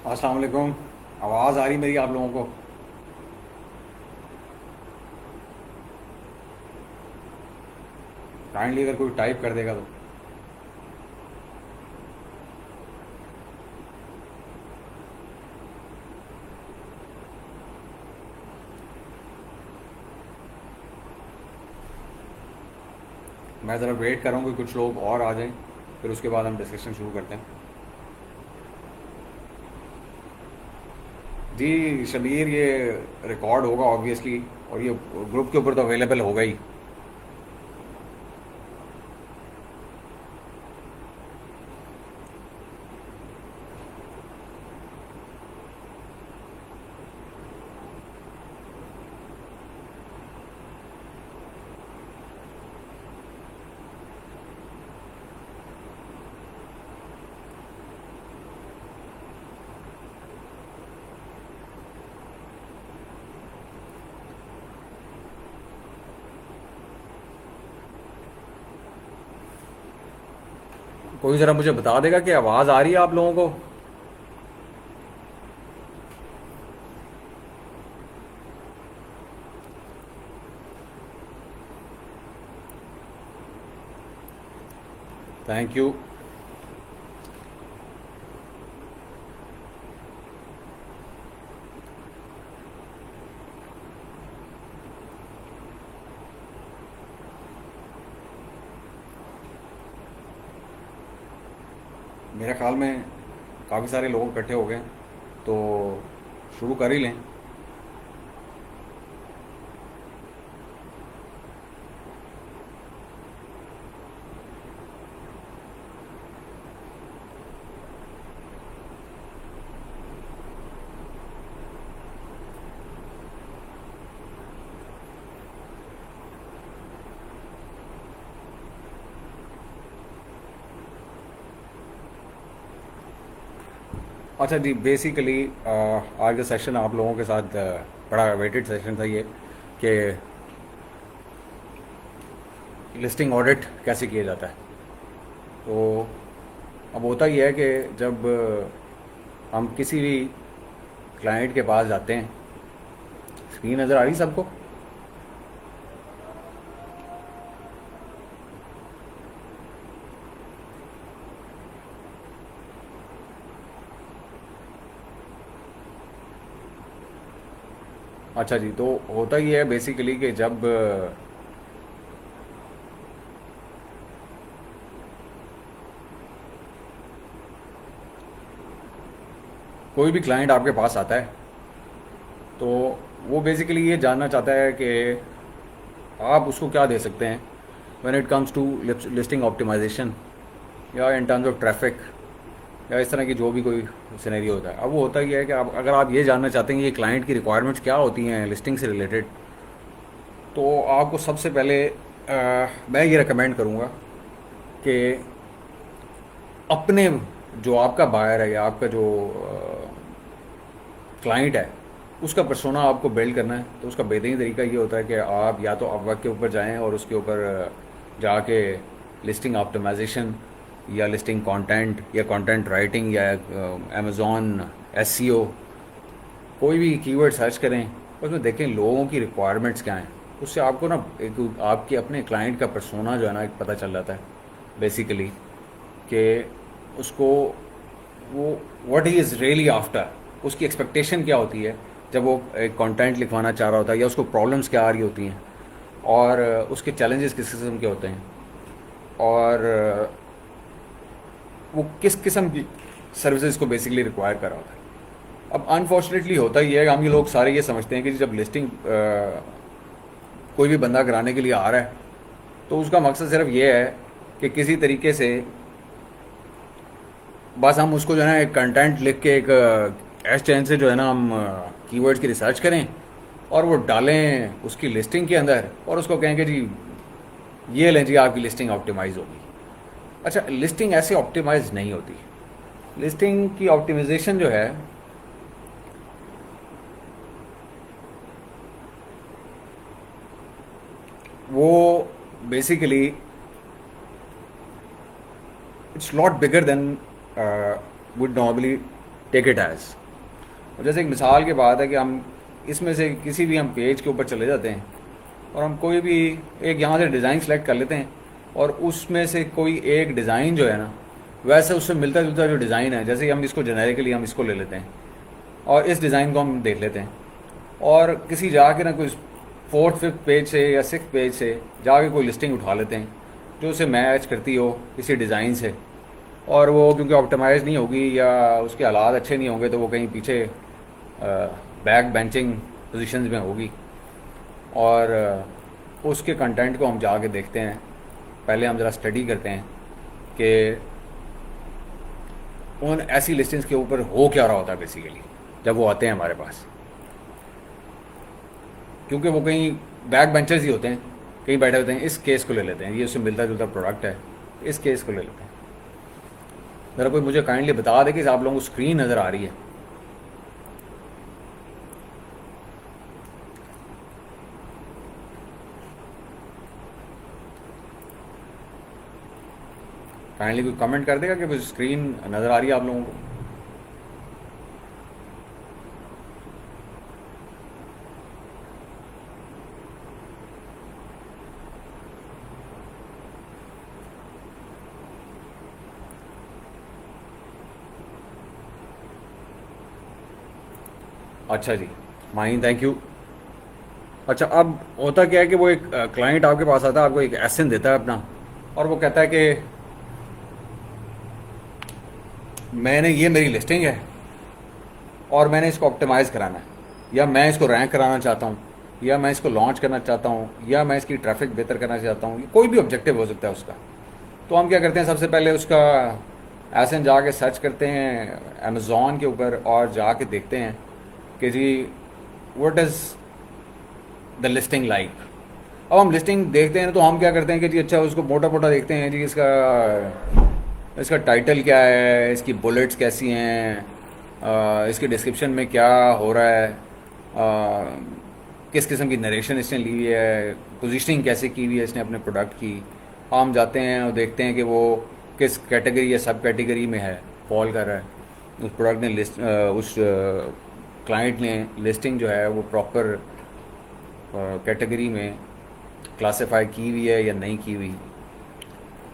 अस्सलाम वालेकुम। आवाज़ आ रही मेरी आप लोगों को? काइंडली अगर कोई टाइप कर देगा तो। मैं ज़रा वेट कर रहा हूँ कि कुछ लोग और आ जाएं, फिर उसके बाद हम डिस्कशन शुरू करते हैं। जी शबीर, ये रिकॉर्ड होगा ऑब्वियसली, और ये ग्रुप के ऊपर तो अवेलेबल होगा ही। कोई ज़रा मुझे बता देगा कि आवाज़ आ रही है आप लोगों को? Thank you. मेरे ख्याल में काफ़ी सारे लोग इकट्ठे हो गए हैं, तो शुरू कर ही लें। अच्छा जी, बेसिकली आज का सेशन आप लोगों के साथ बड़ा वेटेड सेशन था ये, कि लिस्टिंग ऑडिट कैसे किया जाता है। तो अब होता ही है कि जब हम किसी भी क्लाइंट के पास जाते हैं, स्क्रीन नज़र आ रही सबको? अच्छा जी, तो होता ही है बेसिकली कि जब कोई भी क्लाइंट आपके पास आता है, तो वो बेसिकली ये जानना चाहता है कि आप उसको क्या दे सकते हैं when it comes to listing optimization, या इन टर्म्स ऑफ ट्रैफिक, या इस तरह की जो भी कोई सिनेरियो होता है। अब वो होता ही है कि आप, अगर आप ये जानना चाहते हैं कि ये क्लाइंट की रिक्वायरमेंट्स क्या होती हैं लिस्टिंग से रिलेटेड, तो आपको सबसे पहले मैं ये रिकमेंड करूँगा कि अपने, जो आपका बायर है या आपका जो क्लाइंट है, उसका पर्सोना आपको बिल्ड करना है। तो उसका बेहतरीन तरीका ये होता है कि आप या तो अपवर्क के ऊपर जाएं और उसके ऊपर जाके लिस्टिंग ऑप्टिमाइजेशन या लिस्टिंग कंटेंट या कंटेंट राइटिंग या अमेज़ॉन एसईओ, कोई भी कीवर्ड सर्च करें, उसमें देखें लोगों की रिक्वायरमेंट्स क्या हैं। उससे आपको ना एक आपके अपने क्लाइंट का पर्सोना जो है ना एक पता चल जाता है बेसिकली, कि उसको वो what he is really after, उसकी एक्सपेक्टेशन क्या होती है जब वो एक कंटेंट लिखवाना चाह रहा होता है, या उसको प्रॉब्लम्स क्या आ रही होती हैं, और उसके चैलेंजेस किस किस्म के होते हैं, और वो किस किस्म की सर्विसेज को बेसिकली रिक्वायर कर रहा होता है। अब अनफॉर्चुनेटली होता ही है, हम ये लोग सारे ये समझते हैं कि जब लिस्टिंग कोई भी बंदा कराने के लिए आ रहा है, तो उसका मकसद सिर्फ ये है कि किसी तरीके से बस हम उसको जो है ना एक कंटेंट लिख के एक एस चैन से जो है ना हम कीवर्ड्स की रिसर्च करें और वो डालें उसकी लिस्टिंग के अंदर, और उसको कहें कि जी ये लें जी आपकी लिस्टिंग ऑप्टिमाइज़ होगी। अच्छा, लिस्टिंग ऐसे ऑप्टिमाइज नहीं होती। लिस्टिंग की ऑप्टिमाइजेशन जो है वो basically it's lot bigger than would normally take it as. और जैसे एक मिसाल की बात है कि हम इसमें से किसी भी हम पेज के ऊपर चले जाते हैं और हम कोई भी एक यहाँ से डिज़ाइन सेलेक्ट कर लेते हैं और उसमें से कोई एक डिज़ाइन जो है ना, वैसे उससे मिलता जुलता जो डिज़ाइन है, जैसे कि हम इसको जेनेरिकली हम इसको ले लेते हैं और इस डिज़ाइन को हम देख लेते हैं और किसी जाके ना कोई फोर्थ फिफ्थ पेज से या सिक्स पेज से जाके कोई लिस्टिंग उठा लेते हैं जो उसे मैच करती हो किसी डिज़ाइन से, और वो क्योंकि ऑप्टिमाइज नहीं होगी या उसके हालात अच्छे नहीं होंगे तो वो कहीं पीछे बैक बेंचिंग पोजीशंस में होगी, और उसके कंटेंट को हम जाके देखते हैं। पहले हम ज़रा स्टडी करते हैं कि उन ऐसी लिस्टिंग्स के ऊपर हो क्या रहा होता है बेसिकली जब वो आते हैं हमारे पास, क्योंकि वो कहीं बैक बेंचर्स ही होते हैं, कहीं बैठे होते हैं। इस केस को ले लेते हैं, ये उससे मिलता जुलता प्रोडक्ट है, इस केस को ले लेते हैं। ज़रा कोई मुझे काइंडली बता दे कि आप लोगों को स्क्रीन नज़र आ रही है? काइंडली कोई कमेंट कर देगा कि स्क्रीन नज़र आ रही है आप लोगों को? अच्छा जी, माइन, थैंक यू। अच्छा, अब होता क्या है कि वो एक क्लाइंट आपके पास आता है, आपको एक एसन देता है अपना, और वो कहता है कि मैंने ये मेरी लिस्टिंग है और मैंने इसको ऑप्टिमाइज़ कराना है, या मैं इसको रैंक कराना चाहता हूँ, या मैं इसको लॉन्च करना चाहता हूँ, या मैं इसकी ट्रैफिक बेहतर करना चाहता हूँ, कोई भी ऑब्जेक्टिव हो सकता है उसका। तो हम क्या करते हैं, सबसे पहले उसका एसन जाके सर्च करते हैं अमेज़ॉन के ऊपर और जाके देखते हैं कि जी what is the listing like. अब हम लिस्टिंग देखते हैं तो हम क्या करते हैं कि जी अच्छा उसको मोटा मोटा देखते हैं जी, इसका टाइटल क्या है, इसकी बुलेट्स कैसी हैं, इसके डिस्क्रिप्शन में क्या हो रहा है, किस किस्म की नरेशन इसने ली हुई है, पोजीशनिंग कैसे की हुई है इसने अपने प्रोडक्ट की। हम जाते हैं और देखते हैं कि वो किस कैटेगरी या सब कैटेगरी में है, फॉल कर रहा है। उस प्रोडक्ट ने उस क्लाइंट ने लिस्टिंग जो है वो प्रॉपर कैटेगरी में क्लासिफाई की हुई है या नहीं की हुई।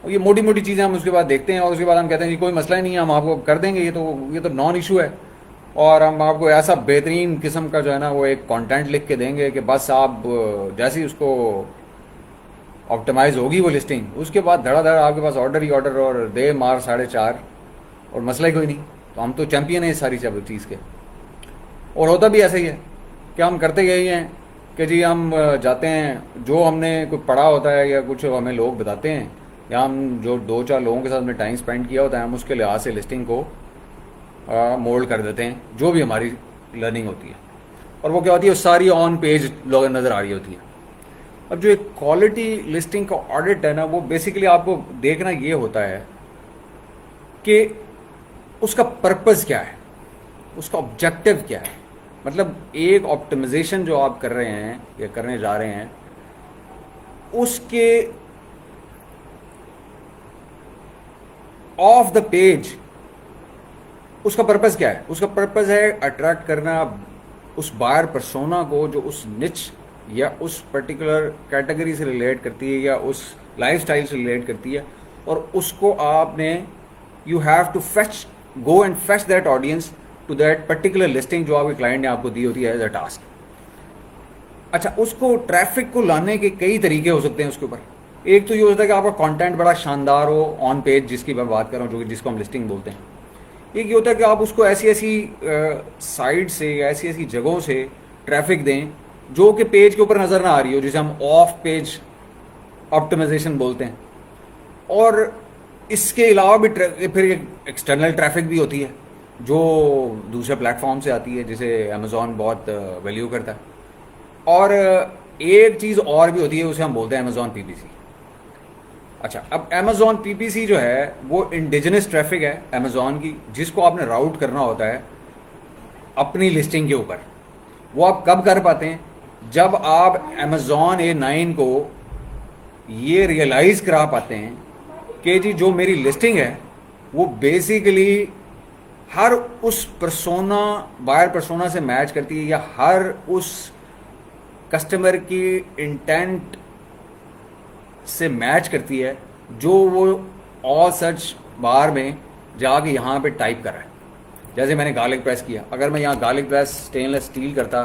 और ये मोटी मोटी चीज़ें हम उसके बाद देखते हैं और उसके बाद हम कहते हैं कि कोई मसला ही नहीं है, हम आपको कर देंगे, ये तो नॉन इशू है। और हम आपको ऐसा बेहतरीन किस्म का जो है ना वो एक कंटेंट लिख के देंगे कि बस आप जैसे ही उसको ऑप्टिमाइज होगी वो लिस्टिंग, उसके बाद धड़ा आपके पास ऑर्डर ही ऑर्डर और दे मार 4.5 और मसला ही कोई नहीं। तो हम तो चैंपियन है इस सारी चीज़ के। और होता भी ऐसा ही है कि हम करते यही हैं कि जी हम जाते हैं, जो हमने कुछ पढ़ा होता है या कुछ हमें लोग बताते हैं या हम जो 2-4 लोगों के साथ में टाइम स्पेंड किया होता है, हम उसके लिहाज से लिस्टिंग को मोल्ड कर देते हैं, जो भी हमारी लर्निंग होती है। और वो क्या होती है, सारी ऑन पेज लोग नज़र आ रही होती है। अब जो एक क्वालिटी लिस्टिंग का ऑडिट है ना, वो बेसिकली आपको देखना ये होता है कि उसका पर्पस क्या है, उसका ऑब्जेक्टिव क्या है। मतलब एक ऑप्टिमाइजेशन जो आप कर रहे हैं या करने जा रहे हैं, उसके ऑफ द पेज उसका पर्पस क्या है। उसका पर्पस है अट्रैक्ट करना उस बायर पर्सोना को जो उस निच या उस पर्टिकुलर कैटेगरी से रिलेट करती है या उस लाइफस्टाइल से रिलेट करती है, और उसको आपने you have to fetch go and fetch that audience to that particular listing जो आपके क्लाइंट ने आपको दी होती है एज अ टास्क। अच्छा, उसको ट्रैफिक को लाने के कई तरीके हो सकते हैं उसके ऊपर। एक तो ये होता है कि आपका कंटेंट बड़ा शानदार हो ऑन पेज, जिसकी मैं बात कर रहा हूँ, जिसको हम लिस्टिंग बोलते हैं। एक ये होता है कि आप उसको ऐसी ऐसी साइट से या ऐसी ऐसी जगहों से ट्रैफिक दें जो कि पेज के ऊपर नज़र ना आ रही हो, जिसे हम ऑफ पेज ऑप्टिमाइजेशन बोलते हैं। और इसके अलावा भी फिर एक्सटर्नल ट्रैफिक भी होती है जो दूसरे प्लेटफॉर्म से आती है, जिसे अमेज़ॉन बहुत वैल्यू करता है। और एक चीज़ और भी होती है, उसे हम बोलते हैं अमेज़ॉन पीपीसी। अच्छा, अब अमेज़ॉन पीपीसी जो है वो इंडिजिनस ट्रैफिक है अमेज़ॉन की, जिसको आपने राउट करना होता है अपनी लिस्टिंग के ऊपर। वो आप कब कर पाते हैं, जब आप अमेज़ॉन A9 को ये रियलाइज़ करा पाते हैं कि जी जो मेरी लिस्टिंग है वो बेसिकली हर उस पर्सोना, बायर पर्सोना से मैच करती है, या हर उस कस्टमर की इंटेंट से मैच करती है जो वो ऑल सर्च बार में जाके यहाँ पे टाइप कर रहा है। जैसे मैंने गार्लिक प्रेस किया, अगर मैं यहाँ गार्लिक प्रेस स्टेनलेस स्टील करता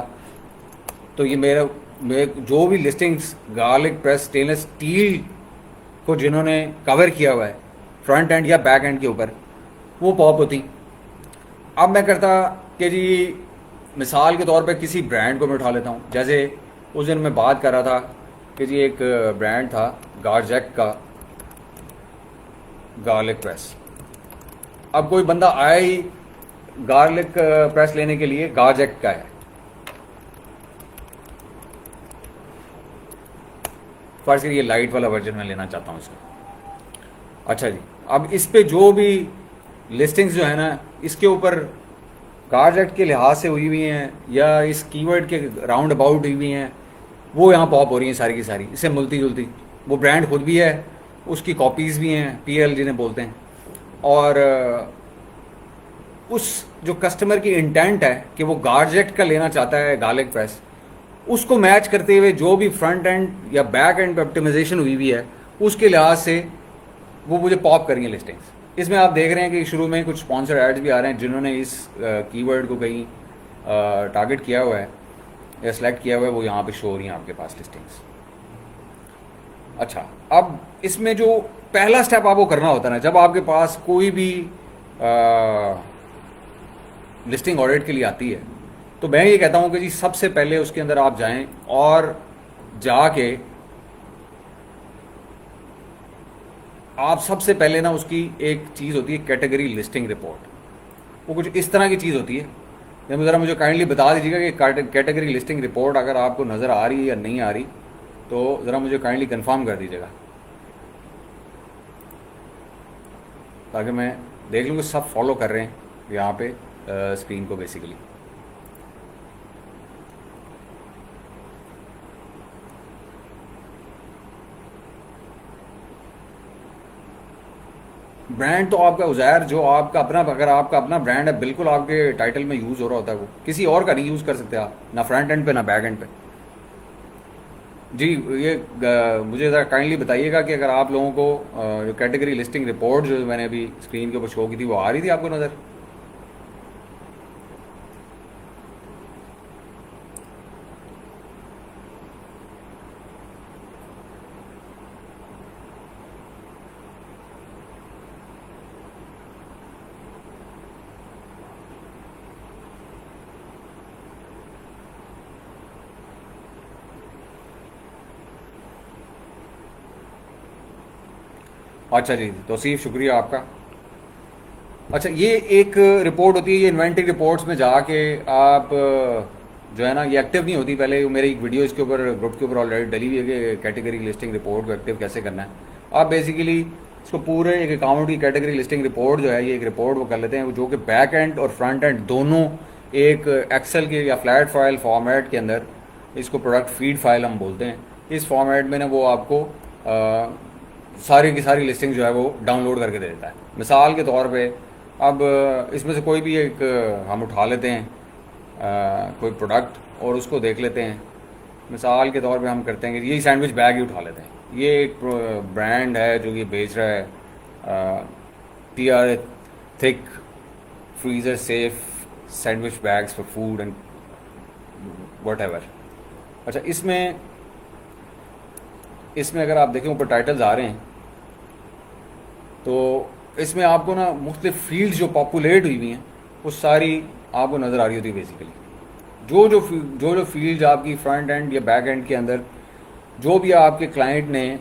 तो ये मेरे जो भी listings garlic press stainless steel को जिन्होंने कवर किया हुआ है फ्रंट एंड या बैक एंड के ऊपर, वो पॉप होती। अब मैं करता कि जी मिसाल के तौर पे किसी ब्रांड को मैं उठा लेता हूँ। जैसे उस दिन मैं बात कर रहा था कि जी एक ब्रांड था गार्जेक का गार्लिक प्रेस। अब कोई बंदा आया ही गार्लिक प्रेस लेने के लिए, गार्जेक का है, फर्ज करिए लाइट वाला वर्जन में लेना चाहता हूँ इसको। अच्छा जी, अब इस पे जो भी लिस्टिंग्स जो है ना, इसके ऊपर गार्जेट के लिहाज से हुई हुई हैं या इस कीवर्ड के राउंड अबाउट हुई हुई हैं, वो यहाँ पॉप हो रही हैं सारी की सारी, इससे मिलती जुलती। वो ब्रांड खुद भी है, उसकी कॉपीज़ भी हैं, पीएल जिन्हें बोलते हैं। और उस जो कस्टमर की इंटेंट है कि वो गार्जेट का लेना चाहता है गार्लिक प्रेस, उसको मैच करते हुए जो भी फ्रंट एंड या बैक एंड पे ऑप्टिमाइजेशन हुई हुई है, उसके लिहाज से वो मुझे पॉप करेंगे लिस्टिंग्स। इसमें आप देख रहे हैं कि शुरू में कुछ स्पॉन्सर एड्स भी आ रहे हैं जिन्होंने इस कीवर्ड को कहीं टारगेट किया हुआ है या सिलेक्ट किया हुआ है, वो यहाँ पे शो हो रही हैं आपके पास लिस्टिंग्स। अच्छा, अब इसमें जो पहला स्टेप आपको करना होता है ना, जब आपके पास कोई भी लिस्टिंग ऑडिट के लिए आती है, तो मैं ये कहता हूँ कि जी सबसे पहले उसके अंदर आप जाएं और जाके आप सबसे पहले ना, उसकी एक चीज़ होती है कैटेगरी लिस्टिंग रिपोर्ट। वो कुछ इस तरह की चीज़ होती है। जब ज़रा मुझे काइंडली बता दीजिएगा कि कैटेगरी लिस्टिंग रिपोर्ट अगर आपको नज़र आ रही है या नहीं आ रही, तो ज़रा मुझे काइंडली कंफर्म कर दीजिएगा ताकि मैं देख लूँ कि सब फॉलो कर रहे हैं यहाँ पे स्क्रीन को बेसिकली। ब्रांड तो आपका उज़ैर, जो आपका अपना, अगर आपका अपना ब्रांड है, बिल्कुल आपके टाइटल में यूज़ हो रहा होता है, वो किसी और का नहीं यूज़ कर सकते आप, ना फ्रंट एंड पे ना बैक एंड पे। जी, ये मुझे ज़रा काइंडली बताइएगा कि अगर आप लोगों को जो कैटेगरी लिस्टिंग रिपोर्ट जो मैंने अभी स्क्रीन के ऊपर शो की थी, वो आ रही थी आपको नज़र? अच्छा जी, तौसीफ, शुक्रिया आपका। अच्छा, ये एक रिपोर्ट होती है, ये इन्वेंटरी रिपोर्ट्स में जाके आप जो है ना, ये एक्टिव नहीं होती। पहले मेरी एक वीडियो इसके ऊपर ग्रुप के ऊपर ऑलरेडी डली हुई है कि कैटेगरी लिस्टिंग रिपोर्ट को एक्टिव कैसे करना है। आप बेसिकली इसको पूरे एक अकाउंट की कैटेगरी लिस्टिंग रिपोर्ट जो है, ये एक रिपोर्ट वो कर लेते हैं, जो कि बैक एंड और फ्रंट एंड दोनों एक एक्सेल के या फ्लैट फाइल फॉर्मेट के अंदर, इसको प्रोडक्ट फीड फाइल हम बोलते हैं, इस फॉर्मेट में ना वो आपको सारी की सारी लिस्टिंग जो है वो डाउनलोड करके दे देता है। मिसाल के तौर पे अब इसमें से कोई भी एक हम उठा लेते हैं कोई प्रोडक्ट और उसको देख लेते हैं। मिसाल के तौर पे हम करते हैं कि यही सैंडविच बैग ही उठा लेते हैं। ये एक ब्रांड है जो ये बेच रहा है TR thick freezer safe sandwich bags for food and what ever. अच्छा, इसमें अगर आप देखें ऊपर टाइटल्स आ रहे हैं, तो इसमें आपको ना मुख्तलिफ फील्ड्स जो पॉपुलेट हुई हुई हैं वो सारी आपको नज़र आ रही होती है। बेसिकली जो फील्ड्स आपकी फ्रंट एंड या बैक एंड के अंदर जो भी आपके क्लाइंट ने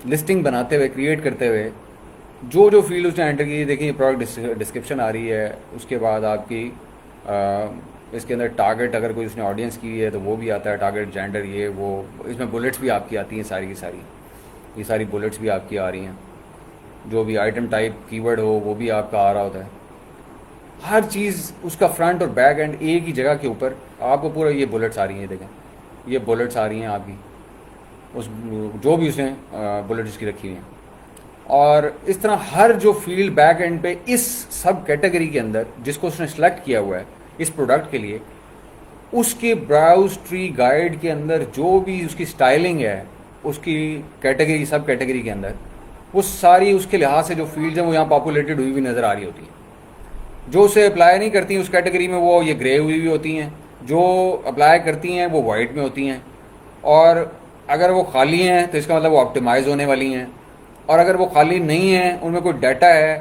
लिस्टिंग बनाते हुए, क्रिएट करते हुए जो फील्ड उसने एंटर की, देखिए प्रोडक्ट डिस्क्रिप्शन आ रही है, उसके बाद आपकी इसके अंदर टारगेट, अगर कोई उसने ऑडियंस की है तो वो भी आता है, टारगेट, जेंडर, ये वो। इसमें बुलेट्स भी आपकी आती हैं सारी की सारी, ये सारी बुलेट्स भी आपकी आ रही हैं। जो भी आइटम टाइप कीवर्ड हो वो भी आपका आ रहा होता है। हर चीज़ उसका फ्रंट और बैक एंड एक ही जगह के ऊपर आपको पूरा ये बुलेट्स आ रही हैं। देखें, ये बुलेट्स आ रही हैं आपकी, उस जो भी उसने बुलेट्स की रखी हुई हैं। और इस तरह हर जो फील्ड बैक एंड पे इस सब कैटेगरी के अंदर जिसको उसने सेलेक्ट किया हुआ है इस प्रोडक्ट के लिए, उसके ब्राउज ट्री गाइड के अंदर जो भी उसकी स्टाइलिंग है उसकी कैटेगरी सब कैटेगरी के अंदर, वो सारी उसके लिहाज से जो फील्ड्स हैं वो यहाँ पॉपुलेटेड हुई हुई नज़र आ रही होती है। जो उसे अप्लाई नहीं करती उस कैटेगरी में वो ये ग्रे हुई हुई होती हैं, जो अप्लाई करती हैं वो वाइट में होती हैं, और अगर वो खाली हैं तो इसका मतलब वो ऑप्टिमाइज़ होने वाली हैं, और अगर वो खाली नहीं हैं उनमें कोई डाटा है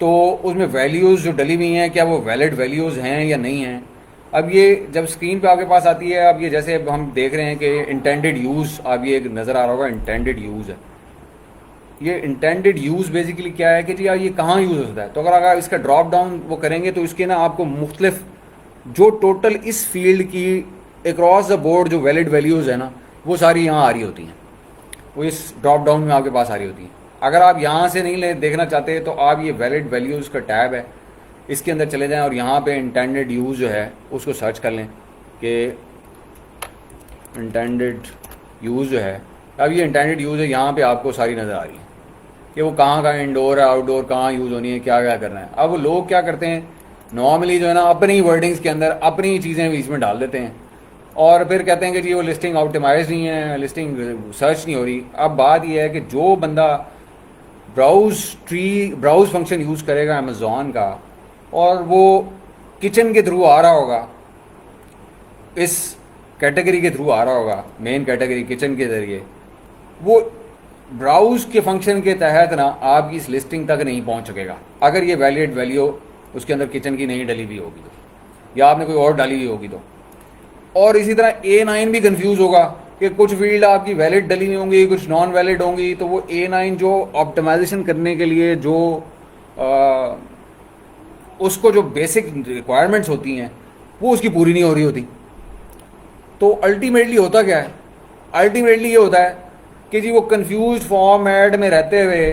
तो उसमें वैल्यूज़ जो डली हुई हैं क्या वो वैलिड वैल्यूज़ हैं या नहीं हैं। अब ये जब स्क्रीन पे आपके पास आती है, अब ये जैसे अब हम देख रहे हैं कि इंटेंडेड यूज़, अब ये एक नज़र आ रहा होगा इंटेंडेड यूज़ है। ये इंटेंडेड यूज़ बेसिकली क्या है कि जी यार ये कहाँ यूज़ होता है, तो अगर इसका ड्रॉप डाउन वो करेंगे तो इसके ना आपको मुख्तलिफ जो टोटल इस फील्ड की अक्रॉस द बोर्ड जो वैलिड वैल्यूज़ है ना वो सारी यहाँ आ रही होती हैं, वो इस ड्रॉप डाउन में आपके पास आ रही होती हैं। अगर आप यहाँ से नहीं ले देखना चाहते तो आप ये वैलिड वैल्यूज़ का टैब है इसके अंदर चले जाएं और यहाँ पे इंटेंडेड यूज़ जो है उसको सर्च कर लें कि इंटेंडेड यूज़ जो है, अब ये इंटेंडेड यूज़ है यहाँ पे आपको सारी नज़र आ रही है कि वो कहाँ कहाँ इंडोर है आउटडोर कहाँ यूज़ होनी है क्या क्या करना है। अब लोग क्या करते हैं नॉर्मली जो है ना अपनी वर्डिंग्स के अंदर अपनी चीज़ें बीच में डाल देते हैं और फिर कहते हैं कि जी वो लिस्टिंग ऑप्टिमाइज नहीं है, लिस्टिंग सर्च नहीं हो रही। अब बात ये है कि जो बंदा ब्राउज़ फंक्शन यूज़ करेगा अमेज़ॉन का और वो किचन के थ्रू आ रहा होगा, इस कैटेगरी के थ्रू आ रहा होगा, मेन कैटेगरी किचन के ज़रिए, वो ब्राउज़ के फंक्शन के तहत ना आपकी इस लिस्टिंग तक नहीं पहुंच सकेगा अगर ये वैलिड वैल्यू उसके अंदर किचन की नहीं डली हुई होगी तो, या आपने कोई और डाली हुई होगी तो। और इसी तरह A9 भी कंफ्यूज होगा कि कुछ फील्ड आपकी वैलिड डली हुई होंगी कुछ नॉन वैलिड होंगी, तो वो A9 जो ऑप्टिमाइजेशन करने के लिए जो उसको जो बेसिक रिक्वायरमेंट्स होती हैं वो उसकी पूरी नहीं हो रही होती। तो अल्टीमेटली होता क्या है, अल्टीमेटली ये होता है कि जी वो कंफ्यूज फॉर्मेट में रहते हुए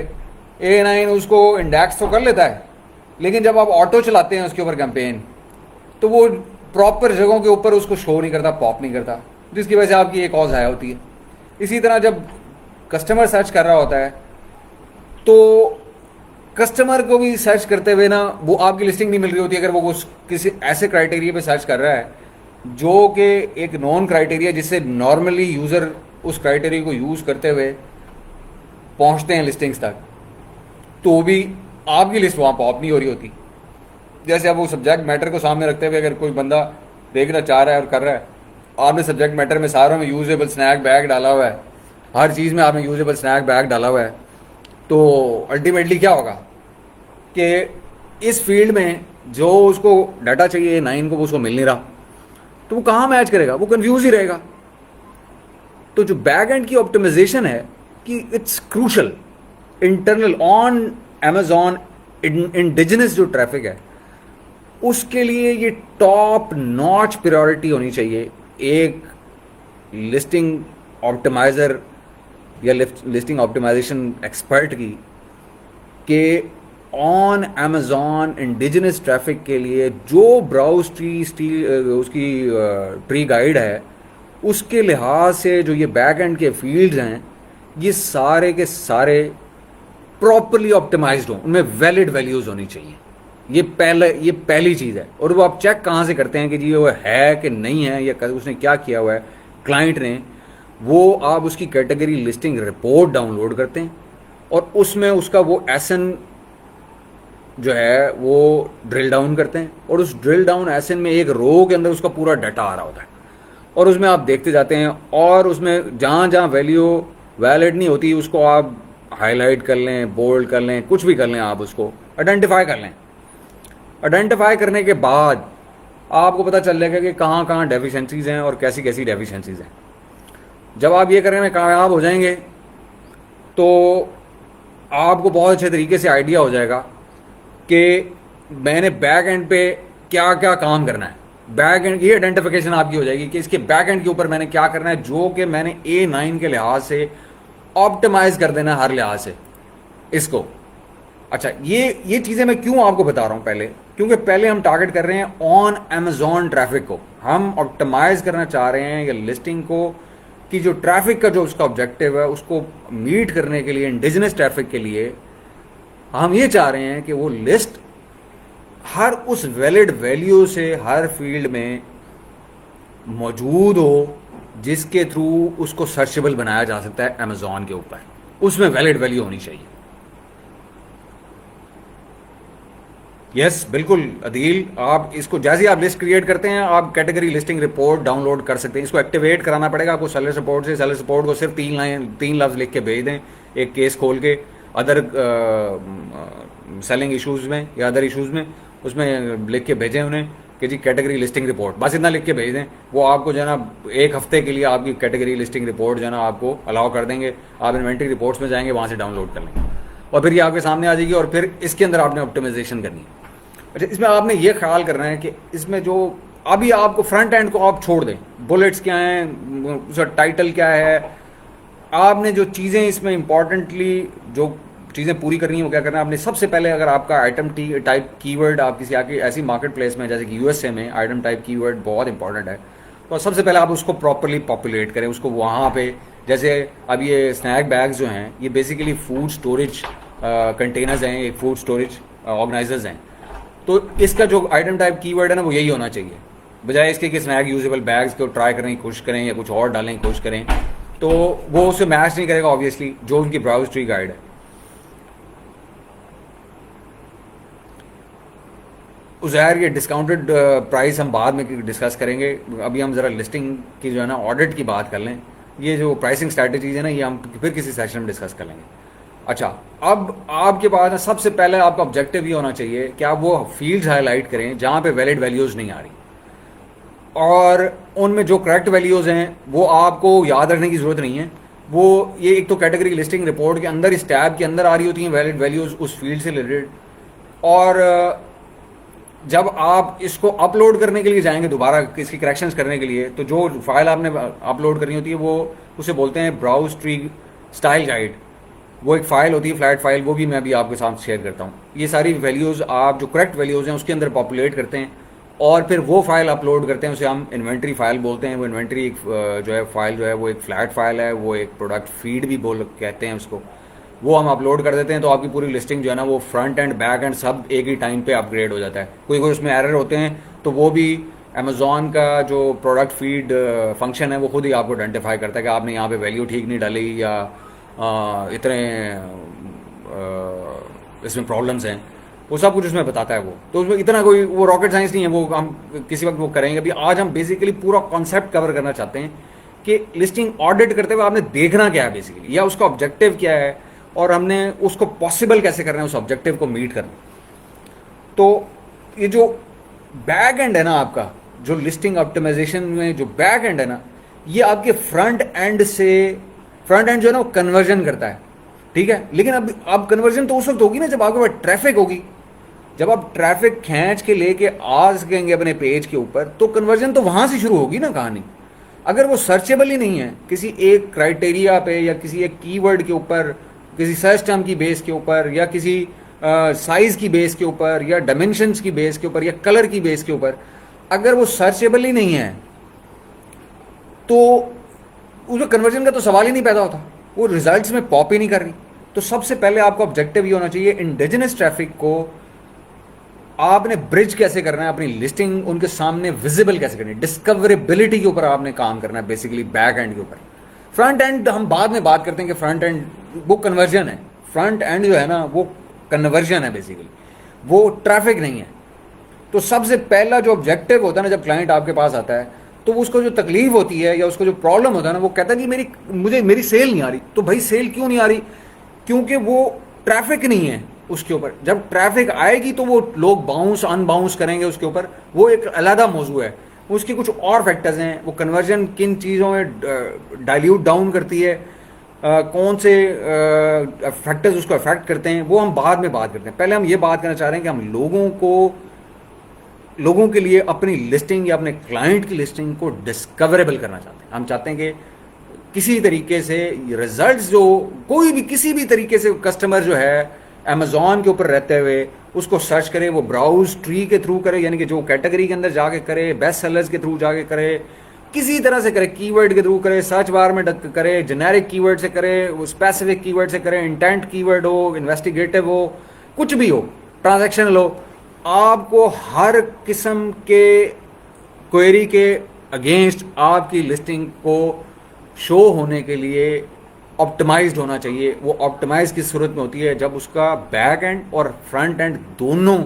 A9 उसको इंडेक्स तो कर लेता है, लेकिन जब आप ऑटो चलाते हैं उसके ऊपर कैंपेन तो वो प्रॉपर जगहों के ऊपर उसको शो नहीं करता, पॉप नहीं करता, जिसकी वजह से आपकी एक और ज़ाया होती है। इसी तरह जब कस्टमर सर्च कर रहा होता है तो कस्टमर को भी सर्च करते हुए ना वो आपकी लिस्टिंग नहीं मिल रही होती अगर वो किसी ऐसे क्राइटेरिया पे सर्च कर रहा है जो कि एक नॉन क्राइटेरिया जिससे नॉर्मली यूज़र उस क्राइटेरिया को यूज़ करते हुए पहुंचते हैं लिस्टिंग्स तक, तो भी आपकी लिस्ट वहाँ पॉप नहीं हो रही होती। जैसे अब वो सब्जेक्ट मैटर को सामने रखते हुए अगर कोई बंदा देखना चाह रहा है और कर रहा है, आपने सब्जेक्ट मैटर में सारों में यूजेबल स्नैक बैग डाला हुआ है, हर चीज़ में आपने यूजेबल स्नैक बैग डाला हुआ है, तो अल्टीमेटली क्या होगा कि इस फील्ड में जो उसको डाटा चाहिए A9 को वो उसको मिल नहीं रहा, तो वो कहाँ मैच करेगा, वो कंफ्यूज ही रहेगा। तो जो बैक एंड की ऑप्टिमाइजेशन है कि it's crucial internal on Amazon indigenous जो ट्रैफिक है उसके लिए ये टॉप नॉच प्रायोरिटी होनी चाहिए एक लिस्टिंग ऑप्टिमाइज़र या लिस्टिंग ऑप्टिमाइजेशन एक्सपर्ट की, कि ऑन अमेजॉन इंडिजिनस ट्रैफिक के लिए जो ब्राउज उसकी ट्री गाइड है उसके लिहाज से जो ये बैक एंड के फील्ड्स हैं ये सारे के सारे प्रॉपरली ऑप्टिमाइज्ड हों, उनमें वैलिड वैल्यूज़ होनी चाहिए। ये पहली चीज़ है। और वो आप चेक कहाँ से करते हैं कि जी वो है कि नहीं है या उसने क्या किया हुआ है क्लाइंट ने, वो आप उसकी कैटेगरी लिस्टिंग रिपोर्ट डाउनलोड करते हैं और उसमें उसका वो एसन जो है वो ड्रिल डाउन करते हैं और उस ड्रिल डाउन एसन में एक रो के अंदर उसका पूरा डाटा आ रहा होता है और उसमें आप देखते जाते हैं और उसमें जहाँ जहाँ वैल्यू वैलिड नहीं होती उसको आप हाईलाइट कर लें, बोल्ड कर लें, कुछ भी कर लें, आप उसको आइडेंटिफाई कर लें। आइडेंटिफाई करने के बाद आपको पता चल जाएगा कि कहाँ कहाँ डेफिशिएंसीज हैं और कैसी कैसी डेफिशिएंसीज हैं। जब आप ये करने में कामयाब हो जाएंगे तो आपको बहुत अच्छे तरीके से आइडिया हो जाएगा कि मैंने बैक एंड पे क्या क्या काम करना है। बैक एंड की आइडेंटिफिकेशन आपकी हो जाएगी कि इसके बैक एंड के ऊपर मैंने क्या करना है जो कि मैंने A9 के लिहाज से ऑप्टिमाइज कर देना हर लिहाज से इसको। अच्छा, ये चीज़ें मैं क्यों आपको बता रहा हूँ पहले, क्योंकि पहले हम टारगेट कर रहे हैं ऑन अमेजॉन ट्रैफिक को, हम ऑप्टिमाइज करना चाह रहे हैं या लिस्टिंग को कि जो ट्रैफिक का जो उसका ऑब्जेक्टिव है उसको मीट करने के लिए इंडिजिनस ट्रैफिक के लिए हम ये चाह रहे हैं कि वो लिस्ट हर उस वैलिड वैल्यू से हर फील्ड में मौजूद हो जिसके थ्रू उसको सर्चेबल बनाया जा सकता है अमेजोन के ऊपर, उसमें वैलिड वैल्यू होनी चाहिए। यस बिल्कुल अदील, आप इसको जैसे ही आप लिस्ट क्रिएट करते हैं आप कैटेगरी लिस्टिंग रिपोर्ट डाउनलोड कर सकते हैं। इसको एक्टिवेट कराना पड़ेगा आपको सेलर सपोर्ट से। सेलर सपोर्ट को सिर्फ 3 लफ्ज़ लिख के भेज दें, एक केस खोल के अदर सेलिंग इश्यूज़ में या अदर इश्यूज़ में, उसमें लिख के भेजें उन्हें कि जी कैटेगरी लिस्टिंग रिपोर्ट, बस इतना लिख के भेज दें। वो आपको जो है ना 1 हफ्ते के लिए आपकी कैटेगरी लिस्टिंग रिपोर्ट जो है ना आपको अलाउ कर देंगे। आप इन्वेंट्री रिपोर्ट्स में जाएंगे, वहाँ से डाउनलोड कर लेंगे और फिर ये आपके सामने आ जाएगी। और फिर इसके अंदर आपने ऑप्टिमाइजेशन करनी है। अच्छा, इसमें आपने ये ख्याल करना है कि इसमें जो अभी आपको फ्रंट एंड को आप छोड़ दें, बुलेट्स क्या हैं, उसका टाइटल क्या है, आपने जो चीज़ें इसमें इंपॉर्टेंटली जो चीज़ें पूरी करनी है वो क्या करना है आपने। सबसे पहले अगर आपका आइटम टाइप कीवर्ड आप किसी आके ऐसी मार्केट प्लेस में जैसे कि यूएसए में आइटम टाइप कीवर्ड बहुत इंपॉर्टेंट है, तो सबसे पहले आप उसको प्रॉपरली पॉपुलेट करें उसको वहाँ पे। जैसे अब ये स्नैक बैग्स जो हैं ये बेसिकली फूड स्टोरेज कंटेनर्स हैं, एक फूड स्टोरेज ऑर्गेनाइजर्स हैं। तो इसका जो आइटम टाइप कीवर्ड है ना वो यही होना चाहिए, बजाय इसके कि स्नैक यूजेबल बैग्स को ट्राई करने की कोशिश करें या कुछ और डालने की कोशिश करें, तो वो उससे मैच नहीं करेगा ऑब्वियसली जो उनकी ब्राउज ट्री गाइड है। उज़ैर ये डिस्काउंटेड प्राइस हम बाद में डिस्कस करेंगे, अभी हम ज़रा लिस्टिंग की जो है ना ऑडिट की बात कर लें। ये जो प्राइसिंग स्ट्रैटेजीज है ना ये हम फिर किसी सेशन में डिस्कस कर लेंगे। अच्छा, अब आपके पास सबसे पहले आपका ऑब्जेक्टिव ये होना चाहिए कि आप वो फील्ड्स हाईलाइट करें जहाँ पे वैलिड वैल्यूज़ नहीं आ रही, और उनमें जो करेक्ट वैल्यूज़ हैं वो आपको याद रखने की ज़रूरत नहीं है। वो ये एक तो कैटेगरी लिस्टिंग रिपोर्ट के अंदर इस टैब के अंदर आ रही होती हैं वैलिड वैल्यूज़ उस फील्ड से रिलेटेड। और जब आप इसको अपलोड करने के लिए जाएंगे दोबारा इसकी करेक्शंस करने के लिए, तो जो फाइल आपने अपलोड करनी होती है वो उसे बोलते हैं ब्राउज ट्री स्टाइल गाइड। वो एक फ़ाइल होती है फ्लैट फाइल, वो भी मैं अभी आपके साथ शेयर करता हूँ। ये सारी वैल्यूज़ आप जो करेक्ट वैल्यूज़ हैं उसके अंदर पॉपुलेट करते हैं और फिर वो फाइल अपलोड करते हैं, उसे हम इन्वेंट्री फाइल बोलते हैं। वो इन्वेंट्री जो है फाइल जो है वो एक फ्लैट फाइल है, वो एक प्रोडक्ट फीड भी बोल कहते हैं उसको। वो हम अपलोड कर देते हैं तो आपकी पूरी लिस्टिंग जो है ना वो फ्रंट एंड बैक एंड सब एक ही टाइम पे अपग्रेड हो जाता है। कोई उसमें एरर होते हैं तो वो भी अमेज़ॉन का जो प्रोडक्ट फीड फंक्शन है वो खुद ही आपको आइडेंटिफाई करता है कि आपने यहाँ पे वैल्यू ठीक नहीं डाली या इतने इसमें प्रॉब्लम्स हैं, वो सब कुछ उसमें बताता है वो। तो उसमें इतना कोई वो रॉकेट साइंस नहीं है, वो हम किसी वक्त वो करेंगे। अभी आज हम बेसिकली पूरा कॉन्सेप्ट कवर करना चाहते हैं कि लिस्टिंग ऑडिट करते हुए आपने देखना क्या है बेसिकली, या उसका ऑब्जेक्टिव क्या है और हमने उसको पॉसिबल कैसे करना है उस ऑब्जेक्टिव को मीट करना। तो ये जो बैक एंड है ना आपका, जो लिस्टिंग ऑप्टिमाइजेशन में जो बैक एंड है ना, ये आपके फ्रंट एंड जो है ना वो कन्वर्जन करता है, ठीक है। लेकिन अब कन्वर्जन तो उस वक्त होगी ना जब आपके पास ट्रैफिक होगी। जब आप ट्रैफिक खींच के लेके आ सकेंगे अपने पेज के ऊपर तो कन्वर्जन तो वहां से शुरू होगी ना कहानी। अगर वो सर्चेबल ही नहीं है किसी एक क्राइटेरिया पे या किसी एक कीवर्ड के ऊपर, किसी सर्च टर्म की बेस के ऊपर या किसी साइज की बेस के ऊपर या डायमेंशंस की बेस के ऊपर या कलर की बेस के ऊपर, अगर वो सर्चेबल ही नहीं है तो उसमें कन्वर्जन का तो सवाल ही नहीं पैदा होता, वो रिजल्ट्स में पॉप ही नहीं कर रही। तो सबसे पहले आपका ऑब्जेक्टिव ये होना चाहिए इंडिजिनस ट्रैफिक को आपने ब्रिज कैसे करना है, अपनी लिस्टिंग उनके सामने विजिबल कैसे करनी है, डिस्कवरेबिलिटी के ऊपर आपने काम करना है बेसिकली बैक एंड के ऊपर। फ्रंट एंड हम बाद में बात करते हैं कि फ्रंट एंड वो कन्वर्जन है, फ्रंट एंड जो है ना वो कन्वर्जन है बेसिकली, वो ट्रैफिक नहीं है। तो सबसे पहला जो ऑब्जेक्टिव होता है ना जब क्लाइंट आपके पास आता है तो उसको जो तकलीफ होती है या उसको जो प्रॉब्लम होता है ना, वो कहता है कि मेरी सेल नहीं आ रही। तो भाई सेल क्यों नहीं आ रही? क्योंकि वो ट्रैफिक नहीं है उसके ऊपर। जब ट्रैफिक आएगी तो वो लोग बाउंस अनबाउंस करेंगे उसके ऊपर, वो एक अलग मौजू है। उसके कुछ और फैक्टर्स हैं, वो कन्वर्जन किन चीज़ों में डाइल्यूट डाउन करती है, कौन से फैक्टर्स उसको अफेक्ट करते हैं, वो हम बाद में बात करते हैं। पहले हम ये बात करना चाह रहे हैं कि हम लोगों के लिए अपनी लिस्टिंग या अपने क्लाइंट की लिस्टिंग को डिस्कवरेबल करना चाहते हैं। हम चाहते हैं कि किसी तरीके से रिजल्ट्स जो कोई भी किसी भी तरीके से कस्टमर जो है अमेज़ॉन के ऊपर रहते हुए उसको सर्च करे, वो ब्राउज ट्री के थ्रू करे, यानी कि जो कैटेगरी के अंदर जाके करे, बेस्ट सेलर्स के थ्रू जाके करे, किसी तरह से करे, कीवर्ड के थ्रू करे, सर्च बार में करे, जेनेरिक कीवर्ड से करे, वो स्पेसिफिक कीवर्ड से करे, इंटेंट कीवर्ड हो, इन्वेस्टिगेटिव हो, कुछ भी हो, ट्रांजैक्शनल हो, आपको हर किस्म के क्वेरी के अगेंस्ट आपकी लिस्टिंग को शो होने के लिए ऑप्टिमाइज्ड होना चाहिए। वो ऑप्टिमाइज किस सूरत में होती है, जब उसका बैक एंड और फ्रंट एंड दोनों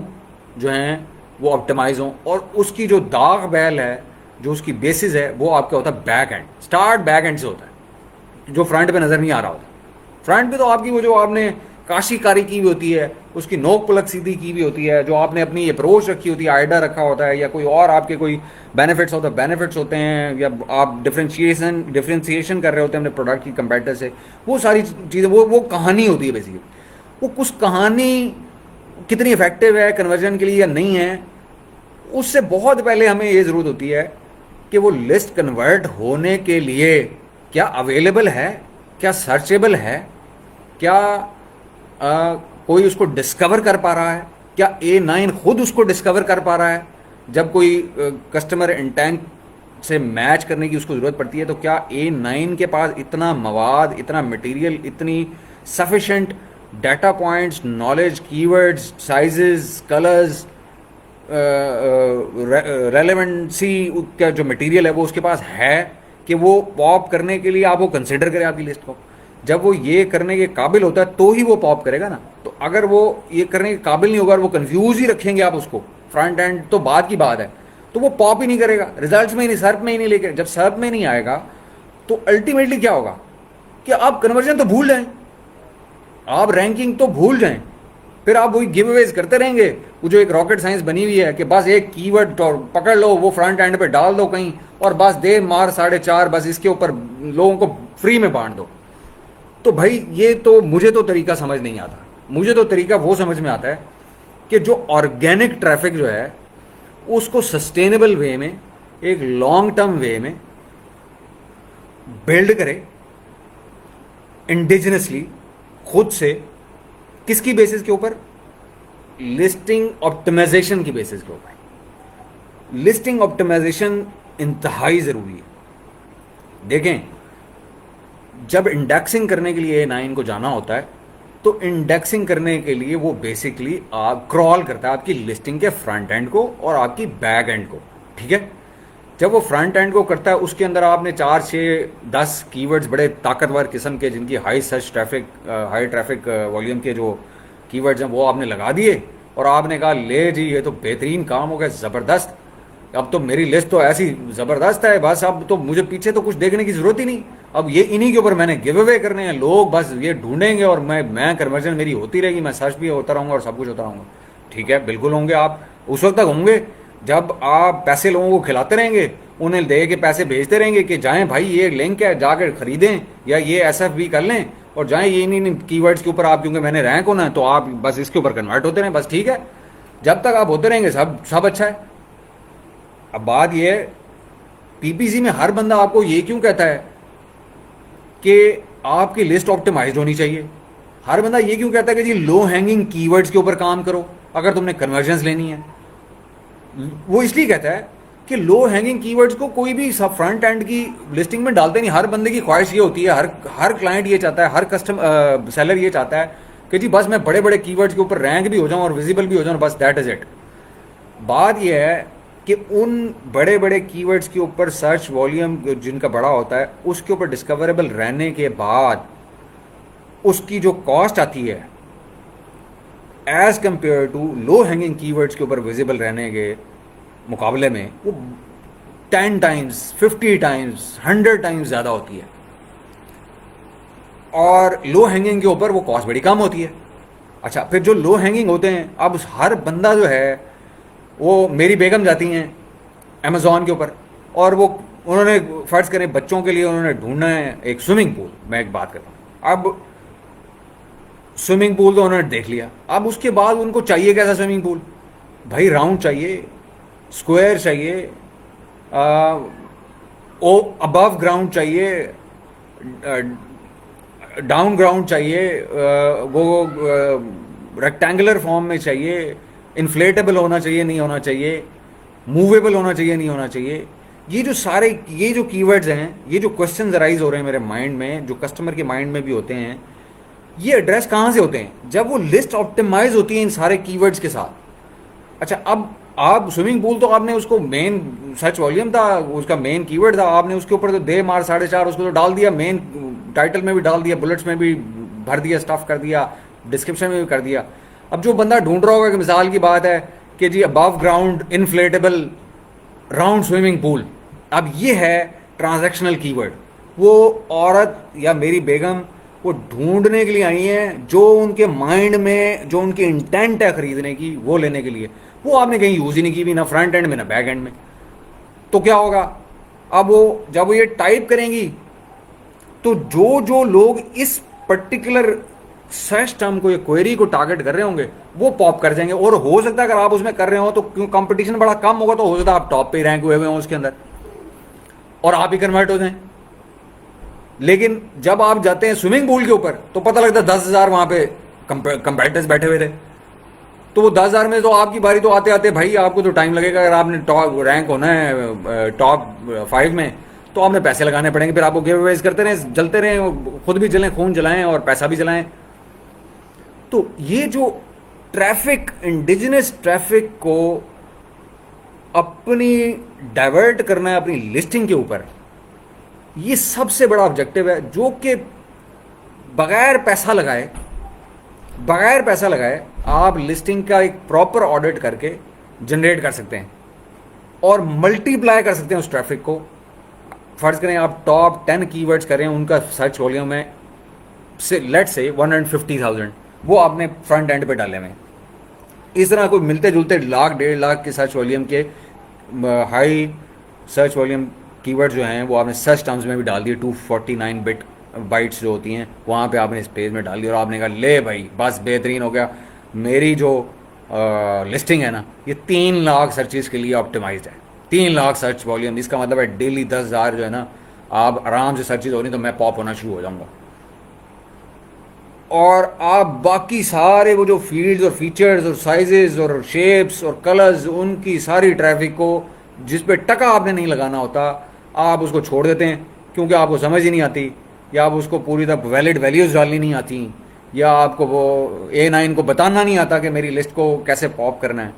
जो हैं वो ऑप्टिमाइज हों, और उसकी जो दाग बैल है, जो उसकी बेसिस है, वो आपका होता है back and. Start back and से होता है, जो फ्रंट पे नज़र नहीं आ रहा होता। फ्रंट पे तो आपकी वो जो आपने काशीकारी की भी होती है, उसकी नोक पलक सीधी की भी होती है, जो आपने अपनी अप्रोच रखी होती है, आइडिया रखा होता है, या कोई और आपके कोई बेनिफिट्स होता है, बेनिफिट्स होते हैं, या आप डिफ्रेंशिएशन कर रहे होते हैं अपने प्रोडक्ट की कंपेटिटर से, वो सारी चीज़ें, वो कहानी होती है बेसिकली। वो कुछ कहानी कितनी इफेक्टिव है कन्वर्जन के लिए या नहीं है, उससे बहुत पहले हमें ये ज़रूरत होती है कि वो लिस्ट कन्वर्ट होने के लिए क्या अवेलेबल है, क्या सर्चेबल है, क्या कोई उसको डिस्कवर कर पा रहा है, क्या A9 खुद उसको डिस्कवर कर पा रहा है। जब कोई कस्टमर इंटेंट से मैच करने की उसको ज़रूरत पड़ती है, तो क्या A9 के पास इतना मवाद, इतना मटेरियल, इतनी sufficient data points, knowledge, keywords, sizes, colours, relevancy का जो मटेरियल है वो उसके पास है कि वो पॉप करने के लिए आप वो कंसिडर करें आपकी लिस्ट को। जब वो ये करने के काबिल होता है तो ही वो पॉप करेगा ना। तो अगर वो ये करने के काबिल नहीं होगा और वो कंफ्यूज ही रखेंगे आप उसको, फ्रंट एंड तो बात की बात है, तो वो पॉप ही नहीं करेगा, रिजल्ट्स में ही नहीं, सर्फ में ही नहीं लेके। जब सर्फ में नहीं आएगा तो अल्टीमेटली क्या होगा कि आप कन्वर्जन तो भूल जाएं, आप रैंकिंग तो भूल जाएं, फिर आप वही गिव अवेज करते रहेंगे। वो जो एक रॉकेट साइंस बनी हुई है कि बस एक कीवर्ड तो पकड़ लो, वो फ्रंट एंड पे डाल दो कहीं, और बस दे मार 4.5, बस इसके ऊपर लोगों को फ्री में बांट दो। तो भाई ये तो मुझे तो तरीका समझ नहीं आता। मुझे तो तरीका वो समझ में आता है कि जो ऑर्गेनिक ट्रैफिक जो है उसको सस्टेनेबल वे में, एक लॉन्ग टर्म वे में बिल्ड करे इंडिजिनसली, खुद से। किसकी बेसिस के ऊपर? लिस्टिंग ऑप्टिमाइजेशन की बेसिस के ऊपर। लिस्टिंग ऑप्टिमाइजेशन इंतहाई ज़रूरी है। देखें, जब इंडेक्सिंग करने के लिए A9 को जाना होता है तो इंडेक्सिंग करने के लिए वो बेसिकली आप क्रॉल करता है आपकी लिस्टिंग के फ्रंट एंड को और आपकी बैक एंड को, ठीक है। जब वो फ्रंट एंड को करता है, उसके अंदर आपने 4, 6, 10 कीवर्ड्स बड़े ताकतवर किस्म के, जिनकी high search traffic, high traffic volume के जो कीवर्ड्स हैं वो आपने लगा दिए, और आपने कहा ले जी ये तो बेहतरीन काम हो गया, ज़बरदस्त, अब तो मेरी लिस्ट तो ऐसी ज़बरदस्त है, बस अब तो मुझे पीछे तो कुछ देखने की ज़रूरत ही नहीं, अब ये इन्हीं के ऊपर मैंने गिव अवे करने हैं, लोग बस ये ढूंढेंगे और मैं कन्वर्जन मेरी होती रहेगी, मैं सर्च भी होता रहूँगा और सब कुछ होता रहूँगा। ठीक है, बिल्कुल होंगे आप, उस वक्त तक होंगे जब आप पैसे लोगों को खिलाते रहेंगे, उन्हें दे के पैसे भेजते रहेंगे कि जाएं भाई ये लिंक है जाकर खरीदें, या ये SFB कर लें और जाएं ये इन कीवर्ड्स के ऊपर, आप क्योंकि मैंने रैंक होना है तो आप बस इसके ऊपर कन्वर्ट होते रहें, बस ठीक है। जब तक आप होते रहेंगे सब अच्छा है। अब बात ये है, PPC में हर बंदा आपको ये क्यों कहता है कि आपकी लिस्ट ऑप्टिमाइज्ड होनी चाहिए? हर बंदा ये क्यों कहता है कि जी लो हैंगिंग कीवर्ड्स के ऊपर काम करो अगर तुमने कन्वर्जन्स लेनी है? वो इसलिए कहता है कि लो हैंगिंग कीवर्ड्स को कोई भी सब फ्रंट एंड की लिस्टिंग में डालते नहीं। हर बंदे की ख्वाहिश ये होती है, हर क्लाइंट ये चाहता है, हर सेलर ये चाहता है कि जी बस मैं बड़े बड़े कीवर्ड्स के ऊपर रैंक भी हो जाऊं और विजिबल भी हो जाऊं, बस दैट इज इट। बात यह है कि उन बड़े बड़े कीवर्ड्स के ऊपर सर्च वॉल्यूम जिनका बड़ा होता है, उसके ऊपर डिस्कवरेबल रहने के बाद उसकी जो कॉस्ट आती है as compare to low hanging keywords के ऊपर विजिबल रहने के मुकाबले में, वो 10 टाइम्स, 50 टाइम्स, 100 टाइम्स ज़्यादा होती है। और लो हैंगिंग के ऊपर वो कॉस्ट बड़ी कम होती है। अच्छा, फिर जो लो हैंगिंग होते हैं, अब हर बंदा जो है, वो मेरी बेगम जाती हैं अमेज़ॉन के ऊपर, और वो उन्होंने फ़र्ज़ करें बच्चों के लिए उन्होंने ढूंढना है एक स्विमिंग पूल, मैं एक बात करता हूँ। अब स्विमिंग पूल तो उन्होंने देख लिया, अब उसके बाद उनको चाहिए कैसा स्विमिंग पूल? भाई राउंड चाहिए, स्क्वायर चाहिए, ओ अबव ग्राउंड चाहिए, डाउन ग्राउंड चाहिए, वो रेक्टेंगुलर फॉर्म में चाहिए, इन्फ्लेटेबल होना चाहिए नहीं होना चाहिए, मूवेबल होना चाहिए नहीं होना चाहिए। ये जो कीवर्ड्स हैं, ये जो क्वेश्चंस अराइज हो रहे हैं मेरे माइंड में, जो कस्टमर के माइंड में भी होते हैं, ये एड्रेस कहाँ से होते हैं? जब वो लिस्ट ऑप्टिमाइज होती है इन सारे कीवर्ड्स के साथ। अच्छा, अब आप स्विमिंग पूल तो आपने उसको मेन सर्च वॉल्यूम था, उसका मेन कीवर्ड था, आपने उसके ऊपर तो दे मार 4.5 उसको तो डाल दिया, मेन टाइटल में भी डाल दिया, बुलेट्स में भी भर दिया, स्टफ कर दिया, डिस्क्रिप्शन में भी कर दिया। अब जो बंदा ढूंढ रहा होगा कि मिसाल की बात है कि जी above ground inflatable round swimming pool, अब ये है ट्रांजैक्शनल कीवर्ड। वो औरत या मेरी बेगम वो ढूंढने के लिए आई हैं जो उनके माइंड में, जो उनकी इंटेंट है खरीदने की, वो लेने के लिए। वो आपने कहीं यूज ही नहीं की भी, ना फ्रंट एंड में ना बैक एंड में। तो क्या होगा? अब वो जब वो ये टाइप करेंगी तो जो जो लोग इस पर्टिकुलर सर्च टर्म को या क्वेरी को टारगेट कर रहे होंगे वो पॉप कर जाएंगे। और हो सकता है अगर आप उसमें कर रहे हो तो क्यों कंपटीशन बड़ा कम होगा, तो हो सकता है आप टॉप पे रैंक हुए हुए हो उसके अंदर और आप ही कन्वर्ट हो जाएं। लेकिन जब आप जाते हैं स्विमिंग पूल के ऊपर तो पता लगता है 10,000 वहां पे कंपेटिटर्स बैठे हुए थे। तो वो 10,000 में तो आपकी बारी तो आते आते भाई आपको तो टाइम लगेगा। अगर आपने टॉप रैंक होना है टॉप 5 में तो आपने पैसे लगाने पड़ेंगे। फिर आपको गिव अवेज करते रहें, जलते रहें, खुद भी जलें, खून जलाएं और पैसा भी जलाएं। तो ये जो ट्रैफिक, इंडिजिनस ट्रैफिक को अपनी डाइवर्ट करना है अपनी लिस्टिंग के ऊपर, ये सबसे बड़ा ऑब्जेक्टिव है जो कि बगैर पैसा लगाए, बगैर पैसा लगाए आप लिस्टिंग का एक प्रॉपर ऑडिट करके जनरेट कर सकते हैं और मल्टीप्लाई कर सकते हैं उस ट्रैफिक को। फर्ज करें आप टॉप 10 कीवर्ड्स करें, उनका सर्च वॉल्यूम है से लेट से 150,000, वो आपने फ्रंट एंड पे डाले हुए। इस तरह कोई मिलते जुलते 1,00,000-1.5 के सर्च वॉल्यूम के हाई सर्च वॉल्यूम कीवर्ड जो हैं वो आपने सर्च टर्म्स में भी डाल दिए। 249 बिट बाइट्स जो होती हैं वहाँ पे आपने इस पेज में डाल दिया और आपने कहा ले भाई बस बेहतरीन हो गया, मेरी जो लिस्टिंग है ना ये 3 लाख सर्चेस के लिए ऑप्टिमाइज्ड है। 3 लाख सर्च वॉल्यूम, इसका मतलब है डेली 10,000 जो है ना आप आराम से सर्चेज हो रही तो मैं पॉप होना शुरू हो जाऊँगा। और आप बाकी सारे वो जो फील्ड्स और फीचर्स और साइजेस और शेप्स और कलर्स, उनकी सारी ट्रैफिक को जिस पे टका आपने नहीं लगाना होता आप उसको छोड़ देते हैं क्योंकि आपको समझ ही नहीं आती, या आप उसको पूरी तरह वैलिड वैल्यूज़ डालनी नहीं आती, या आपको वो A9 को बताना नहीं आता कि मेरी लिस्ट को कैसे पॉप करना है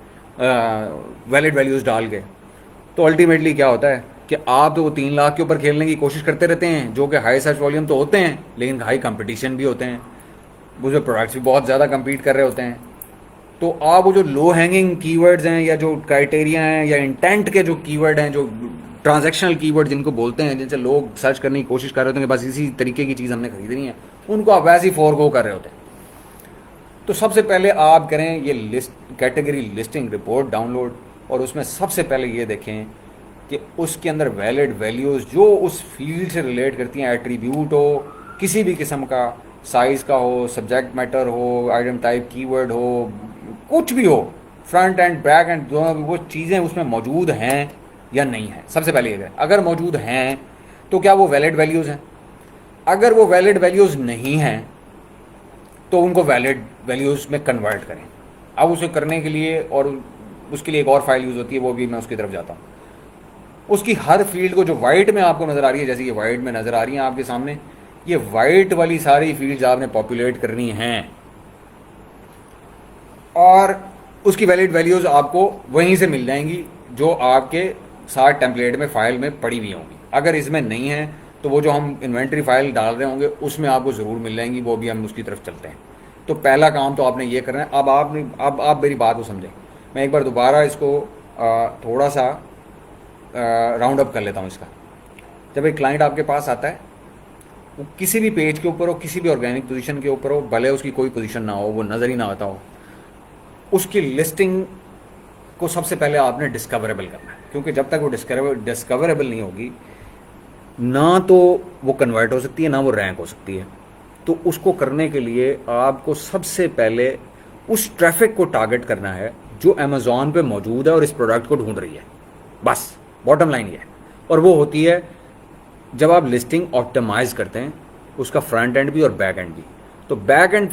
वैलिड वैल्यूज़ डाल के। तो अल्टीमेटली क्या होता है कि आप तो वो 3 लाख के ऊपर खेलने की कोशिश करते रहते हैं जो कि हाई सर्च वॉल्यूम तो होते हैं लेकिन हाई कंपटीशन भी होते हैं, वो जो प्रोडक्ट्स भी बहुत ज़्यादा कम्पीट कर रहे होते हैं। तो आप वो जो लो हैंगिंग कीवर्ड्स हैं या जो क्राइटेरिया हैं या इंटेंट के जो कीवर्ड हैं, जो ट्रांजैक्शनल कीवर्ड जिनको बोलते हैं, जिनसे लोग सर्च करने की कोशिश कर रहे होते हैं कि बस इसी तरीके की चीज़ हमने खरीदनी है, उनको आप वैसे ही फॉरगो कर रहे होते हैं। तो सबसे पहले आप करें ये list category listing report download, और उसमें सबसे पहले ये देखें कि उसके अंदर वैलिड वैल्यूज़ जो उस फील्ड से रिलेट करती हैं, एट्रीब्यूट हो किसी भी किस्म का, साइज़ का हो, सब्जेक्ट मैटर हो, आइटम टाइप कीवर्ड हो, कुछ भी हो, फ्रंट एंड बैक एंड दोनों, वो चीज़ें उसमें मौजूद हैं या नहीं है। सबसे पहले ये अगर मौजूद हैं तो क्या वो वैलिड वैल्यूज़ हैं? अगर वो वैलिड वैल्यूज़ नहीं हैं तो उनको वैलिड वैल्यूज़ में कन्वर्ट करें। अब उसे करने के लिए, और उसके लिए एक और फाइल यूज़ होती है, वो भी मैं उसकी तरफ जाता हूँ। उसकी हर फील्ड को जो वाइट में आपको नज़र आ रही है, जैसे ये वाइट में नज़र आ रही है आपके सामने, ये वाइट वाली सारी फील्ड्स आपने पॉपुलेट करनी हैं और उसकी वैलिड वैल्यूज़ आपको वहीं से मिल जाएंगी जो आपके साथ टेम्पलेट में फ़ाइल में पड़ी हुई होंगी। अगर इसमें नहीं है तो वो जो हम इन्वेंट्री फाइल डाल रहे होंगे उसमें आपको ज़रूर मिल जाएंगी, वो भी हम उसकी तरफ चलते हैं। तो पहला काम तो आपने ये करना है। अब आप मेरी बात को समझें, मैं एक बार दोबारा इसको थोड़ा सा राउंड अप कर लेता हूँ इसका। जब एक क्लाइंट आपके पास आता है, वो किसी भी पेज के ऊपर हो, किसी भी ऑर्गेनिक पोजीशन के ऊपर हो, भले उसकी कोई पोजीशन ना हो, वो नज़र ही ना आता हो, उसकी लिस्टिंग को सबसे पहले आपने डिस्कवरेबल करना है। क्योंकि जब तक वो डिस्कवरेबल नहीं होगी ना तो वो कन्वर्ट हो सकती है, ना वो रैंक हो सकती है। तो उसको करने के लिए आपको सबसे पहले उस ट्रैफिक को टारगेट करना है जो अमेज़ॉन पे मौजूद है और इस प्रोडक्ट को ढूंढ रही है। बस बॉटम लाइन ये है। और वो होती है जब आप लिस्टिंग ऑप्टिमाइज करते हैं, उसका फ्रंट एंड भी और बैक एंड भी। तो बैक एंड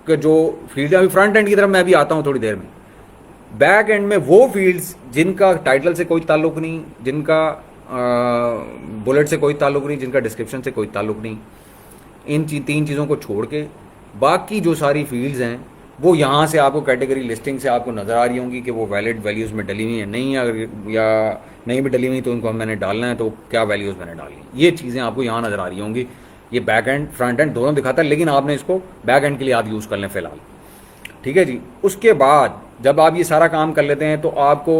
के जो फील्ड है, अभी फ्रंट एंड की तरफ मैं भी आता हूँ थोड़ी देर में। बैक एंड में वो फील्ड्स जिनका टाइटल से कोई ताल्लुक नहीं, जिनका बुलेट से कोई ताल्लुक नहीं, जिनका डिस्क्रिप्शन से कोई ताल्लुक नहीं, इन 3 चीज़ों को छोड़ के बाकी जो सारी फील्ड्स हैं वो यहाँ से आपको कैटेगरी लिस्टिंग से आपको नज़र आ रही होंगी कि वो वैलिड वैल्यूज़ में डली हुई हैं, नहीं अगर या नहीं भी डली हुई तो उनको मैंने डालना है तो क्या वैल्यूज़ मैंने डालनी, ये चीज़ें आपको यहाँ नज़र आ रही होंगी। ये बैक एंड फ्रंट एंड दोनों दिखाता है, लेकिन आपने इसको बैक एंड के लिए आप यूज़ कर लें फ़िलहाल। ठीक है जी। उसके बाद जब आप ये सारा काम कर लेते हैं तो आपको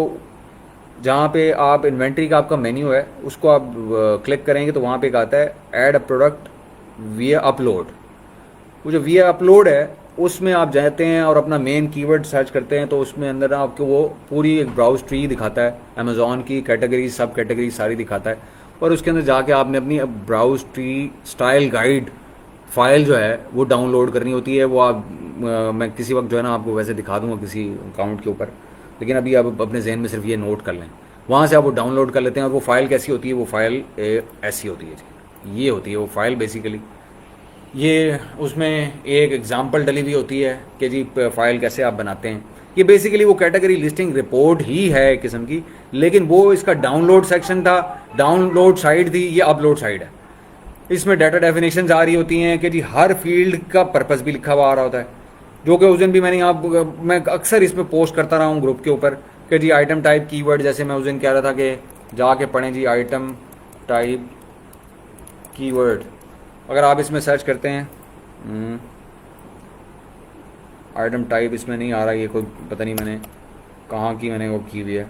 जहाँ पे आप इन्वेंट्री का आपका मेन्यू है उसको आप क्लिक करेंगे तो वहाँ पे एक आता है ऐड अ प्रोडक्ट विया अपलोड। वो जो विया अपलोड है उसमें आप जाते हैं और अपना मेन कीवर्ड सर्च करते हैं तो उसमें अंदर आपको वो पूरी एक ब्राउज ट्री दिखाता है, अमेज़ॉन की कैटेगरी सब कैटेगरी सारी दिखाता है, और उसके अंदर जाके आपने अपनी browse tree style guide file जो है वो डाउनलोड करनी होती है। वो आप मैं किसी वक्त जो है ना आपको वैसे दिखा दूंगा किसी अकाउंट के ऊपर, लेकिन अभी आप अपने जहन में सिर्फ ये नोट कर लें। वहाँ से आप वो डाउनलोड कर लेते हैं और वो फाइल कैसी होती है, वो फाइल ऐसी होती है जी, ये होती है वो फाइल बेसिकली। ये उसमें एक एग्जांपल डली हुई होती है कि जी फाइल कैसे आप बनाते हैं। ये बेसिकली वो कैटेगरी लिस्टिंग रिपोर्ट ही है एक किस्म की, लेकिन वो इसका डाउनलोड सेक्शन था, डाउनलोड साइड थी, ये अपलोड साइड है। इसमें डाटा डेफिनेशन आ रही होती हैं कि जी हर फील्ड का पर्पस भी लिखा हुआ आ रहा होता है, जो कि उस दिन भी मैं अक्सर इसमें पोस्ट करता रहा हूँ ग्रुप के ऊपर कि जी आइटम टाइप कीवर्ड, जैसे मैं उस दिन कह रहा था कि जाके पढ़ें जी आइटम टाइप कीवर्ड। अगर आप इसमें सर्च करते हैं आइटम टाइप, इसमें नहीं आ रहा, ये कोई पता नहीं मैंने कहाँ की मैंने वो की हुई है।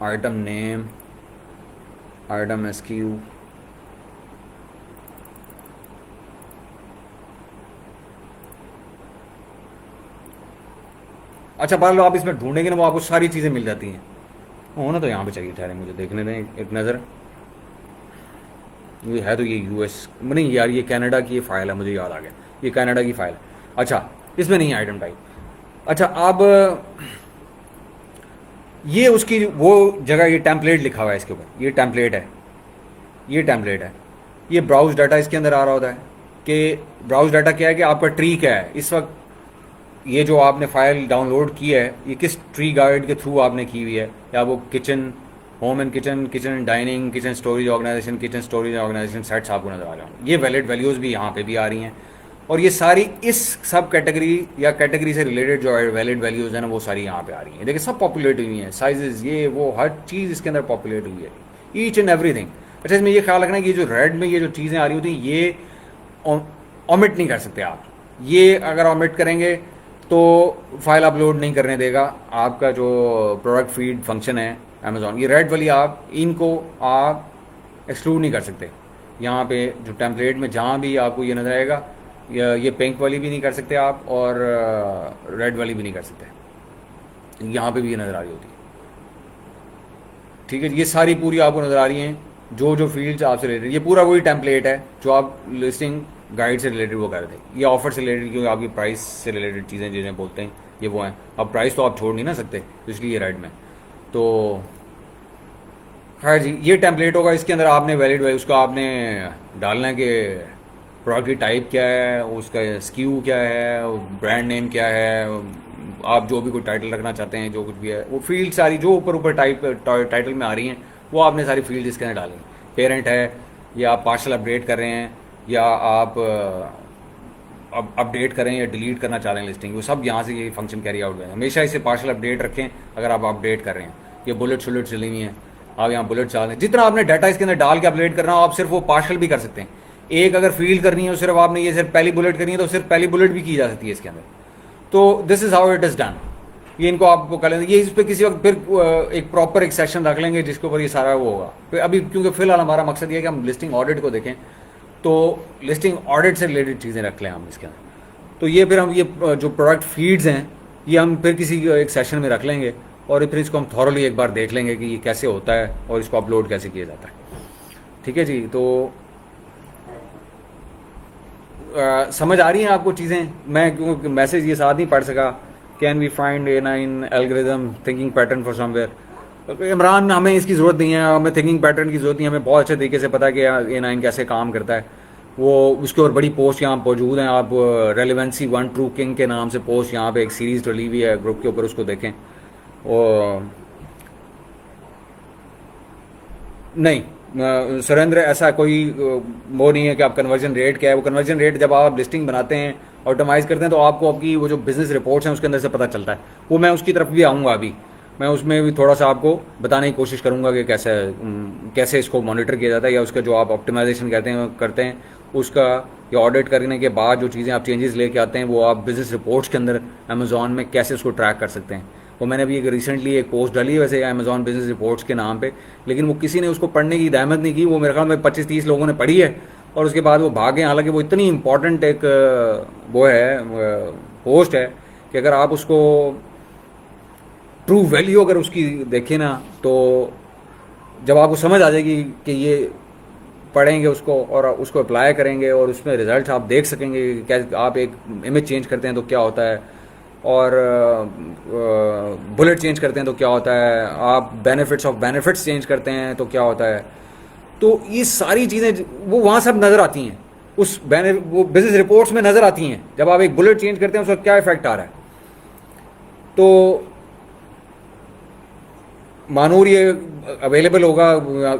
आइटम नेम, आइटम एसक्यू, अच्छा बहरहाल आप इसमें ढूंढेंगे ना वो आपको सारी चीज़ें मिल जाती हैं। होना तो यहाँ पे चाहिए, ठहरे मुझे देखने दें एक नज़र। ये है तो ये यूएस नहीं यार, ये कनाडा की ये फाइल है, मुझे याद आ गया, ये कनाडा की फाइल है। अच्छा इसमें नहीं है आइटम टाइप। अच्छा अब ये उसकी वो जगह, ये टेम्पलेट लिखा हुआ है इसके ऊपर, ये टेम्पलेट है, ये टेम्पलेट है। ये ब्राउज डाटा इसके अंदर आ रहा होता है कि ब्राउज डाटा क्या है कि आपका ट्री क्या है इस वक्त। ये जो आपने फाइल डाउनलोड की है ये किस ट्री गाइड के थ्रू आपने की हुई है, या वो kitchen home and kitchen, kitchen and dining, kitchen storage organization, kitchen storage organization sets आपको नजर आ रहे हैं। ये वैलिड वैल्यूज़ भी यहाँ पे भी आ रही हैं, और ये सारी इस सब कैटेगरी या कैटेगरी से रिलेटेड जो वैलिड वैल्यूज़ हैं ना वो सारी यहाँ पे आ रही हैं। देखिए सब पॉपुलेट हुई हैं, साइजेस ये वो हर चीज़ इसके अंदर पॉपुलेट हुई है, ईच एंड एवरीथिंग। अच्छा इसमें ये ख्याल रखना कि ये जो रेड में ये जो चीज़ें आ रही होती हैं ये ऑमिट नहीं कर सकते आप। ये अगर ऑमिट करेंगे तो फाइल अपलोड नहीं करने देगा आपका जो प्रोडक्ट फीड फंक्शन है अमेज़ॉन। ये रेड वाली आप इनको आप एक्सक्लूड नहीं कर सकते। यहाँ पे जो टेम्पलेट में जहाँ भी आपको ये नज़र आएगा, ये पिंक वाली भी नहीं कर सकते आप और रेड वाली भी नहीं कर सकते, यहाँ पे भी ये नज़र आ रही होती है। ठीक है, ये सारी पूरी आपको नज़र आ रही हैं जो जो फील्ड्स आपसे रिलेटेड। ये पूरा वही टेम्पलेट है जो आप लिस्टिंग गाइड से रिलेटेड वो कर रहे थे। ये ऑफर से रिलेटेड, क्योंकि आपकी प्राइस से रिलेटेड चीज़ें जिन्हें बोलते हैं ये वो हैं। अब प्राइस तो आप छोड़ नहीं ना सकते, तो इसलिए ये रेड में। तो खैर जी ये टेम्पलेट होगा, इसके अंदर आपने वैलिड है उसका आपने डालना है कि प्रोडक्ट की टाइप क्या है, उसका स्क्यू क्या है, ब्रांड नेम क्या है, आप जो भी कोई टाइटल रखना चाहते हैं, जो कुछ भी है वो फील्ड सारी जो ऊपर ऊपर टाइटल में आ रही हैं वो आपने सारी फील्ड इसके अंदर डाली। पेरेंट है, या आप पार्शल अपडेट कर रहे हैं, या आप अपडेट करें या डिलीट करना चाह रहे हैं लिस्टिंग, वो सब यहाँ से ये फंक्शन कैरी आउट है। हमेशा इसे पार्शल अपडेट रखें अगर आप अपडेट कर रहे हैं। ये बुलेट शुलेट चली हुई हैं, आप यहाँ बुलेट चाह रहे हैं, जितना आपने डाटा इसके अंदर डाल के अपडेट करना हो आप सिर्फ वो पार्शल भी कर सकते हैं। एक अगर फील्ड करनी है सिर्फ आपने ये सिर्फ पहली बुलेट करनी है तो सिर्फ पहली बुलेट भी की जा सकती है इसके अंदर। तो this is how it is done. ये इनको आपको कर लेंगे, ये इस पर किसी वक्त फिर एक प्रॉपर एक सेशन रख लेंगे जिसके ऊपर ये सारा वो होगा। फिर अभी क्योंकि फिलहाल हमारा मकसद ये है कि हम लिस्टिंग ऑडिट को देखें, तो लिस्टिंग ऑडिट से रिलेटेड चीज़ें रख लें हम इसके अंदर। तो ये फिर हम ये जो प्रोडक्ट फीड्स हैं ये हम फिर किसी एक सेशन में रख लेंगे, और फिर इसको हम थॉरली एक बार देख लेंगे कि ये कैसे होता है और इसको अपलोड कैसे किया जाता है। ठीक है जी, तो समझ आ रही हैं आपको चीज़ें? मैं क्योंकि मैसेज ये साथ नहीं पढ़ सका, can we find A9 algorithm thinking pattern for somewhere. Imran हमें इसकी ज़रूरत नहीं है, हमें थिंकिंग पैटर्न की ज़रूरत नहीं है, हमें बहुत अच्छे तरीके से पता है कि A9 कैसे काम करता है। वो उसके और बड़ी पोस्ट यहाँ मौजूद हैं, आप रेलिवेंसी वन ट्रू किंग के नाम से पोस्ट यहाँ पे एक सीरीज़ डली हुई है ग्रुप के ऊपर, उसको देखें। और नहीं सुरेंद्र, ऐसा कोई वो नहीं है कि आप कन्वर्जन रेट क्या है। वो कन्वर्जन रेट जब आप लिस्टिंग बनाते हैं, ऑटोमाइज करते हैं, तो आपको आपकी वो जो बिजनेस रिपोर्ट्स हैं उसके अंदर से पता चलता है। वो मैं उसकी तरफ भी आऊँगा अभी, मैं उसमें भी थोड़ा सा आपको बताने की कोशिश करूँगा कि कैसे कैसे इसको मॉनिटर किया जाता है, या उसका जो आप ऑप्टिमाइजेशन करते हैं उसका, या ऑडिट करने के बाद जो चीज़ें आप चेंजेस लेके आते हैं वो आप बिजनेस रिपोर्ट्स के अंदर अमेजोन में कैसे उसको ट्रैक कर सकते हैं। वो मैंने अभी एक रिसेंटली एक पोस्ट डाली है वैसे अमेजोन बिजनेस रिपोर्ट्स के नाम पे, लेकिन वो किसी ने उसको पढ़ने की रहमत नहीं की। वो मेरे ख्याल में 25-30 लोगों ने पढ़ी है और उसके बाद वो भागे। हालांकि वो इतनी इंपॉर्टेंट एक वो है पोस्ट है कि अगर आप उसको ट्रू वैल्यू अगर उसकी देखें ना, तो जब आपको समझ आ जाएगी कि ये पढ़ेंगे उसको और उसको अप्लाई करेंगे और उसमें रिजल्ट आप देख सकेंगे कि क्या आप एक इमेज चेंज करते हैं तो क्या होता है, और बुलेट चेंज करते हैं तो क्या होता है, आप बेनिफिट्स ऑफ बेनिफिट्स चेंज करते हैं तो क्या होता है। तो ये सारी चीज़ें वो वहाँ सब नज़र आती हैं, वो बिजनेस रिपोर्ट्स में नज़र आती हैं। जब आप एक बुलेट चेंज करते हैं उसका क्या इफेक्ट आ रहा है। तो मानूर ये अवेलेबल होगा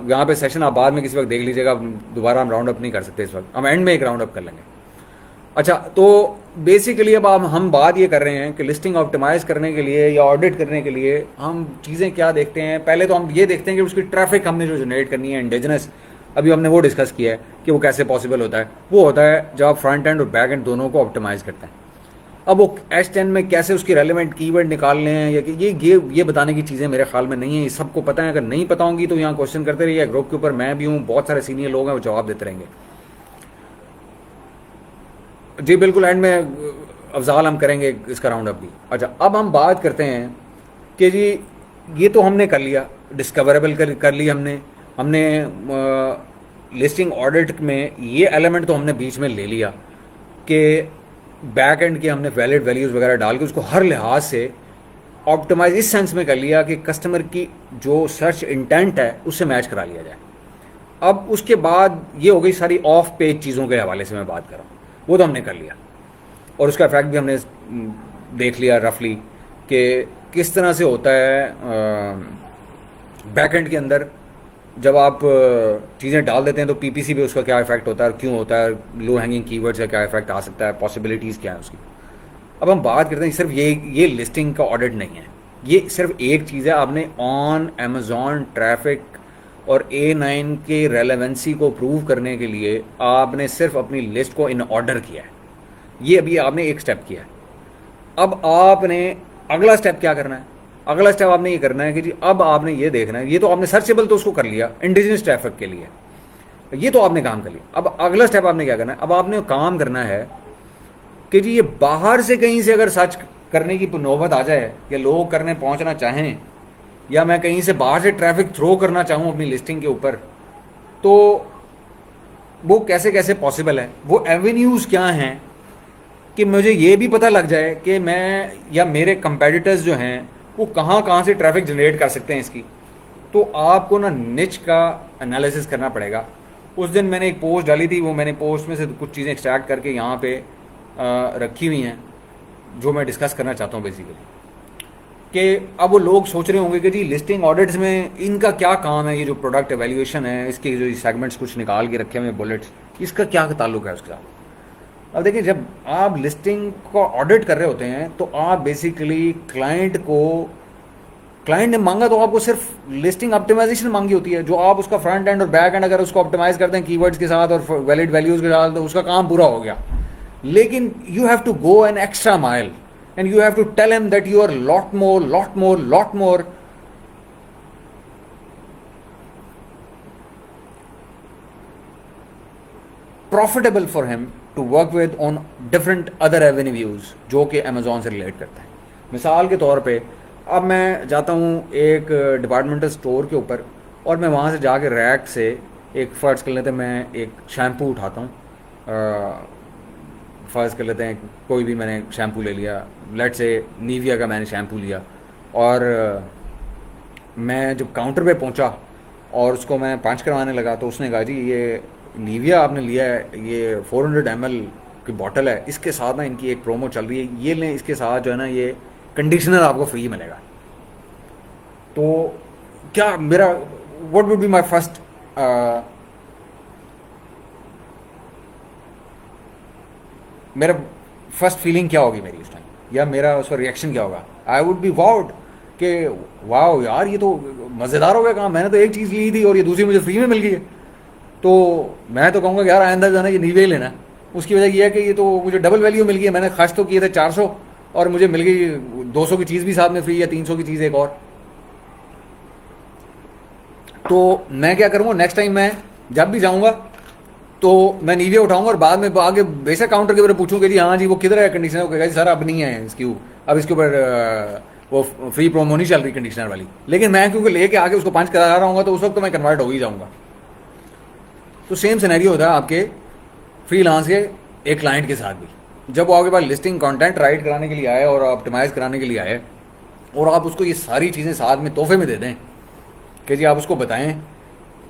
यहाँ पे सेशन, आप बाद में किसी वक्त देख लीजिएगा। दोबारा हम राउंड अप नहीं कर सकते इस वक्त, हम एंड में एक राउंड अप कर लेंगे। अच्छा, तो बेसिकली अब हम बात ये कर रहे हैं कि लिस्टिंग ऑप्टिमाइज करने के लिए या ऑडिट करने के लिए हम चीज़ें क्या देखते हैं। पहले तो हम ये देखते हैं कि उसकी ट्रैफिक हमने जो जनरेट करनी है इंडिजिनस, अभी हमने वो डिस्कस किया है कि वो कैसे पॉसिबल होता है। वो होता है जब आप फ्रंट एंड और बैक एंड दोनों को ऑप्टिमाइज करते हैं। अब वो H10 में कैसे उसकी रेलिवेंट कीवर्ड निकालने हैं, या कि ये बताने की चीज़ें मेरे ख्याल में नहीं है, ये सबको पता है। अगर नहीं पता होंगी तो यहाँ क्वेश्चन करते रहिए, ग्रुप के ऊपर मैं भी हूँ, बहुत सारे सीनियर लोग हैं, वो जवाब देते रहेंगे। जी बिल्कुल, एंड में अफजाल हम करेंगे इसका राउंड अप भी। अच्छा, अब हम बात करते हैं कि जी ये तो हमने कर लिया, डिस्कवरेबल कर ली हमने लिस्टिंग ऑडिट में ये एलिमेंट तो हमने बीच में ले लिया कि बैक एंड के हमने वैलिड वैल्यूज़ वगैरह डाल के उसको हर लिहाज से ऑप्टिमाइज इस सेंस में कर लिया कि कस्टमर की जो सर्च इंटेंट है उससे मैच करा लिया जाए। अब उसके बाद ये हो गई सारी ऑफ पेज चीज़ों के हवाले से मैं बात कर रहा हूँ, वो तो हमने कर लिया और उसका इफेक्ट भी हमने देख लिया रफली कि किस तरह से होता है बैक एंड के अंदर। जब आप चीज़ें डाल देते हैं तो पीपीसी पे उसका क्या इफेक्ट होता है और क्यों होता है, लो हैंगिंग कीवर्ड्स का क्या इफेक्ट आ सकता है, पॉसिबिलिटीज़ क्या है उसकी। अब हम बात करते हैं, सिर्फ ये लिस्टिंग का ऑडिट नहीं है, ये सिर्फ एक चीज़ है। आपने ऑन अमेजॉन ट्रैफिक और A9 के रेलेवेंसी को प्रूव करने के लिए आपने सिर्फ अपनी लिस्ट को इन ऑर्डर किया है। ये अभी आपने एक स्टेप किया है। अब आपने अगला स्टेप क्या करना है? अगला स्टेप आपने ये करना है कि जी अब आपने ये देखना है, ये तो आपने सर्चेबल तो उसको कर लिया इंडिजिनस ट्रैफिक के लिए, ये तो आपने काम कर लिया। अब अगला स्टेप आपने क्या करना है? अब आपने काम करना है कि जी ये बाहर से कहीं से अगर सर्च करने की नौबत आ जाए, या लोग करने पहुंचना चाहें, या मैं कहीं से बाहर से ट्रैफिक थ्रो करना चाहूँ अपनी लिस्टिंग के ऊपर, तो वो कैसे कैसे पॉसिबल है, वो एवेन्यूज़ क्या हैं कि मुझे ये भी पता लग जाए कि मैं या मेरे कंपेटिटर्स जो हैं वो कहाँ कहाँ से ट्रैफिक जनरेट कर सकते हैं इसकी। तो आपको ना निच का एनालिसिस करना पड़ेगा। उस दिन मैंने एक पोस्ट डाली थी, वो मैंने पोस्ट में से कुछ चीज़ें एक्सट्रैक्ट करके यहाँ पे रखी हुई हैं जो मैं डिस्कस करना चाहता हूँ बेसिकली। कि अब वो लोग सोच रहे होंगे कि जी लिस्टिंग ऑडिट्स में इनका क्या काम है, ये जो प्रोडक्ट एवेल्यूएशन है इसके जो सेगमेंट्स कुछ निकाल के रखे हुए बुलेट्स, इसका क्या ताल्लुक है उसके साथ। अब देखिए, जब आप लिस्टिंग को ऑडिट कर रहे होते हैं तो आप बेसिकली क्लाइंट ने मांगा तो आपको सिर्फ लिस्टिंग ऑप्टिमाइजेशन मांगी होती है, जो आप उसका फ्रंट एंड और बैक एंड अगर उसको ऑप्टिमाइज करते हैं कीवर्ड्स के साथ और वैलिड वैल्यूज के साथ, तो उसका काम पूरा हो गया। लेकिन you have to go an extra mile and you have to tell him that you are lot more profitable for him to work with on different other avenues जो कि अमेजोन से रिलेट करते हैं। मिसाल के तौर पे अब मैं जाता हूँ एक डिपार्टमेंटल स्टोर के ऊपर और मैं वहाँ से जाके रैक से एक फ़र्ज़ कर लेते हैं मैं एक शैम्पू उठाता हूँ, फ़र्ज़ कर लेते हैं कोई भी मैंने शैम्पू ले लिया, लेट से निविया का मैंने शैम्पू लिया, और मैं जब काउंटर पे पहुँचा और उसको मैं पंच करवाने लगा तो उसने कहा जी ये निविया आपने लिया है, ये 400 ml की बॉटल है, इसके साथ ना इनकी एक प्रोमो चल रही है, ये लें, इसके साथ जो है ना ये कंडीशनर आपको फ्री मिलेगा। तो क्या मेरा what would be my first, मेरा फर्स्ट फीलिंग क्या होगी मेरी उस टाइम, या मेरा उसका रिएक्शन क्या होगा? आई वुड बी वाउड कि वाओ यार ये तो मज़ेदार हो गया काम, मैंने तो एक चीज़ ली थी और ये दूसरी मुझे फ्री में मिल गई है। तो मैं तो कहूँगा कि यार आइंदा जाना ये नीवे ही लेना। उसकी वजह यह है कि ये तो मुझे डबल वैल्यू मिल गई है, मैंने खर्च तो किए थे 400 और मुझे मिल गई 200 की चीज़ भी साथ में फ्री, या 300 की चीज़ एक और। तो मैं क्या करूँगा नेक्स्ट टाइम, मैं जब भी जाऊँगा तो मैं नीवे उठाऊंगा और बाद में आगे बेशक काउंटर के ऊपर पूछूं कि जी हाँ जी वो किधर है कंडीशनर, वो कहेगा जी सर अब नहीं है इसकी, अब इसके ऊपर वो फ्री प्रोमो नहीं चल रही कंडीशनर वाली। लेकिन मैं क्योंकि लेके आके उसको पंच करा रहा हूँ तो उस वक्त तो मैं कन्वर्ट हो ही जाऊँगा। तो सेम सिनेरियो होता है आपके फ्रीलांस के एक क्लाइंट के साथ भी। जब वो आपके पास लिस्टिंग कंटेंट राइट कराने के लिए आए और ऑप्टिमाइज कराने के लिए आए और आप उसको ये सारी चीज़ें साथ में तोहफे में दे दें कि जी आप उसको बताएं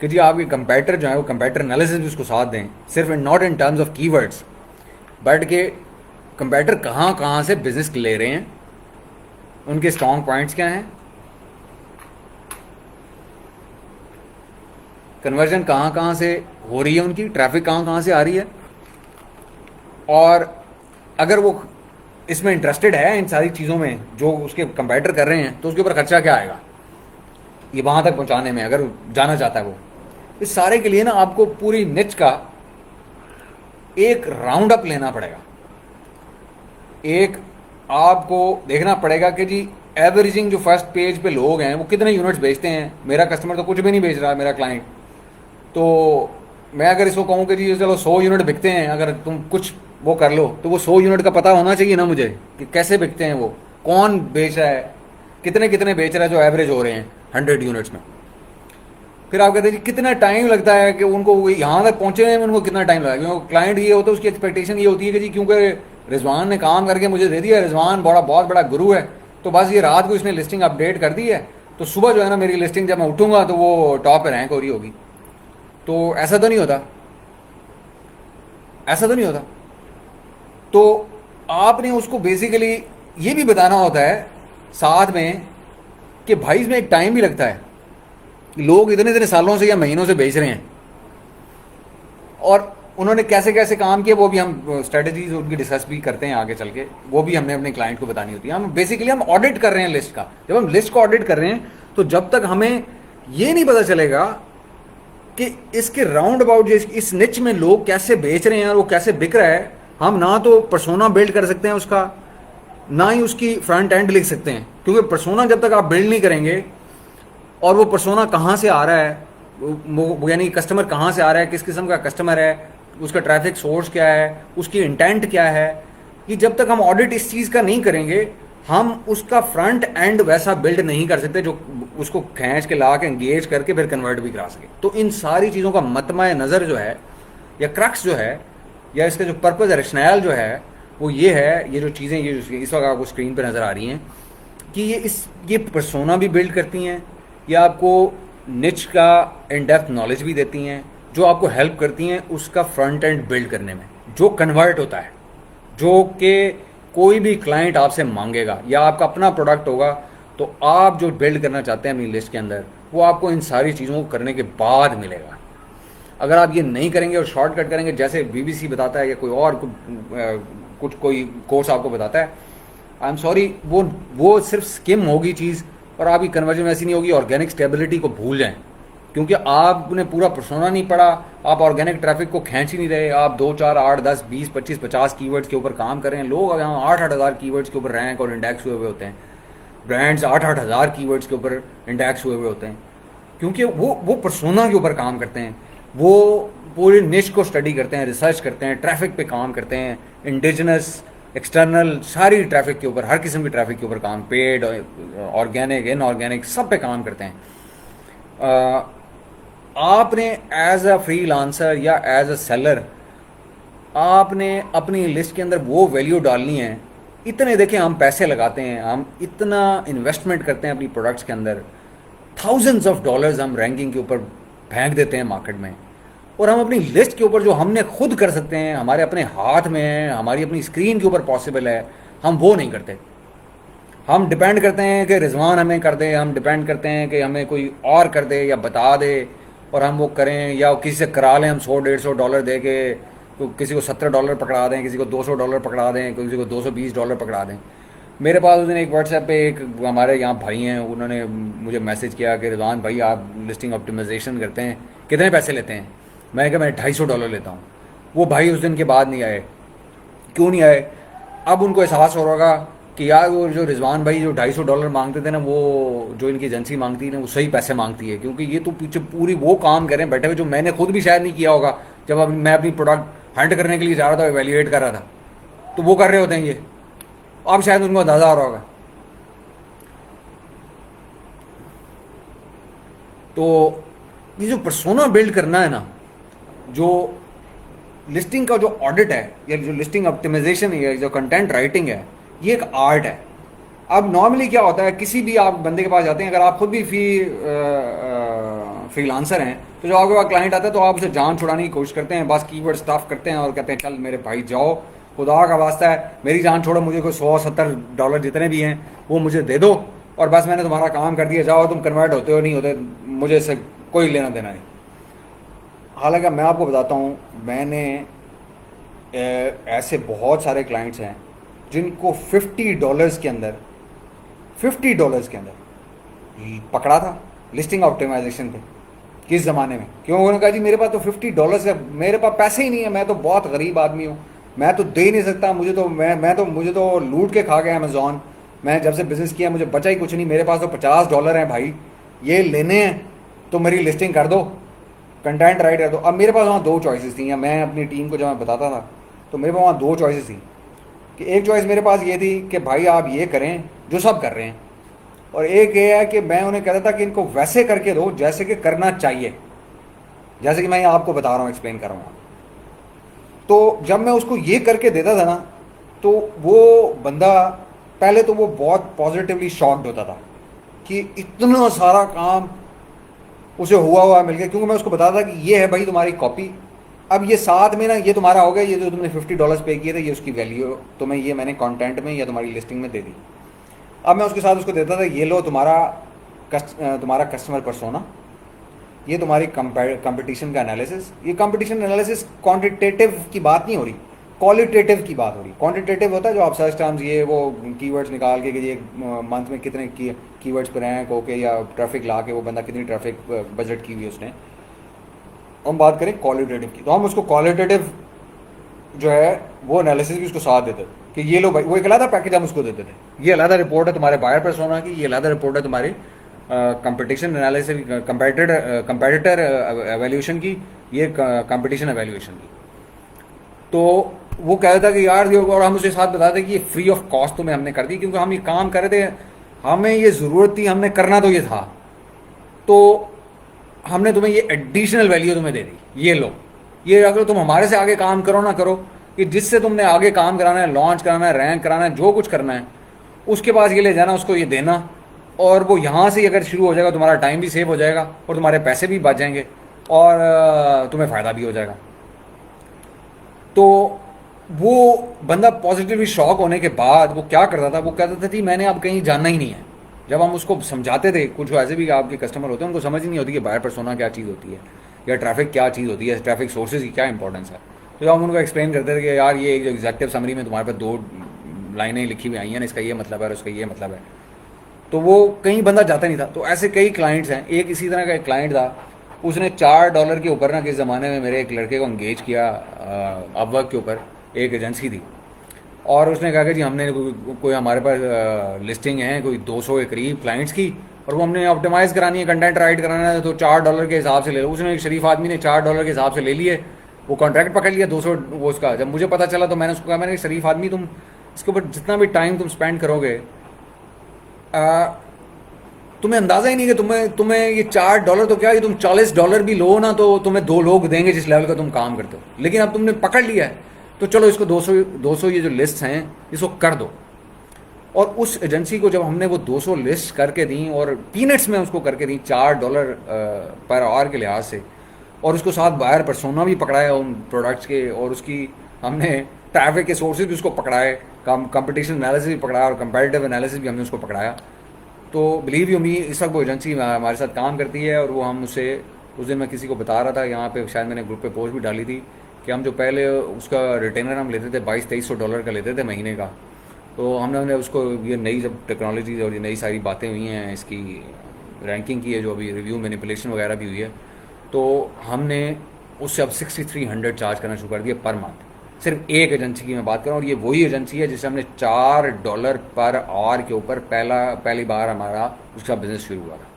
कि जी आपके कंपेटर जो है वो कंपेटर एनालिसिस भी उसको साथ दें, सिर्फ not in terms of keywords but के कंपेटर कहाँ कहाँ से बिजनेस ले रहे हैं, उनके स्ट्रॉन्ग पॉइंट्स क्या हैं, कन्वर्जन कहाँ कहाँ से हो रही है, उनकी ट्रैफिक कहाँ कहाँ से आ रही है, और अगर वो इसमें इंटरेस्टेड है इन सारी चीज़ों में जो उसके कंपेटर कर रहे हैं तो उसके ऊपर खर्चा क्या आएगा ये वहाँ तक पहुँचाने में, अगर जाना चाहता है वो। इस सारे के लिए ना आपको पूरी निच का एक राउंड अप लेना पड़ेगा। एक आपको देखना पड़ेगा कि जी एवरेजिंग जो फर्स्ट पेज पे लोग हैं वो कितने यूनिट्स बेचते हैं। मेरा कस्टमर तो कुछ भी नहीं बेच रहा, मेरा क्लाइंट। तो मैं अगर इसको कहूँ कि जी चलो 100 यूनिट बिकते हैं, अगर तुम कुछ वो कर लो, तो वो 100 यूनिट का पता होना चाहिए ना मुझे कि कैसे बिकते हैं, वो कौन बेच रहा है, कितने कितने बेच रहा है जो एवरेज हो रहे हैं 100 यूनिट्स में। फिर आप कहते हैं जी कितना टाइम लगता है कि उनको यहाँ तक पहुँचे हैं, उनको कितना टाइम लगा, क्योंकि क्लाइंट ये होता है उसकी एक्सपेक्टेशन ये होती है कि जी क्योंकि रिजवान ने काम करके मुझे दे दिया, रिजवान बहुत बड़ा गुरु है, तो बस ये रात को इसने लिस्टिंग अपडेट कर दी है तो सुबह जो है ना मेरी लिस्टिंग जब मैं उठूंगा तो वो टॉप पे रैंक हो रही होगी। तो ऐसा तो नहीं होता, ऐसा तो नहीं होता। तो आपने उसको बेसिकली ये भी बताना होता है साथ में कि भाई इसमें एक टाइम भी लगता है, लोग इतने इतने सालों से या महीनों से बेच रहे हैं और उन्होंने कैसे कैसे काम किया, वो भी हम स्ट्रेटजीज उनकी डिस्कस भी करते हैं आगे चल के, वो भी हमने अपने क्लाइंट को बतानी होती है। हम बेसिकली हम ऑडिट कर रहे हैं लिस्ट का। जब हम लिस्ट को ऑडिट कर रहे हैं तो जब तक हमें ये नहीं पता चलेगा कि इसके राउंड अबाउट इस निच में लोग कैसे बेच रहे हैं और वो कैसे बिक रहा है, हम ना तो पर्सोना बिल्ड कर सकते हैं उसका, ना ही उसकी फ्रंट एंड लिख सकते हैं। क्योंकि पर्सोना जब तक आप बिल्ड नहीं करेंगे और वो पर्सोना कहाँ से आ रहा है, यानी कस्टमर कहाँ से आ रहा है, किस किस्म का कस्टमर है, उसका ट्रैफिक सोर्स क्या है, उसकी इंटेंट क्या है, कि जब तक हम ऑडिट इस चीज़ का नहीं करेंगे हम उसका फ्रंट एंड वैसा बिल्ड नहीं कर सकते जो उसको खींच के ला के एंगेज करके फिर कन्वर्ट भी करा सके। तो इन सारी चीज़ों का मतमा नज़र जो है या क्रक्स जो है या इसका जो पर्पज़ रैशनल जो है वो ये है, ये जो चीज़ें ये इस वक्त आपको स्क्रीन पर नज़र आ रही हैं कि ये पर्सोना भी बिल्ड करती हैं, ये आपको निच का इन डेप्थ नॉलेज भी देती हैं जो आपको हेल्प करती हैं उसका फ्रंट एंड बिल्ड करने में, जो कन्वर्ट होता है, जो कि कोई भी क्लाइंट आपसे मांगेगा या आपका अपना प्रोडक्ट होगा तो आप जो बिल्ड करना चाहते हैं अपनी लिस्ट के अंदर वो आपको इन सारी चीज़ों को करने के बाद मिलेगा। अगर आप ये नहीं करेंगे और शॉर्टकट करेंगे जैसे BBC बताता है या कोई और कोई कोर्स आपको बताता है, आई एम सॉरी, वो सिर्फ स्किम होगी चीज़ और आपकी कन्वर्जन ऐसी नहीं होगी। ऑर्गेनिक स्टेबिलिटी को भूल जाएं क्योंकि आपने पूरा पर्सोना नहीं पढ़ा, आप ऑर्गेनिक ट्रैफिक को खींच ही नहीं रहे, आप 2 4 8 10 20 25 50 कीवर्ड्स के ऊपर काम कर रहे हैं। लोग अब यहाँ 8 हज़ार कीवर्ड्स के ऊपर रैंक और इंडेक्स हुए हुए होते हैं, ब्रांड्स 8 हज़ार कीवर्ड्स के ऊपर इंडेक्स हुए हुए होते हैं क्योंकि वो पर्सोना के ऊपर काम करते हैं, वो पूरे निश को स्टडी करते हैं, रिसर्च करते हैं, ट्रैफिक पे काम करते हैं, इंडिजिनस एक्सटर्नल सारी ट्रैफिक के ऊपर, हर किस्म की ट्रैफिक के ऊपर काम, पेड ऑर्गेनिक इनऑर्गेनिक सब पे काम करते हैं। आपने एज अ फ्रीलांसर या एज अ सेलर आपने अपनी लिस्ट के अंदर वो वैल्यू डालनी है। इतने देखें हम पैसे लगाते हैं, हम इतना इन्वेस्टमेंट करते हैं अपनी प्रोडक्ट्स के अंदर, थाउजेंड्स ऑफ डॉलर्स हम रैंकिंग के ऊपर फेंक देते हैं मार्केट में, और हम अपनी लिस्ट के ऊपर जो हमने खुद कर सकते हैं, हमारे अपने हाथ में है, हमारी अपनी स्क्रीन के ऊपर पॉसिबल है, हम वो नहीं करते। हम डिपेंड करते हैं कि रिजवान हमें कर दे, हम डिपेंड करते हैं कि हमें कोई और कर दे या बता दे और हम वो करें, या किसी से करा लें हम 100-150 डॉलर दे के, तो किसी को $70 पकड़ा दें, किसी को $200 पकड़ा दें, किसी को $220 पकड़ा दें। मेरे पास उस दिन एक व्हाट्सएप पे एक हमारे यहाँ भाई हैं, उन्होंने मुझे मैसेज किया कि रिजवान भाई आप लिस्टिंग ऑप्टिमाइजेशन करते हैं, कितने पैसे लेते हैं? मैंने कहा मैं $250 लेता हूँ। वो भाई उस दिन के बाद नहीं आए। क्यों नहीं आए? अब उनको एहसास हो रहा कि यार वो जो रिजवान भाई जो $250 मांगते थे ना, वो जो इनकी एजेंसी मांगती है ना, वो सही पैसे मांगती है, क्योंकि ये तो पीछे पूरी वो काम करें बैठे हुए जो मैंने खुद भी शायद नहीं किया होगा। जब अब मैं अपनी प्रोडक्ट हंट करने के लिए जा रहा था, एवेल्युएट कर रहा था, तो वो कर रहे होते हैं ये। अब शायद उनको अंदाजा हो रहा होगा। तो ये जो पर्सोना बिल्ड करना है ना, जो लिस्टिंग का जो ऑडिट है या जो लिस्टिंग ऑप्टिमाइजेशन है, जो कंटेंट राइटिंग है, ये एक आर्ट है। अब नॉर्मली क्या होता है, किसी भी आप बंदे के पास जाते हैं, अगर आप खुद भी फ्रीलांसर हैं, तो जब आपके पास क्लाइंट आता है तो आप उसे जान छुड़ाने की कोशिश करते हैं, बस कीवर्ड स्टाफ करते हैं और कहते हैं चल मेरे भाई जाओ, खुदा का वास्ता है मेरी जान छोड़ो, मुझे कोई $100-70 जितने भी हैं वो मुझे दे दो, और बस मैंने तुम्हारा काम कर दिया, जाओ तुम कन्वर्ट होते हो नहीं होते मुझे इससे कोई लेना देना नहीं। हालांकि मैं आपको बताता हूँ, मैंने ऐसे बहुत सारे क्लाइंट्स हैं जिनको $50 के अंदर पकड़ा था लिस्टिंग ऑप्टिमाइजेशन पे। किस ज़माने में? क्यों? उन्होंने कहा जी मेरे पास तो $50 है, मेरे पास पैसे ही नहीं है, मैं तो बहुत गरीब आदमी हूँ, मैं तो दे ही नहीं सकता, मुझे तो लूट के खा गया अमेज़ॉन, मैं जब से बिज़नेस किया मुझे बचा ही कुछ नहीं, मेरे पास तो $50 हैं भाई, ये लेने हैं तो मेरी लिस्टिंग कर दो, कंटेंट राइट कर दो। अब मेरे पास वहाँ दो चॉइसेस थी, या मैं अपनी टीम को जब मैं बताता था तो मेरे पास वहाँ दो चॉइसेस थी, कि एक चॉइस मेरे पास ये थी कि भाई आप ये करें जो सब कर रहे हैं, और एक ये है कि मैं उन्हें कहता था कि इनको वैसे करके दो जैसे कि करना चाहिए, जैसे कि मैं आपको बता रहा हूँ, एक्सप्लेन कर रहा हूँ। तो जब मैं उसको ये करके देता था ना, तो वो बंदा पहले तो वो बहुत पॉजिटिवली शॉक्ड होता था कि इतना सारा काम उसे हुआ मिल गया, क्योंकि मैं उसको बताता था कि ये है भाई तुम्हारी कॉपी, अब ये साथ में ना ये तुम्हारा हो गया, ये जो तुमने $50 पे किए थे ये उसकी वैल्यू तुम्हें, ये मैंने कंटेंट में या तुम्हारी लिस्टिंग में दे दी। अब मैं उसके साथ उसको देता था, ये लो तुम्हारा कस्टमर पर्सोना, ये तुम्हारी कंपटीशन का एनालिसिस। ये कंपटीशन एनालिसिस क्वांटिटेटिव की बात नहीं हो रही, क्वालिटेटिव की बात हो रही। क्वांटिटेटिव होता है जो आप सर्च टर्म्स ये वो कीवर्ड्स निकाल के कि ये मंथ में कितने कीवर्ड्स पर रैंक होके या ट्रैफिक ला के वो बंदा कितनी ट्रैफिक बजट की हुई है उसने। हम बात करें क्वालिटेटिव की, तो हम उसको क्वालिटेटिव जो है वो एनालिसिस भी उसको साथ देते कि ये लो भाई, वो एक अलग पैकेज हम उसको देते थे, ये अलग रिपोर्ट है तुम्हारे बायर पर्सोना की, ये अलग रिपोर्ट है तुम्हारी कंपटीशन एनालिसिस, कंपेटिटर एवेल्यूशन की, ये कंपटीशन एवेल्यूशन की। तो वो कहता था कि यार ये, और हम उसे साथ बताते कि ये फ्री ऑफ कॉस्ट तुम्हें हमने कर दी, क्योंकि हम ये काम कर रहे थे, हमें ये ज़रूरत थी, हमने करना तो ये था, तो हमने तुम्हें ये एडिशनल वैल्यू तुम्हें दे दी, ये लो, ये अगर तुम हमारे से आगे काम करो ना करो, कि जिससे तुमने आगे काम कराना है, लॉन्च कराना है, रैंक कराना है, जो कुछ करना है, उसके पास ये ले जाना, उसको ये देना, और वो यहाँ से अगर शुरू हो जाएगा तुम्हारा टाइम भी सेव हो जाएगा और तुम्हारे पैसे भी बच जाएंगे और तुम्हें फ़ायदा भी हो जाएगा। तो वो बंदा पॉजिटिवली शॉक होने के बाद वो क्या करता था, वो कहता था कि मैंने अब कहीं जाना ही नहीं है। जब हम उसको समझाते थे, कुछ ऐसे भी आपके कस्टमर होते हैं उनको समझ ही नहीं होती कि बायर पर्सोना क्या चीज़ होती है या ट्रैफिक क्या चीज़ होती है, ट्रैफिक सोर्सेज की क्या इंपॉर्टेंस है। तो जब हम उनको एक्सप्लेन करते थे कि यार ये एक एग्जेक्टिव समरी में तुम्हारे पास 2 लाइनें लिखी हुई आई हैं, इसका ये मतलब है और उसका ये मतलब है, तो वो कहीं बंदा जाता नहीं था। तो ऐसे कई क्लाइंट्स हैं। एक इसी तरह का एक क्लाइंट था, उसने $4 के ऊपर ना किस ज़माने में मेरे एक लड़के को एंगेज किया अपवर्क के ऊपर, एक एजेंसी थी, और उसने कहा कि जी हमने कोई हमारे पास लिस्टिंग है कोई 200 के करीब क्लाइंट्स की, और वो हमने ऑप्टिमाइज़ करानी है, कंटेंट राइट कराना है, तो $4 के हिसाब से ले लो। उसने एक शरीफ आदमी ने $4 के हिसाब से ले लिए, वो कॉन्ट्रैक्ट पकड़ लिया 200 वो उसका। जब मुझे पता चला तो मैंने उसको कहा, मैंने शरीफ आदमी तुम इसके ऊपर जितना भी टाइम तुम स्पेंड करोगे, तुम्हें अंदाज़ा ही नहीं कि तुम्हें ये $4 तो क्या, ये तुम $40 भी लो ना तो तुम्हें 2 लोग देंगे जिस लेवल का तुम काम करते हो, लेकिन अब तुमने पकड़ लिया है तो चलो इसको 200 ये जो लिस्ट हैं इसको कर दो। और उस एजेंसी को जब हमने वो 200 लिस्ट करके दी और पीनट्स में उसको करके दी $4 पर आवर के लिहाज से, और उसको साथ बायर पर्सोना भी पकड़ाया उन प्रोडक्ट्स के, और उसकी हमने ट्रैफिक के सोर्सेज भी उसको पकड़ाए, कंपटीशन एनालिसिस भी पकड़ाया और कंपेरेटिव एनालिसिस भी हमने उसको पकड़ाया। तो बिलीव यू मी, इस वक्त वो एजेंसी हमारे साथ काम करती है और वो हम उससे, उस दिन मैं किसी को बता रहा था यहाँ पे, शायद मैंने ग्रुप पे पोस्ट भी डाली थी कि हम जो पहले उसका रिटेनर हम लेते थे $2200-2300 का लेते थे महीने का, तो हमने उसको, ये नई जब टेक्नोलॉजी और ये नई सारी बातें हुई हैं, इसकी रैंकिंग की है जो अभी रिव्यू मैनिपुलेशन वगैरह भी हुई है, तो हमने उससे अब 6300 चार्ज करना शुरू कर दिया पर मंथ। सिर्फ एक एजेंसी की मैं बात कर रहा हूँ, और ये वही एजेंसी है जिससे हमने $4 पर आवर के ऊपर पहली बार हमारा उसका बिजनेस शुरू हुआ था।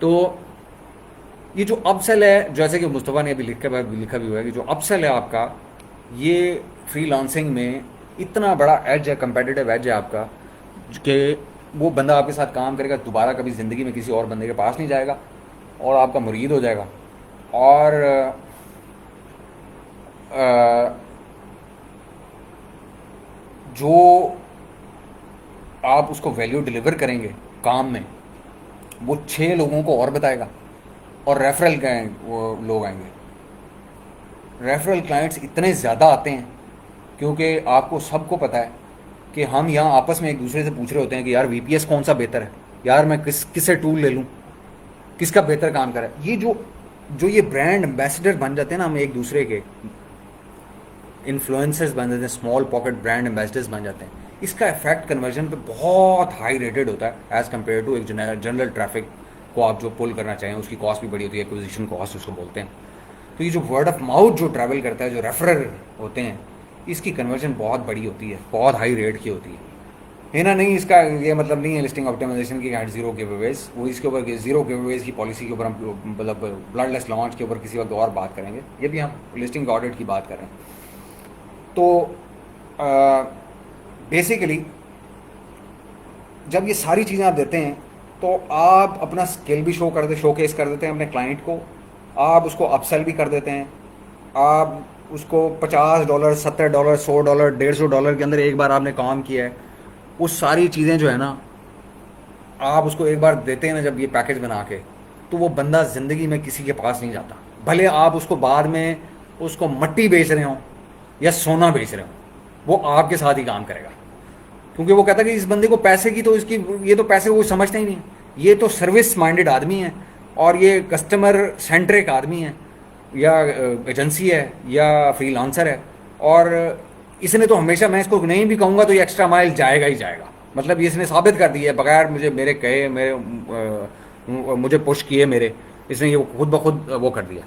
तो ये जो अपसेल है, जैसे कि मुस्तफ़ा ने अभी लिखा भी हुआ है कि जो अपसेल है आपका, ये फ्रीलांसिंग में इतना बड़ा एज है, कंपेटिटिव एज है आपका, कि वो बंदा आपके साथ काम करेगा, दोबारा कभी ज़िंदगी में किसी और बंदे के पास नहीं जाएगा और आपका मुरीद हो जाएगा। और जो आप उसको वैल्यू डिलीवर करेंगे काम में, वो 6 लोगों को और बताएगा, और रेफरल वो लोग आएंगे। रेफरल क्लाइंट्स इतने ज़्यादा आते हैं क्योंकि आपको सबको पता है कि हम यहाँ आपस में एक दूसरे से पूछ रहे होते हैं कि यार वीपीएस कौन सा बेहतर है, यार मैं किससे टूल ले लूँ, किसका बेहतर काम करे। ये जो ये ब्रांड एम्बेसडर बन जाते हैं ना, हम एक दूसरे के इन्फ्लुएंसर्स बन जाते हैं, स्मॉल पॉकेट ब्रांड एम्बेसडर्स बन जाते हैं, इसका इफेक्ट कन्वर्जन पे बहुत हाई रेटेड होता है एज़ कम्पेयर टू एक जनरल ट्रैफिक को आप जो पुल करना चाहें, उसकी कॉस्ट भी बड़ी होती है, एक्विजिशन कॉस्ट उसको बोलते हैं। तो ये जो वर्ड ऑफ माउथ जो ट्रैवल करता है, जो रेफरर होते हैं, इसकी कन्वर्जन बहुत बड़ी होती है, बहुत हाई रेट की होती है ना। नहीं, इसका ये मतलब नहीं है लिस्टिंग ऑप्टिमाइजेशन की ज़ीरो गिवअवेज, वो इसके ऊपर ज़ीरो गिवअवेज की पॉलिसी के ऊपर हम मतलब ब्लडलेस लॉन्च के ऊपर किसी वक्त और बात करेंगे, ये भी हम लिस्टिंग ऑडिट की बात कर रहे हैं। तो बेसिकली जब ये सारी चीज़ें आप देते हैं तो आप अपना स्किल भी शोकेस कर देते हैं अपने क्लाइंट को, आप उसको अपसेल भी कर देते हैं, आप उसको $50, $70, $100, $150 के अंदर एक बार आपने काम किया है, वो सारी चीज़ें जो है ना आप उसको एक बार देते हैं ना जब ये पैकेज बना के, तो वो बंदा ज़िंदगी में किसी के पास नहीं जाता, भले आप उसको बाद में उसको मट्टी बेच रहे हों या सोना बेच रहे हों, वो आपके साथ ही काम करेगा। क्योंकि वो कहता है कि इस बंदे को पैसे की तो इसकी, ये तो पैसे वो समझता ही नहीं, ये तो सर्विस माइंडेड आदमी है और ये कस्टमर सेंट्रिक आदमी है, या एजेंसी है या फ्रीलांसर है, और इसने तो हमेशा, मैं इसको नहीं भी कहूँगा तो ये एक्स्ट्रा माइल जाएगा ही जाएगा। मतलब इसने साबित कर दिया है बगैर मेरे कहे, मुझे पुश किए मेरे, इसने ये खुद ब खुद वो कर दिया।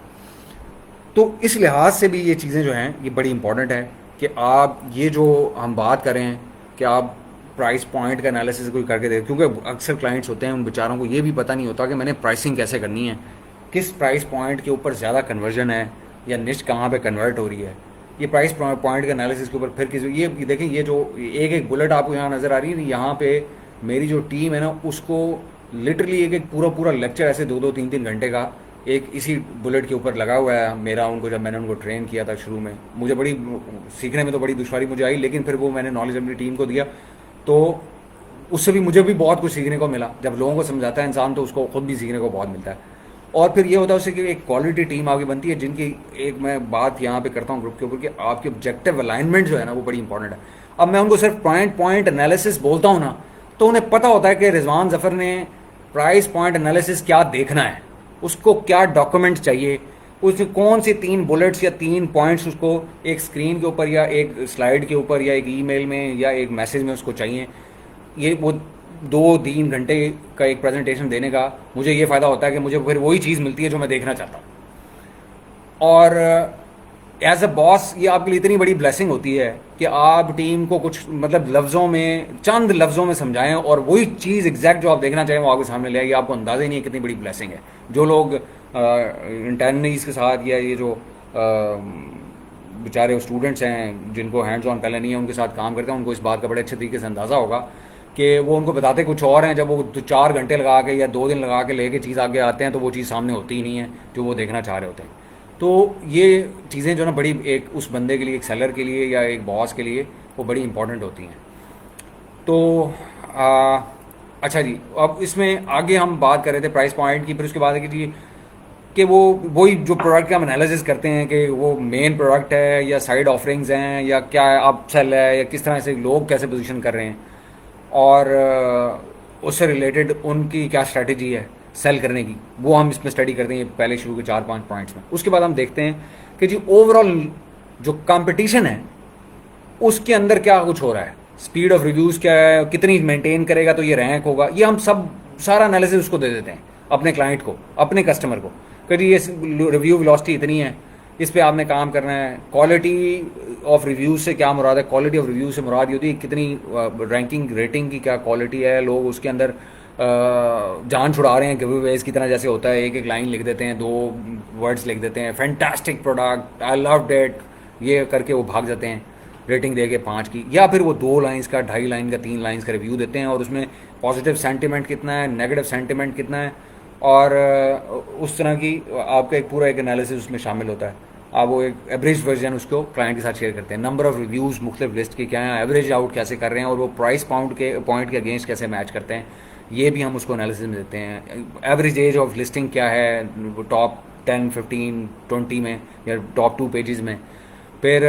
तो इस लिहाज से भी ये चीज़ें जो हैं ये बड़ी इंपॉर्टेंट है कि आप ये जो हम बात कर रहे हैं कि आप प्राइस पॉइंट का एनालिसिस कोई करके देखें, क्योंकि अक्सर क्लाइंट्स होते हैं उन बेचारों को ये भी पता नहीं होता कि मैंने प्राइसिंग कैसे करनी है, किस प्राइस पॉइंट के ऊपर ज़्यादा कन्वर्जन है या निश कहाँ पे कन्वर्ट हो रही है। ये प्राइस पॉइंट के एनालिसिस के ऊपर फिर किसी, ये देखें, ये जो एक बुलेट आपको यहाँ नज़र आ रही है, यहाँ पे मेरी जो टीम है ना, उसको लिटरली एक पूरा लेक्चर ऐसे 2-2, 3-3 घंटे का एक इसी बुलेट के ऊपर लगा हुआ है मेरा। उनको जब मैंने उनको ट्रेन किया था शुरू में, मुझे बड़ी सीखने में तो बड़ी दुश्वारी मुझे आई, लेकिन फिर वो मैंने नॉलेज अपनी टीम को दिया, तो उससे भी मुझे भी बहुत कुछ सीखने को मिला। जब लोगों को समझाता है इंसान तो उसको खुद भी सीखने को बहुत मिलता है। और फिर ये होता है उससे कि एक क्वालिटी टीम आगे बनती है, जिनकी एक मैं बात यहाँ पे करता हूँ ग्रुप के ऊपर कि आपकी ऑब्जेक्टिव अलाइनमेंट जो है ना वो बड़ी इंपॉर्टेंट है। अब मैं उनको सिर्फ पॉइंट एनालिसिस बोलता हूँ ना, तो उन्हें पता होता है कि रिजवान ज़फ़र ने प्राइस पॉइंट एनालिसिस क्या देखना है, उसको क्या डॉक्यूमेंट चाहिए, उसमें कौन सी 3 बुलेट्स या 3 पॉइंट्स उसको एक स्क्रीन के ऊपर या एक स्लाइड के ऊपर या एक ईमेल में या एक मैसेज में उसको चाहिए। ये वो 2-3 घंटे का एक प्रेजेंटेशन देने का मुझे ये फ़ायदा होता है कि मुझे फिर वही चीज़ मिलती है जो मैं देखना चाहता हूँ। और एज अ बॉस ये आपके लिए इतनी बड़ी ब्लेसिंग होती है कि आप टीम को कुछ मतलब लफ्ज़ों में, चंद लफ्ज़ों में समझाएं और वही चीज़ एग्जैक्ट जो आप देखना चाहें वो आपके सामने ले आएगी। आपको अंदाज़ा ही नहीं है कितनी बड़ी ब्लेसिंग है। जो लोग इंटर्नीज के साथ या ये जो बेचारे स्टूडेंट्स हैं जिनको हैंड्स ऑन पहले नहीं है उनके साथ काम करते हैं, उनको इस बात का बड़े अच्छे तरीके से अंदाज़ा होगा कि वो उनको बताते कुछ और हैं, जब वो 4 घंटे लगा के या 2 दिन लगा के लेके चीज़ आगे आते हैं तो वो चीज़ सामने होती ही नहीं है जो वो देखना चाह रहे होते हैं। तो ये चीज़ें जो ना बड़ी एक उस बंदे के लिए, एक सेलर के लिए या एक बॉस के लिए वो बड़ी इंपॉर्टेंट होती हैं। तो अच्छा जी, अब इसमें आगे हम बात कर रहे थे प्राइस पॉइंट की, फिर उसके बाद है कि जी कि वो वही जो प्रोडक्ट का हम एनालिसिस करते हैं कि वो मेन प्रोडक्ट है या साइड ऑफरिंग्स हैं या क्या अप सेल है या किस तरह से लोग कैसे पोजीशन कर रहे हैं, और उससे रिलेटेड उनकी क्या स्ट्रैटेजी है सेल करने की, वो हम इसमें स्टडी करते हैं पहले शुरू के 4-5 पॉइंट्स में। उसके बाद हम देखते हैं कि जी ओवरऑल जो कंपटीशन है उसके अंदर क्या कुछ हो रहा है, स्पीड ऑफ रिव्यूज़ क्या है, कितनी मेंटेन करेगा तो ये रैंक होगा, ये हम सब सारा एनालिसिस उसको दे देते हैं अपने क्लाइंट को, अपने कस्टमर को, कि जी ये रिव्यू वेलोसिटी इतनी है, इस पे आपने काम करना है। क्वालिटी ऑफ रिव्यूज़ से क्या मुराद है, क्वालिटी ऑफ रिव्यू से मुराद ये होती है कितनी रैंकिंग रेटिंग की क्या क्वालिटी है, लोग उसके अंदर जान छुड़ा रहे हैं गिवअवेज की तरह, जैसे होता है एक एक लाइन लिख देते हैं, 2 वर्ड्स लिख देते हैं, fantastic product, I loved it, ये करके वो भाग जाते हैं रेटिंग दे के 5 की, या फिर वो 2 लाइन्स का, 2.5 लाइन का, 3 लाइन्स का रिव्यू देते हैं और उसमें पॉजिटिव सेंटिमेंट कितना है, नेगेटिव सेंटिमेंट कितना है, और उस तरह की आपका एक पूरा एक एनालिसिस उसमें शामिल होता है। आप वो एक एवरेज वर्जन उसको क्लाइंट के साथ शेयर करते हैं, नंबर ऑफ रिव्यूज़ मुख्तलिफ लिस्ट के क्या हैं, एवरेज आउट कैसे कर रहे हैं, और वो प्राइस पॉइंट के अगेंस्ट कैसे मैच करते हैं, ये भी हम उसको एनालिसिस में देते हैं। एवरेज एज ऑफ लिस्टिंग क्या है टॉप 10, 15, 20 में या टॉप 2 पेजेस में। फिर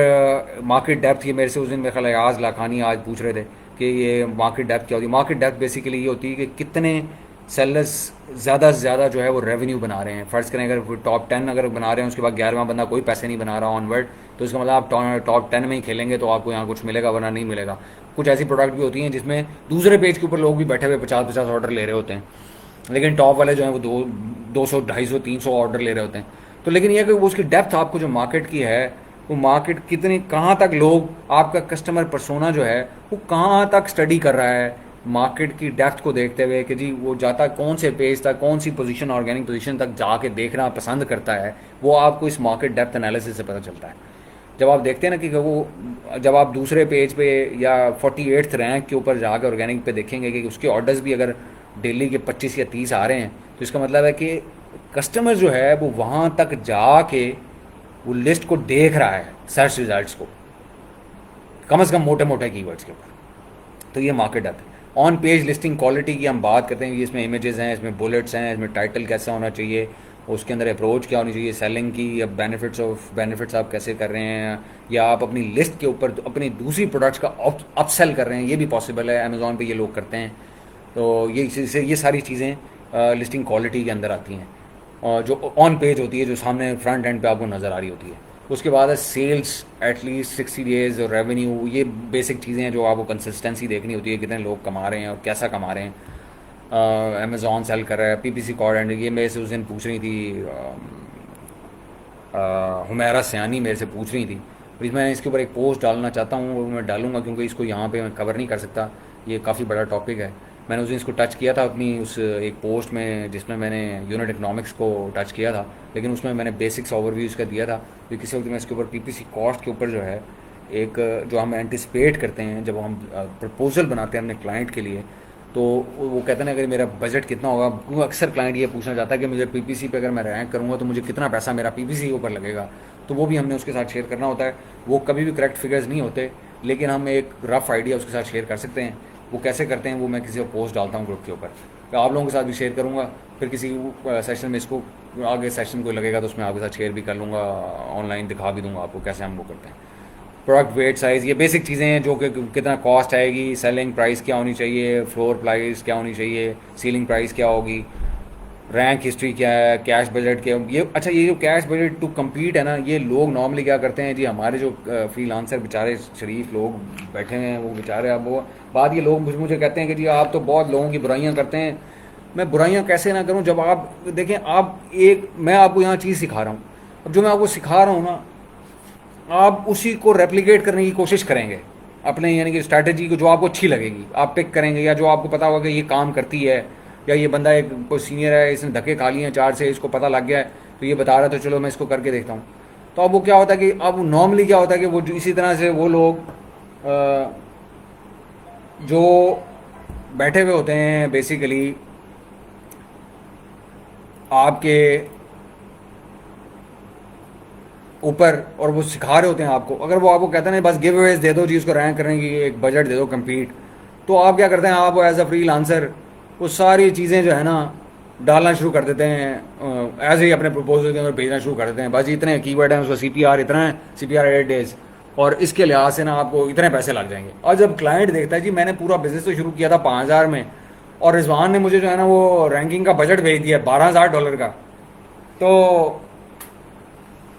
मार्केट डेप्थ, ये मेरे से उस दिन मेरे ख्याल है आज लाखानी आज पूछ रहे थे कि ये मार्केट डेप्थ क्या होती है। मार्केट डेप्थ बेसिकली ये होती है कि कितने सेलर्स ज़्यादा से ज़्यादा जो है वो रेवेन्यू बना रहे हैं। फ़र्ज़ करें अगर टॉप 10 अगर बना रहे हैं, उसके बाद 11वां बंदा कोई पैसे नहीं बना रहा ऑनवर्ड, तो इसका मतलब आप टॉप 10 में ही खेलेंगे तो आपको यहाँ कुछ मिलेगा, वरना नहीं मिलेगा। कुछ ऐसी प्रोडक्ट भी होती हैं जिसमें दूसरे पेज के ऊपर लोग भी बैठे हुए 50-50 ऑर्डर ले रहे होते हैं, लेकिन टॉप वाले जो हैं वो 200, 250, 300 ऑर्डर ले रहे होते हैं। तो लेकिन यह कि वो उसकी डेप्थ आपको जो मार्केट की है, वो मार्केट कितनी, कहाँ तक लोग, आपका कस्टमर पर्सोना जो है वो कहाँ तक स्टडी कर रहा है मार्केट की डेप्थ को देखते हुए, कि जी वो जाता कौन से पेज तक, कौन सी पोजीशन, ऑर्गेनिक पोजीशन तक जाके देखना पसंद करता है, वो आपको इस मार्केट डेप्थ एनालिसिस से पता चलता है। जब आप देखते हैं ना कि वो, जब आप दूसरे पेज पे या 48th रैंक के ऊपर जाकर ऑर्गेनिक पे देखेंगे कि उसके ऑर्डर्स भी अगर डेली के 25 या 30 आ रहे हैं, तो इसका मतलब है कि कस्टमर जो है वो वहाँ तक जाके वो लिस्ट को देख रहा है, सर्च रिजल्ट्स को, कम से कम मोटे मोटे कीवर्ड्स के ऊपर। तो ये मार्केट डेप्थ है। ऑन पेज लिस्टिंग क्वालिटी की हम बात करते हैं, इसमें इमेजेस हैं, इसमें बुलेट्स हैं, इसमें टाइटल कैसा होना चाहिए, उसके अंदर अप्रोच क्या होनी चाहिए सेलिंग की, या बेनिफिट्स आप कैसे कर रहे हैं, या आप अपनी लिस्ट के ऊपर अपनी दूसरी प्रोडक्ट्स का अपसेल कर रहे हैं, ये भी पॉसिबल है। अमेज़ॉन पे ये लोग करते हैं। तो ये सारी चीज़ें लिस्टिंग क्वालिटी के अंदर आती हैं, और जो ऑन पेज होती है, जो सामने फ्रंट एंड पे आपको नज़र आ रही होती है। उसके बाद है सेल्स एटलीस्ट 60 डेज और रेवेन्यू, ये बेसिक चीज़ें हैं जो आपको कंसिस्टेंसी देखनी होती है, कितने लोग कमा रहे हैं और कैसा कमा रहे हैं। अमेज़ॉन सेल कर रहा है, पीपीसी कॉर्ड एंड, ये मेरे से उस दिन पूछ रही थी हुमैरा सयानी मेरे से पूछ रही थी। प्लीज़ मैं इसके ऊपर एक पोस्ट डालना चाहता हूँ, और मैं डालूंगा क्योंकि इसको यहाँ पे मैं कवर नहीं कर सकता, ये काफ़ी बड़ा टॉपिक है। मैंने उस दिन इसको टच किया था अपनी उस एक पोस्ट में जिसमें मैंने यूनिट इकनॉमिक्स को टच किया था, लेकिन उसमें मैंने बेसिक्स ओवरव्यू इसका दिया था। तो किसी वक्त मैं इसके ऊपर पीपीसी कॉस्ट के ऊपर जो है एक जो हम एंटिसिपेट करते हैं जब हम प्रपोजल बनाते हैं अपने क्लाइंट के लिए, तो वो कहते हैं अगर मेरा बजट कितना होगा, क्योंकि अक्सर क्लाइंट ये पूछना चाहता है कि मुझे पीपीसी पे अगर मैं रैंक करूँगा तो मुझे कितना पैसा मेरा पीपीसी के ऊपर लगेगा, तो वो भी हमने उसके साथ शेयर करना होता है। वो कभी भी करेक्ट फिगर्स नहीं होते, लेकिन हम एक रफ आइडिया उसके साथ शेयर कर सकते हैं। वो कैसे करते हैं वो मैं किसी को पोस्ट डालता हूँ ग्रुप के ऊपर, तो आप लोगों के साथ भी शेयर करूँगा। फिर किसी सेशन में इसको आगे सेशन को लगेगा तो उसमें आपके साथ शेयर भी कर लूँगा, ऑनलाइन दिखा भी दूँगा आपको कैसे हम वो करते हैं। प्रोडक्ट वेट साइज़, ये बेसिक चीज़ें हैं जो कि कितना कॉस्ट आएगी, सेलिंग प्राइस क्या होनी चाहिए, फ्लोर प्राइस क्या होनी चाहिए, सीलिंग प्राइस क्या होगी, रैंक हिस्ट्री क्या है, कैश बजट क्या, ये अच्छा ये जो कैश बजट टू कम्पीट है ना, ये लोग नॉर्मली क्या करते हैं जी, हमारे जो फ्रीलांसर बेचारे शरीफ लोग बैठे हैं वो बेचारे, अब वो बात ये लोग मुझे कहते हैं कि जी आप तो बहुत लोगों की बुराइयां करते हैं। मैं बुराइयां कैसे ना करूं, जब आप देखें, आप एक, मैं आपको यहाँ चीज़ सिखा रहा हूँ, अब जो मैं आपको सिखा रहा हूँ ना, आप उसी को रेप्लिकेट करने की कोशिश करेंगे अपने, यानी कि स्ट्रैटेजी को जो आपको अच्छी लगेगी आप पिक करेंगे, या जो आपको पता होगा कि ये काम करती है, या ये बंदा एक कोई सीनियर है, इसने धक्के खा लिए हैं 4 से, इसको पता लग गया है तो ये बता रहा है, तो चलो मैं इसको करके देखता हूँ। तो अब वो क्या होता है कि अब नॉर्मली क्या होता है कि वो इसी तरह से वो लोग जो बैठे हुए होते हैं बेसिकली आपके ऊपर, और वो सिखा रहे होते हैं आपको, अगर वो आपको कहते हैं बस गिव अवेज दे दो जी, उसको रैंक करने की एक बजट दे दो कंप्लीट, तो आप क्या करते हैं, आप एज अ फ्री लांसर वो सारी चीज़ें जो है ना डालना शुरू कर देते हैं, ऐसे ही अपने प्रपोजल के अंदर भेजना शुरू कर देते हैं, बस इतने कीवर्ड हैं, उसका सीपीआर इतना है, सीपीआर 8 डेज, और इसके लिहाज से ना आपको इतने पैसे लग जाएंगे। और जब क्लाइंट देखता है जी मैंने पूरा बिजनेस तो शुरू किया था 5,000 में, और रिजवान ने मुझे जो है ना वो रैंकिंग का बजट भेज दिया $12,000 का, तो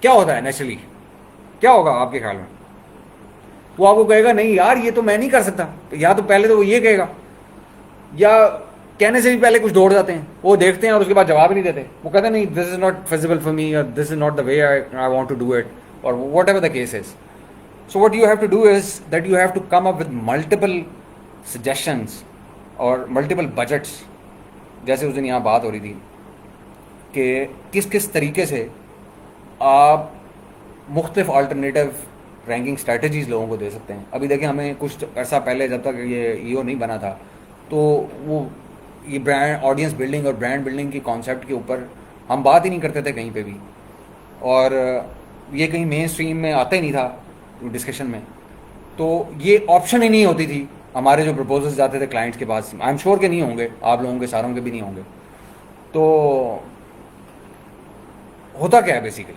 क्या होता है नेचुरली, क्या होगा आपके ख्याल में? वो आपको कहेगा नहीं यार ये तो मैं नहीं कर सकता, या तो पहले तो वो ये कहेगा, या कहने से भी पहले कुछ दौड़ जाते हैं, वो देखते हैं और उसके बाद जवाब ही नहीं देते, वो कहते हैं नहीं this is not feasible for me, और this is not the way I want to do it, और whatever the case is. So what you have to do is that you have to come up with multiple suggestions और multiple budgets. जैसे उस दिन यहाँ बात हो रही थी कि किस किस तरीके से आप मुख्तलिफ अल्टरनेटिव रैंकिंग स्ट्रैटेजीज़ लोगों को दे सकते हैं। अभी देखें हमें कुछ अर्सा पहले जब तक ये ईओ नहीं बना था, तो वो ये ब्रांड ऑडियंस बिल्डिंग और ब्रांड बिल्डिंग की कॉन्सेप्ट के ऊपर हम बात ही नहीं करते थे कहीं पे भी, और ये कहीं मेन स्ट्रीम में आता ही नहीं था डिस्कशन में, तो ये ऑप्शन ही नहीं होती थी हमारे जो प्रपोजल्स जाते थे क्लाइंट्स के पास। आई एम श्योर के नहीं होंगे, आप लोगों के सारों के भी नहीं होंगे। तो होता क्या है बेसिकली,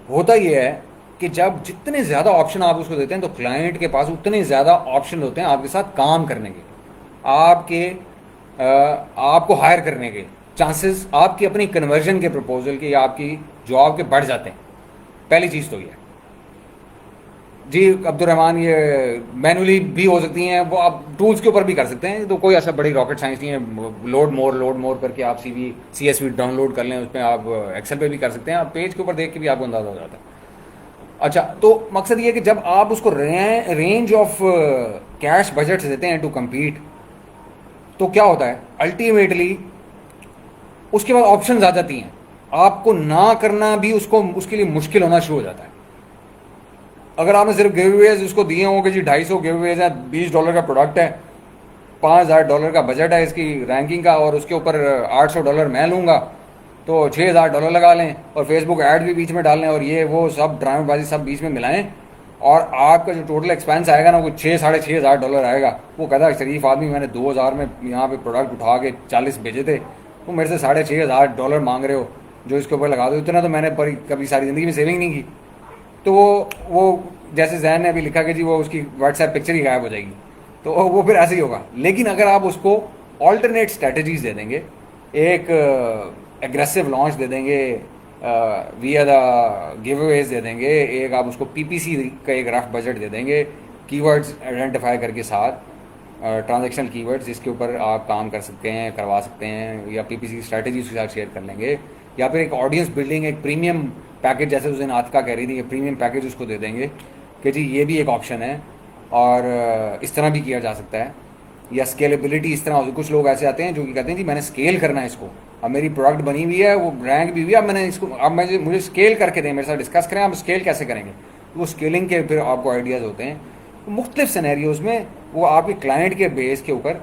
होता ये है कि जब जितने ज़्यादा ऑप्शन आप उसको देते हैं तो क्लाइंट के पास उतने ज़्यादा ऑप्शन होते हैं आपके साथ काम करने के, आपके आपको हायर करने के चांसेस, आपकी अपनी कन्वर्जन के प्रपोजल के या आपकी जॉब के बढ़ जाते हैं। पहली चीज़ तो ये है जी अब्दुलरहमान, ये मैनुअली भी हो सकती हैं, वो आप टूल्स के ऊपर भी कर सकते हैं, तो कोई ऐसा बड़ी रॉकेट साइंस नहीं है। लोड मोर करके आप CSV डाउनलोड कर लें, उसमें आप एक्सेल पे भी कर सकते हैं, आप पेज के ऊपर देख के भी आपको अंदाजा हो जाता है। अच्छा, तो मकसद ये है कि जब आप उसको रेंज ऑफ कैश बजट देते हैं टू कम्पीट, तो क्या होता है अल्टीमेटली उसके बाद ऑप्शंस आ जाती हैं, आपको ना करना भी उसके लिए मुश्किल होना शुरू हो जाता है। अगर आपने सिर्फ गिवअवेज उसको दिए हों कि जी 250 गिवअवेज हैं, $20 का प्रोडक्ट है, $5,000 का बजट है इसकी रैंकिंग का, और उसके ऊपर $800 मैं लूँगा, तो $6,000 लगा लें, और फेसबुक ऐड भी बीच में डाल लें, और ये वो सब ड्रामेबाजी सब बीच में मिलाएं, और आपका जो टोटल एक्सपेंस आएगा ना वो $6,000-6,500 आएगा। वो कहता है शरीफ आदमी मैंने 2,000 में यहाँ पे प्रोडक्ट उठा के 40 भेजे थे, तो मेरे से $6,500 मांग रहे हो जो इसके ऊपर लगा दो, इतना तो मैंने कभी सारी ज़िंदगी में सेविंग नहीं की। तो वो जैसे जैन ने अभी लिखा कि जी वो उसकी व्हाट्सएप पिक्चर ही गायब हो जाएगी, तो वो फिर ऐसे ही होगा। लेकिन अगर आप उसको ऑल्टरनेट स्ट्रेटजीज दे देंगे, एक एग्रेसिव लॉन्च दे देंगे, विया द गिवअवेज दे देंगे, एक आप उसको PPC का एक रफ बजट दे देंगे, कीवर्ड्स आइडेंटिफाई करके साथ ट्रांजैक्शनल कीवर्ड्स जिसके ऊपर आप काम कर सकते हैं, करवा सकते हैं, या PPC स्ट्रैटेजी उसके साथ शेयर कर लेंगे, या फिर एक ऑडियंस बिल्डिंग एक प्रीमियम पैकेज, जैसे उस दिन आतिका कह रही थी, ये प्रीमियम पैकेज उसको दे देंगे कि जी ये भी एक ऑप्शन है, और इस तरह भी किया जा सकता है, या स्केलेबिलिटी इस तरह हो। कुछ लोग ऐसे आते हैं जो कि कहते हैं जी मैंने स्केल करना है इसको, अब मेरी प्रोडक्ट बनी हुई है, वो रैंक भी हुई है, अब मैंने इसको, अब मुझे स्केल करके दें, मेरे साथ डिस्कस करें आप स्केल कैसे करेंगे। वो स्केलिंग के फिर आपको आइडियाज़ होते हैं मुख्तलिफ सिनेरियोज़ में, वो आपके क्लाइंट के बेस के ऊपर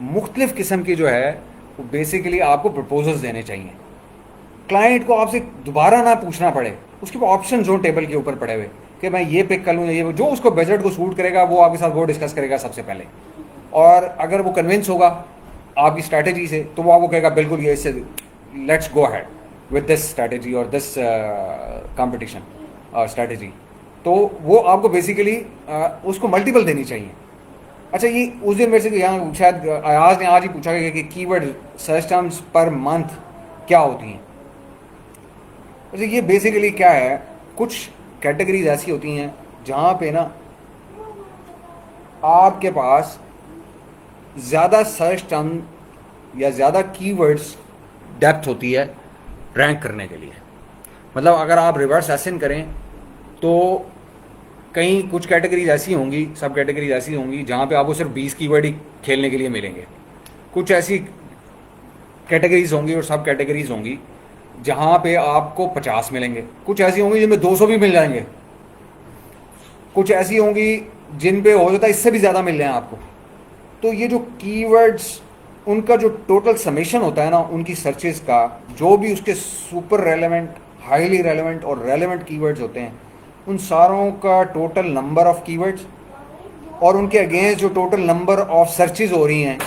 मुख्तलिफ किस्म की जो है वो बेसिकली आपको प्रपोजल्स देने चाहिए। क्लाइंट को आपसे दोबारा ना पूछना पड़े, उसके पास ऑप्शन जो टेबल के ऊपर पड़े हुए कि मैं ये पिक कर लूँ, ये जो उसको बजट को सूट करेगा वो आपके साथ वो डिस्कस करेगा सबसे पहले, और अगर वो कन्विंस होगा आपकी स्ट्रैटेजी से तो वो आपको कहेगा बिल्कुल ये इससे let's go ahead with this strategy और दिस कंपटीशन स्ट्रैटेजी। तो वो आपको बेसिकली उसको मल्टीपल देनी चाहिए। अच्छा, ये उस दिन मेरे से यहाँ शायद अयाज ने आज ही पूछा गया कि keyword search terms per month क्या होती हैं। अच्छा, ये बेसिकली क्या है, कुछ कैटेगरीज ऐसी होती हैं जहाँ पे ना आपके पास ज़्यादा सर्च टर्म या ज़्यादा कीवर्ड्स डेप्थ होती है रैंक करने के लिए। मतलब अगर आप रिवर्स एसिन करें तो कहीं कुछ कैटेगरीज ऐसी होंगी, सब कैटेगरीज ऐसी होंगी जहाँ पे आपको सिर्फ 20 कीवर्ड ही खेलने के लिए मिलेंगे। कुछ ऐसी कैटेगरीज होंगी और सब कैटेगरीज होंगी जहाँ पे आपको 50 मिलेंगे। कुछ ऐसी होंगी जिनमें 200 भी मिल जाएंगे। कुछ ऐसी होंगी जिन पे हो जाता है इससे भी ज़्यादा मिल रहे हैं आपको। तो ये जो कीवर्ड्स, उनका जो टोटल समेशन होता है ना उनकी सर्चेस का, जो भी उसके सुपर रेलेवेंट, हाईली रेलेवेंट और रेलेवेंट कीवर्ड्स होते हैं, उन सारों का टोटल नंबर ऑफ कीवर्ड्स और उनके अगेंस्ट जो टोटल नंबर ऑफ सर्चेस हो रही हैं,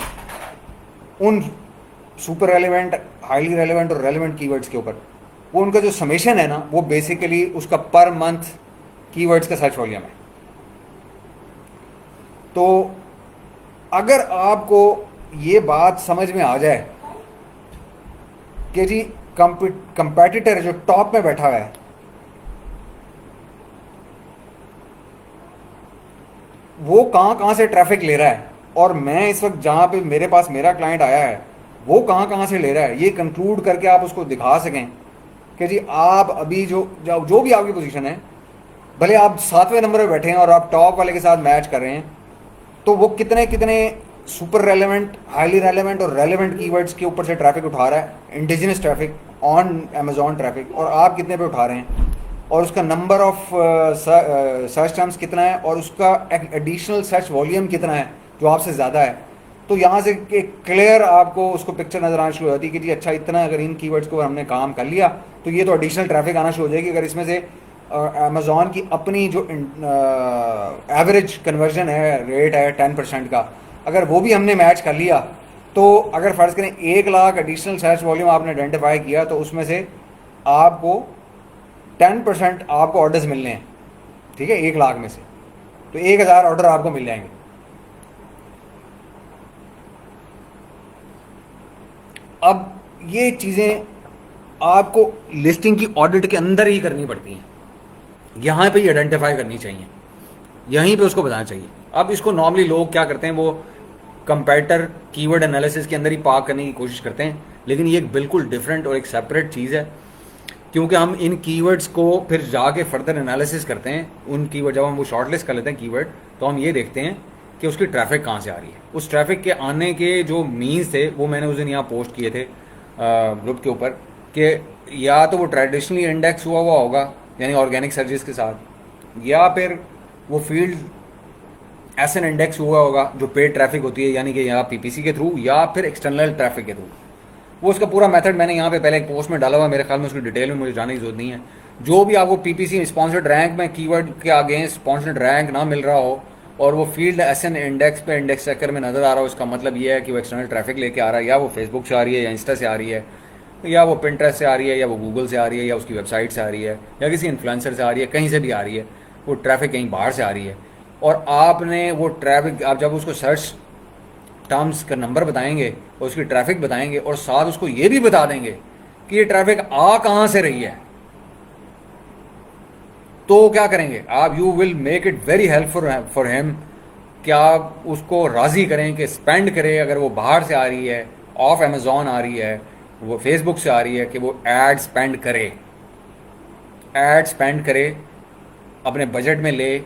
उन सुपर रेलेवेंट, हाईली रेलेवेंट और रेलेवेंट कीवर्ड्स के ऊपर, वो उनका जो समेशन है ना, वो बेसिकली उसका पर मंथ कीवर्ड्स का सर्च वॉल्यूम है। तो अगर आपको ये बात समझ में आ जाए कि जी कंपेटिटर जो टॉप में बैठा हुआ है वो कहाँ कहाँ से ट्रैफिक ले रहा है, और मैं इस वक्त जहाँ पे मेरे पास मेरा क्लाइंट आया है वो कहाँ कहाँ से ले रहा है, ये कंक्लूड करके आप उसको दिखा सकें कि जी आप अभी जो भी आपकी पोजीशन है, भले आप 7वें नंबर पे बैठे हैं और आप टॉप वाले के साथ मैच कर रहे हैं, तो वो कितने कितने सुपर रेलेवेंट, हाईली रेलेवेंट और रेलेवेंट कीवर्ड्स के ऊपर से ट्रैफिक उठा रहा है, indigenous traffic on Amazon traffic, और आप कितने पे उठा रहे हैं, और उसका नंबर ऑफ सर्च टर्म्स कितना है, और उसका एडिशनल सर्च वॉल्यूम कितना है जो आपसे ज़्यादा है। तो यहाँ से एक क्लियर आपको उसको पिक्चर नज़र आना शुरू हो जाती है कि जी अच्छा, इतना अगर इन कीवर्ड्स को हमने काम कर लिया तो ये तो एडिशनल ट्रैफिक आना शुरू हो जाएगी। अगर इसमें से अमेज़ॉन की अपनी जो एवरेज कन्वर्जन है, रेट है 10% का, अगर वो भी हमने मैच कर लिया, तो अगर फ़र्ज़ करें 1 लाख एडिशनल सर्च वॉल्यूम आपने आइडेंटिफाई किया, तो उसमें से आपको 10% आपको ऑर्डर्स मिलने हैं, ठीक है, 1 लाख में से, तो 1000 ऑर्डर आपको मिल जाएंगे। अब ये चीज़ें आपको लिस्टिंग की ऑडिट के अंदर ही करनी पड़ती हैं, यहाँ पे ही आइडेंटिफाई करनी चाहिए, यहीं पे उसको बताना चाहिए। अब इसको नॉर्मली लोग क्या करते हैं, वो कंपेटिटर कीवर्ड एनालिसिस के अंदर ही पार्क करने की कोशिश करते हैं, लेकिन ये एक बिल्कुल डिफरेंट और एक सेपरेट चीज़ है, क्योंकि हम इन कीवर्ड्स को फिर जाके फर्दर एनालिसिस करते हैं। उन कीवर्ड जब हम वो शॉर्टलिस्ट कर लेते हैं कीवर्ड, तो हम ये देखते हैं कि उसकी ट्रैफिक कहाँ से आ रही है। उस ट्रैफिक के आने के जो मीन्स थे वो मैंने उस दिन यहाँ पोस्ट किए थे ग्रुप के ऊपर, कि या तो वो ट्रेडिशनली इंडेक्स हुआ होगा यानी ऑर्गेनिक सर्विस के साथ, या फिर वो फील्ड एसएन इंडेक्स हुआ होगा जो पेड ट्रैफिक होती है, यानी कि यहाँ पीपीसी के थ्रू, या फिर एक्सटर्नल ट्रैफिक के थ्रू। वो उसका पूरा मेथड मैंने यहाँ पे पहले एक पोस्ट में डाला हुआ, मेरे ख्याल में उसकी डिटेल में मुझे जाने की जरूरत नहीं है। जो भी आपको पीपीसी स्पॉन्सर्ड रैंक में कीवर्ड के अगेंस्ट स्पॉन्सर्ड रैंक ना मिल रहा हो और वो फील्ड एसएन इंडेक्स पे इंडेक्स चेकर में नज़र आ रहा हो, इसका मतलब ये है कि वो एक्सटर्नल ट्रैफिक लेके आ रहा है, या वो फेसबुक से आ रही है, या इंस्टा से आ रही है, या वो पिंटरेस्ट से आ रही है, या वो गूगल से आ रही है, या उसकी वेबसाइट से आ रही है, या किसी इन्फ्लुएंसर से आ रही है, कहीं से भी आ रही है, वो ट्रैफिक कहीं बाहर से आ रही है। और आपने वो ट्रैफिक, आप जब उसको सर्च टर्म्स का नंबर बताएंगे और उसकी ट्रैफिक बताएंगे, और साथ उसको ये भी बता देंगे कि ये ट्रैफिक आ कहाँ से रही है, तो क्या करेंगे आप, you will make it very helpful for him कि आप उसको राज़ी करें कि स्पेंड करे। अगर वो बाहर से आ रही है, ऑफ अमेज़ॉन आ रही है, वो फेसबुक से आ रही है, कि वो एड स्पेंड करे, एड स्पेंड करे, अपने बजट में ले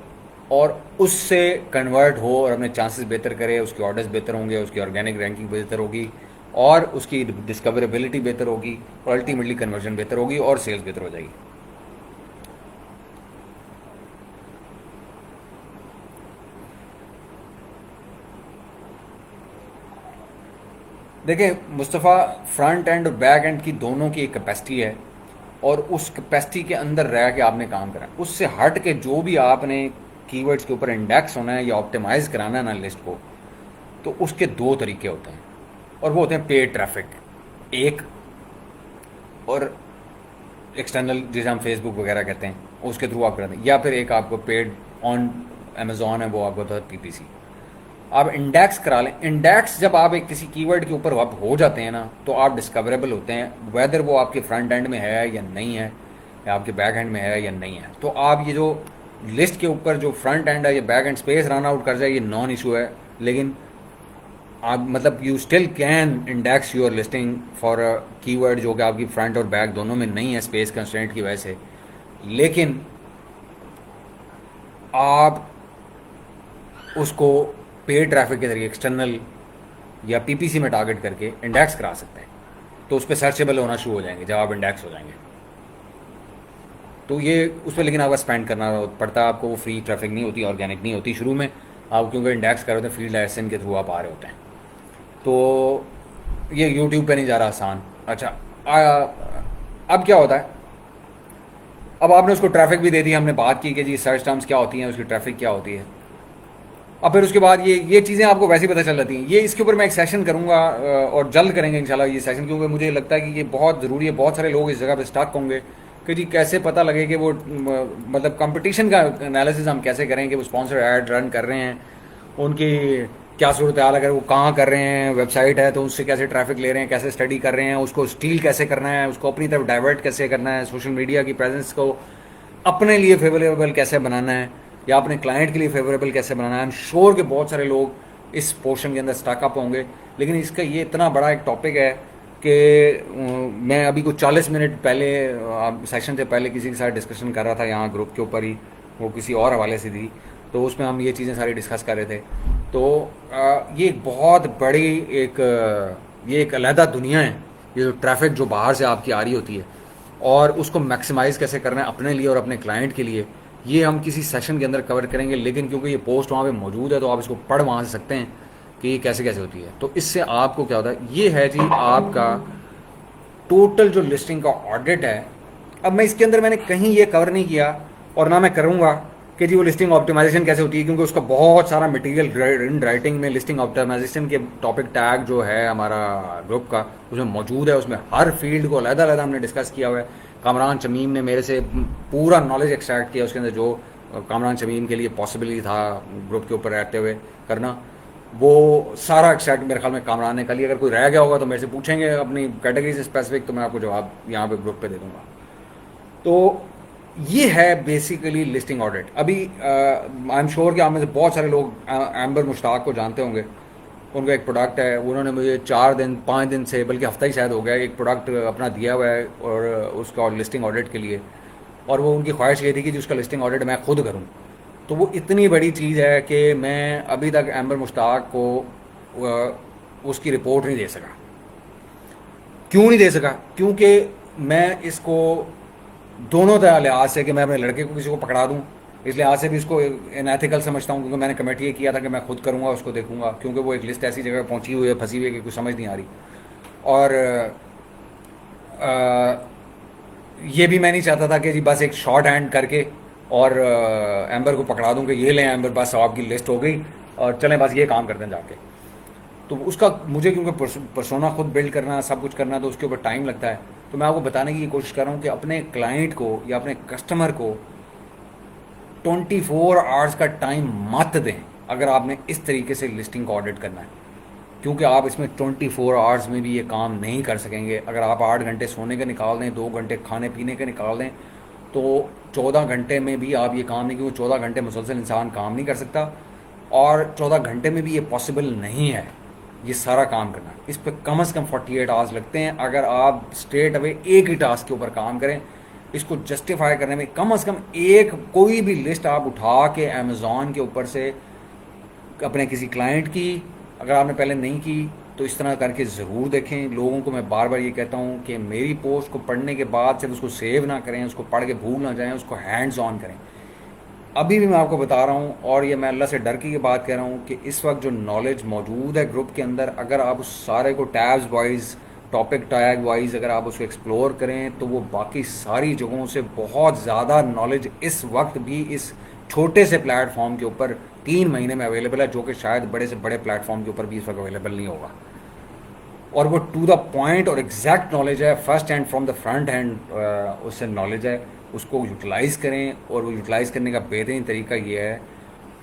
और उससे कन्वर्ट हो और अपने चांसेस बेहतर करे, उसके ऑर्डर्स बेहतर होंगे, उसकी ऑर्गेनिक रैंकिंग बेहतर होगी, और उसकी डिस्कवरेबिलिटी बेहतर होगी, और अल्टीमेटली कन्वर्जन बेहतर होगी और सेल्स बेहतर हो जाएगी। देखिए मुस्तफ़ा, फ्रंट एंड और बैक एंड की दोनों की एक कैपेसिटी है, और उस कैपेसिटी के अंदर रह के आपने काम करना है। उससे हट के जो भी आपने कीवर्ड्स के ऊपर इंडेक्स होना है या ऑप्टिमाइज़ कराना है ना लिस्ट को, तो उसके 2 तरीके होते हैं, और वो होते हैं पेड ट्रैफिक एक, और एक्सटर्नल जिसे हम फेसबुक वगैरह कहते हैं उसके थ्रू आप कराते हैं, या फिर एक आपको पेड ऑन अमेज़ॉन है, वो आपको होता है पीपीसी। आप इंडेक्स करा लें। इंडेक्स जब आप एक किसी कीवर्ड के ऊपर आप हो जाते हैं ना, तो आप डिस्कवरेबल होते हैं, वेदर वो आपके फ्रंट एंड में है या नहीं है, या आपके बैक एंड में है या नहीं है। तो आप ये जो लिस्ट के ऊपर जो फ्रंट एंड है या back and space run out कर जाए, ये नॉन इशू है, लेकिन आप मतलब you still can index your listing for a keyword जो कि आपकी फ्रंट और बैक दोनों में नहीं है स्पेस कंस्ट्रेंट की वजह से, लेकिन आप उसको पेड ट्रैफिक के जरिए एक्सटर्नल या पीपीसी में टारगेट करके इंडेक्स करा सकते हैं, तो उस पर सर्चेबल होना शुरू हो जाएंगे जब आप इंडेक्स हो जाएंगे। तो ये उस पर लेकिन आपका स्पेंड करना पड़ता है आपको, वो फ्री ट्रैफिक नहीं होती, ऑर्गेनिक नहीं होती शुरू में, आप क्योंकि इंडेक्स कर रहे होते हैं, फील्ड एसएन के थ्रू आप आ रहे होते हैं। तो ये यूट्यूब पे नहीं जा रहा आसान। अच्छा, अब क्या होता है, अब आपने उसको ट्रैफिक भी दे दी, हमने बात की कि जी सर्च टर्म्स क्या होती हैं, उसकी ट्रैफिक क्या होती है। और फिर उसके बाद ये चीज़ें आपको वैसे ही पता चल जाती हैं। ये इसके ऊपर मैं एक सेशन करूँगा और जल्द करेंगे इंशाल्लाह ये सेशन, क्योंकि मुझे लगता है कि ये बहुत ज़रूरी है। बहुत सारे लोग इस जगह पे स्टक होंगे कि जी कैसे पता लगे कि वो मतलब कंपटीशन का एनालिसिस हम कैसे करें कि वो स्पॉन्सर ऐड रन कर रहे हैं, उनकी क्या सूरत हाल, अगर वो कहाँ कर रहे हैं, वेबसाइट है तो उससे कैसे ट्रैफिक ले रहे हैं, कैसे स्टडी कर रहे हैं, उसको स्टील कैसे करना है, उसको अपनी तरफ डाइवर्ट कैसे करना है, सोशल मीडिया की प्रेजेंस को अपने लिए फेवरेबल कैसे बनाना है या अपने क्लाइंट के लिए फेवरेबल कैसे बनाना है। आई एम श्योर कि बहुत सारे लोग इस पोर्शन के अंदर स्टकअप होंगे, लेकिन इसका ये इतना बड़ा एक टॉपिक है कि मैं अभी कुछ 40 मिनट पहले सेशन से पहले किसी के साथ डिस्कशन कर रहा था यहाँ ग्रुप के ऊपर ही, वो किसी और हवाले से थी, तो उसमें हम ये चीज़ें सारी डिस्कस कर रहे थे। तो ये एक बहुत बड़ी ये एक अलहदा दुनिया है, ये जो ट्रैफिक जो बाहर से आपकी आ रही होती है और उसको मैक्सिमाइज़ कैसे करना है अपने लिए और अपने क्लाइंट के लिए, ये हम किसी सेशन के अंदर कवर करेंगे। लेकिन क्योंकि ये पोस्ट वहाँ पे मौजूद है तो आप इसको पढ़ वहाँ से सकते हैं कि ये कैसे कैसे होती है। तो इससे आपको क्या होता है, ये है जी आपका टोटल जो लिस्टिंग का ऑडिट है। अब मैं इसके अंदर मैंने कहीं ये कवर नहीं किया और ना मैं करूँगा कि जी वो लिस्टिंग ऑप्टिमाइजेशन कैसे होती है, क्योंकि उसका बहुत सारा मटेरियल इन राइटिंग में लिस्टिंग ऑप्टिमाइजेशन के टॉपिक टैग जो है हमारा ग्रुप का उसमें मौजूद है। उसमें हर फील्ड को अलग-अलग हमने डिस्कस किया हुआ है। कामरान शमीम ने मेरे से पूरा नॉलेज एक्सट्रैक्ट किया उसके अंदर, जो कामरान शमीम के लिए पॉसिबल था ग्रुप के ऊपर रहते हुए करना, वो सारा एक्सट्रैक्ट मेरे ख्याल में कामरान ने कर लिया। अगर कोई रह गया होगा तो मेरे से पूछेंगे अपनी कैटेगरी से स्पेसिफिक, तो मैं आपको जवाब यहाँ पे ग्रुप पे दे दूंगा। तो ये है बेसिकली लिस्टिंग ऑडिट। अभी आई एम श्योर कि आप में से बहुत सारे लोग एम्बर मुश्ताक को जानते होंगे। उनका एक प्रोडक्ट है, उन्होंने मुझे 4 दिन 5 दिन से, बल्कि हफ्ता ही शायद हो गया, एक प्रोडक्ट अपना दिया हुआ है और उसका लिस्टिंग ऑडिट के लिए। और वो उनकी ख्वाहिश ये थी कि उसका लिस्टिंग ऑडिट मैं खुद करूं। तो वो इतनी बड़ी चीज़ है कि मैं अभी तक एम्बर मुश्ताक को उसकी रिपोर्ट नहीं दे सका। क्यों नहीं दे सका? क्योंकि मैं इसको दोनों तरह लिहाज से, कि मैं अपने लड़के को किसी को पकड़ा दूं, इस लिहाज से भी इसको अनएथिकल समझता हूं, क्योंकि मैंने कमेटी ये किया था कि मैं खुद करूंगा, उसको देखूंगा, क्योंकि वो एक लिस्ट ऐसी जगह पहुंची हुई है, फंसी हुई है कि कुछ समझ नहीं आ रही। और ये भी मैं नहीं चाहता था कि जी बस एक शॉर्ट हैंड करके और एम्बर को पकड़ा दूं कि ये लें एम्बर, बस आपकी लिस्ट हो गई और चलें बस ये काम करते हैं जाके। तो उसका मुझे, क्योंकि पर्सोना खुद बिल्ड करना, सब कुछ करना, तो उसके ऊपर टाइम लगता है। तो मैं आपको बताने की कोशिश कर रहा हूँ कि अपने क्लाइंट को या अपने कस्टमर को 24 आवर्स का टाइम मत दें अगर आपने इस तरीके से लिस्टिंग को ऑडिट करना है, क्योंकि आप इसमें 24 आवर्स में भी ये काम नहीं कर सकेंगे। अगर आप 8 घंटे सोने के निकाल दें, 2 घंटे खाने पीने के निकाल दें, तो 14 घंटे में भी आप ये काम नहीं, क्योंकि 14 घंटे मुसलसल इंसान काम नहीं कर सकता और 14 घंटे में भी ये पॉसिबल नहीं है ये सारा काम करना। इस पर कम से कम 48 आवर्स लगते हैं अगर आप स्ट्रेट अवे एक ही टास्क के ऊपर काम करें। इसको जस्टिफाई करने में कम से कम एक कोई भी लिस्ट आप उठा के अमेज़ॉन के ऊपर से अपने किसी क्लाइंट की, अगर आपने पहले नहीं की तो इस तरह करके ज़रूर देखें। लोगों को मैं बार बार ये कहता हूँ कि मेरी पोस्ट को पढ़ने के बाद सिर्फ उसको सेव ना करें, उसको पढ़ के भूल ना जाएं, उसको हैंड्स ऑन करें। अभी भी मैं आपको बता रहा हूँ और ये मैं अल्लाह से डर की बात कह रहा हूँ कि इस वक्त जो नॉलेज मौजूद है ग्रुप के अंदर, अगर आप उस सारे को tabs wise, topic tag wise अगर आप उसको एक्सप्लोर करें, तो वो बाकी सारी जगहों से बहुत ज़्यादा नॉलेज इस वक्त भी इस छोटे से प्लेटफॉर्म के ऊपर 3 महीने में अवेलेबल है, जो कि शायद बड़े से बड़े प्लेटफॉर्म के ऊपर भी इस वक्त अवेलेबल नहीं होगा। और वो टू द पॉइंट और एग्जैक्ट नॉलेज है, first hand from the front hand उससे नॉलेज है। उसको यूटिलाइज़ करें और वो यूटिलाइज़ करने का बेहतरीन तरीका ये है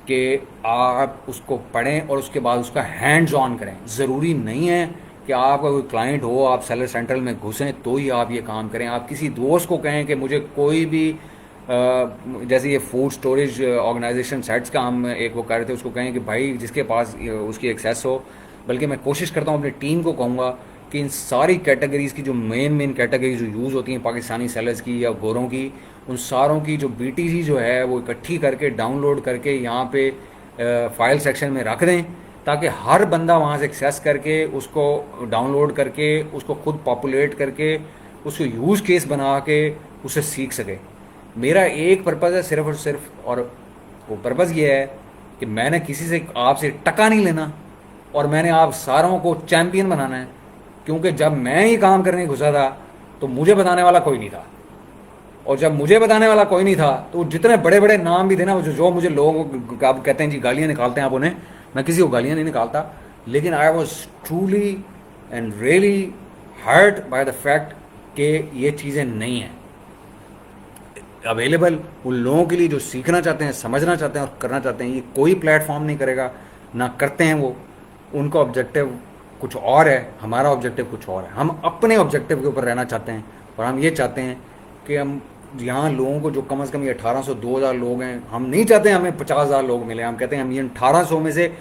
कि आप उसको पढ़ें और उसके बाद उसका हैंड्स ऑन करें। ज़रूरी नहीं है कि आपका कोई क्लाइंट हो, आप सेलर सेंट्रल में घुसें तो ही आप ये काम करें। आप किसी दोस्त को कहें कि मुझे कोई भी जैसे ये फूड स्टोरेज ऑर्गेनाइजेशन सेट्स का हम एक वो कर रहे थे, उसको कहें कि भाई जिसके पास उसकी एक्सेस हो, बल्कि मैं कोशिश करता हूँ अपनी टीम को कहूँगा कि इन सारी कैटेगरीज़ की जो मेन कैटेगरीज जो यूज़ होती हैं पाकिस्तानी सेलर्स की या गोरों की, उन सारों की जो BTC जो है वो इकट्ठी करके डाउनलोड करके यहाँ पे फाइल सेक्शन में रख दें, ताकि हर बंदा वहाँ से एक्सेस करके उसको डाउनलोड करके उसको खुद पॉपुलेट करके उसको यूज़ केस बना के उसे सीख सके। मेरा एक पर्पज़ है सिर्फ और सिर्फ, और वो पर्पज़ ये है कि मैंने किसी से आपसे टका नहीं लेना और मैंने आप सारों को चैम्पियन बनाना है। क्योंकि जब मैं ही काम करने घुसा था तो मुझे बताने वाला कोई नहीं था। और जब मुझे बताने वाला कोई नहीं था तो जितने बड़े बड़े नाम भी थे ना, जो मुझे लोग आप कहते हैं जी गालियाँ निकालते हैं आप उन्हें, मैं किसी को गालियाँ नहीं निकालता, लेकिन I was truly and really hurt by the fact कि ये चीज़ें नहीं हैं अवेलेबल उन लोगों के लिए जो सीखना चाहते हैं, समझना चाहते हैं और करना चाहते हैं। ये कोई प्लेटफॉर्म नहीं करेगा, ना करते हैं वो। उनका ऑब्जेक्टिव कुछ और है, हमारा ऑब्जेक्टिव कुछ और है। हम अपने ऑब्जेक्टिव के ऊपर रहना चाहते हैं और हम ये चाहते हैं कि हम यहाँ लोगों को, जो कम से कम ये 1800 2000 लोग हैं, हम नहीं चाहते हमें 50,000 लोग मिले। हम कहते हैं हम ये 1800 में से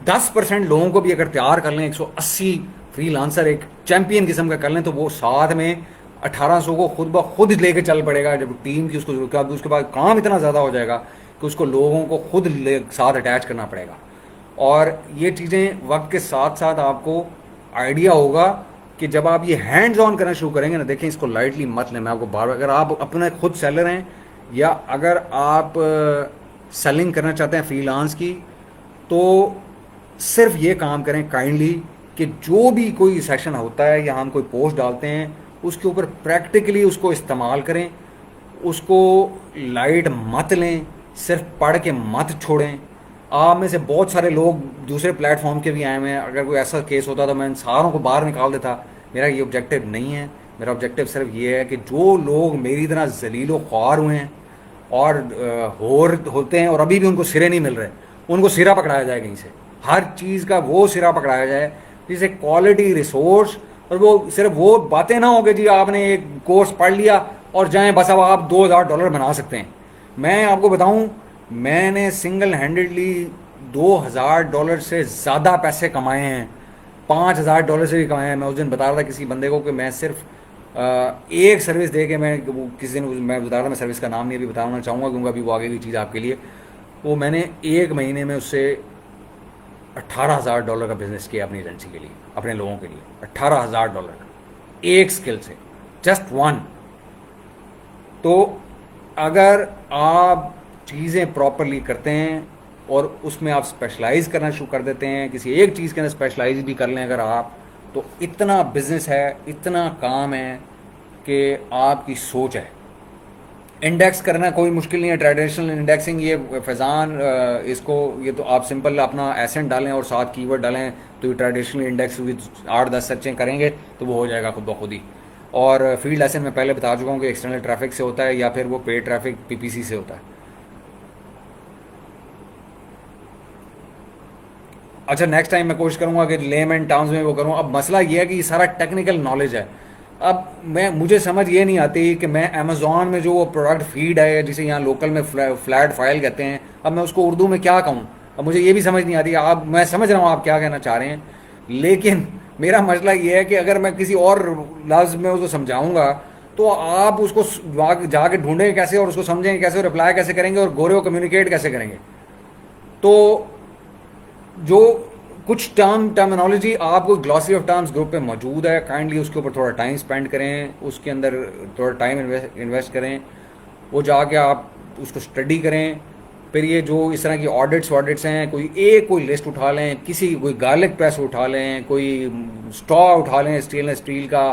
10% लोगों को भी अगर तैयार कर लें, 180 फ्रीलांसर एक चैंपियन किस्म का कर लें, तो वो साथ में 1800 को खुद ब खुद लेके चल पड़ेगा। जब टीम की उसके बाद काम इतना ज़्यादा हो जाएगा कि उसको लोगों को खुद साथ अटैच करना पड़ेगा। और ये चीज़ें वक्त के साथ साथ आपको आइडिया होगा कि जब आप ये हैंड्स ऑन करना शुरू करेंगे ना, देखें इसको लाइटली मत लें। मैं आपको बार बार, अगर आप अपने खुद सेलर हैं या अगर आप सेलिंग करना चाहते हैं फ्रीलांस की, तो सिर्फ ये काम करें काइंडली कि जो भी कोई सेक्शन होता है या हम कोई पोस्ट डालते हैं उसके ऊपर प्रैक्टिकली उसको इस्तेमाल करें, उसको लाइट मत लें, सिर्फ पढ़ के मत छोड़ें। आप में से बहुत सारे लोग दूसरे प्लेटफॉर्म के भी आए हुए हैं। अगर कोई ऐसा केस होता तो मैं इन सारों को बाहर निकाल देता। मेरा ये ऑब्जेक्टिव नहीं है। मेरा ऑब्जेक्टिव सिर्फ ये है कि जो लोग मेरी तरह जलीलो ख्वार हुए हैं और होते हैं और अभी भी उनको सिरे नहीं मिल रहे, उनको सिरा पकड़ाया जाए कहीं से। हर चीज़ का वो सिरा पकड़ाया जाए जिसे क्वालिटी रिसोर्स, और वो सिर्फ वो बातें ना हो कि जी आपने एक कोर्स पढ़ लिया और जाएं बस अब आप $2000 बना सकते हैं। मैं आपको बताऊं, मैंने सिंगल हैंडेडली $2000 से ज़्यादा पैसे कमाए हैं, $5000 से भी कमाए हैं। मैं उस दिन बता रहा था किसी बंदे को कि मैं सिर्फ एक सर्विस दे के, मैं किसी दिन मैं बता रहा था, मैं सर्विस का नाम नहीं अभी बताना चाहूँगा क्योंकि अभी वो आगे की चीज़ आपके लिए, वो मैंने एक महीने में उससे $18,000 का बिजनेस किया अपनी एजेंसी के लिए, अपने लोगों के लिए। $18,000 का एक स्किल से, जस्ट वन। तो अगर आप चीज़ें प्रॉपरली करते हैं और उसमें आप स्पेशलाइज करना शुरू कर देते हैं, किसी एक चीज़ के अंदर स्पेशलाइज भी कर लें अगर आप, तो इतना बिजनेस है, इतना काम है कि आपकी सोच है। इंडेक्स करना कोई मुश्किल नहीं है, ट्रेडिशनल इंडेक्सिंग, ये फैज़ान इसको, ये तो आप सिंपल अपना एसेंट डालें और साथ कीवर्ड डालें तो ये ट्रेडिशनल इंडेक्स विद 8-10 सर्चें करेंगे तो वो हो जाएगा खुद ब खुद ही। और फील्ड एसेंट मैं पहले बता चुका हूँ कि एक्सटर्नल ट्रैफिक से होता है या फिर वो पेड ट्रैफिक पीपीसी से होता है। अच्छा, नेक्स्ट टाइम मैं कोशिश करूँगा कि लेमैन टर्म्स में वो करूँ। अब मसला ये है कि ये सारा टेक्निकल नॉलेज है। अब मुझे समझ ये नहीं आती कि मैं अमेज़ॉन में जो वो प्रोडक्ट फीड है, जिसे यहाँ लोकल में फ्लैट फाइल कहते हैं, अब मैं उसको उर्दू में क्या कहूँ। अब मुझे ये भी समझ नहीं आती। आप, मैं समझ रहा हूँ आप क्या कहना चाह रहे हैं, लेकिन मेरा मसला ये है कि अगर मैं किसी और लफ्ज़ में उसको समझाऊँगा तो आप उसको जाके ढूंढेंगे कैसे और उसको समझेंगे कैसे और रिप्लाई कैसे करेंगे और गोरे को कम्युनिकेट कैसे करेंगे। तो जो कुछ टर्मिनोलॉजी आपको ग्लॉसरी ऑफ टर्म्स ग्रुप पे मौजूद है, काइंडली उसके ऊपर थोड़ा टाइम स्पेंड करें, उसके अंदर थोड़ा टाइम इन्वेस्ट करें, वो जाके आप उसको स्टडी करें। फिर ये जो इस तरह की ऑडिट्स हैं, कोई लिस्ट उठा लें, कोई गार्लिक प्रेस उठा लें, कोई स्ट्रॉ उठा लें स्टेनलेस स्टील का,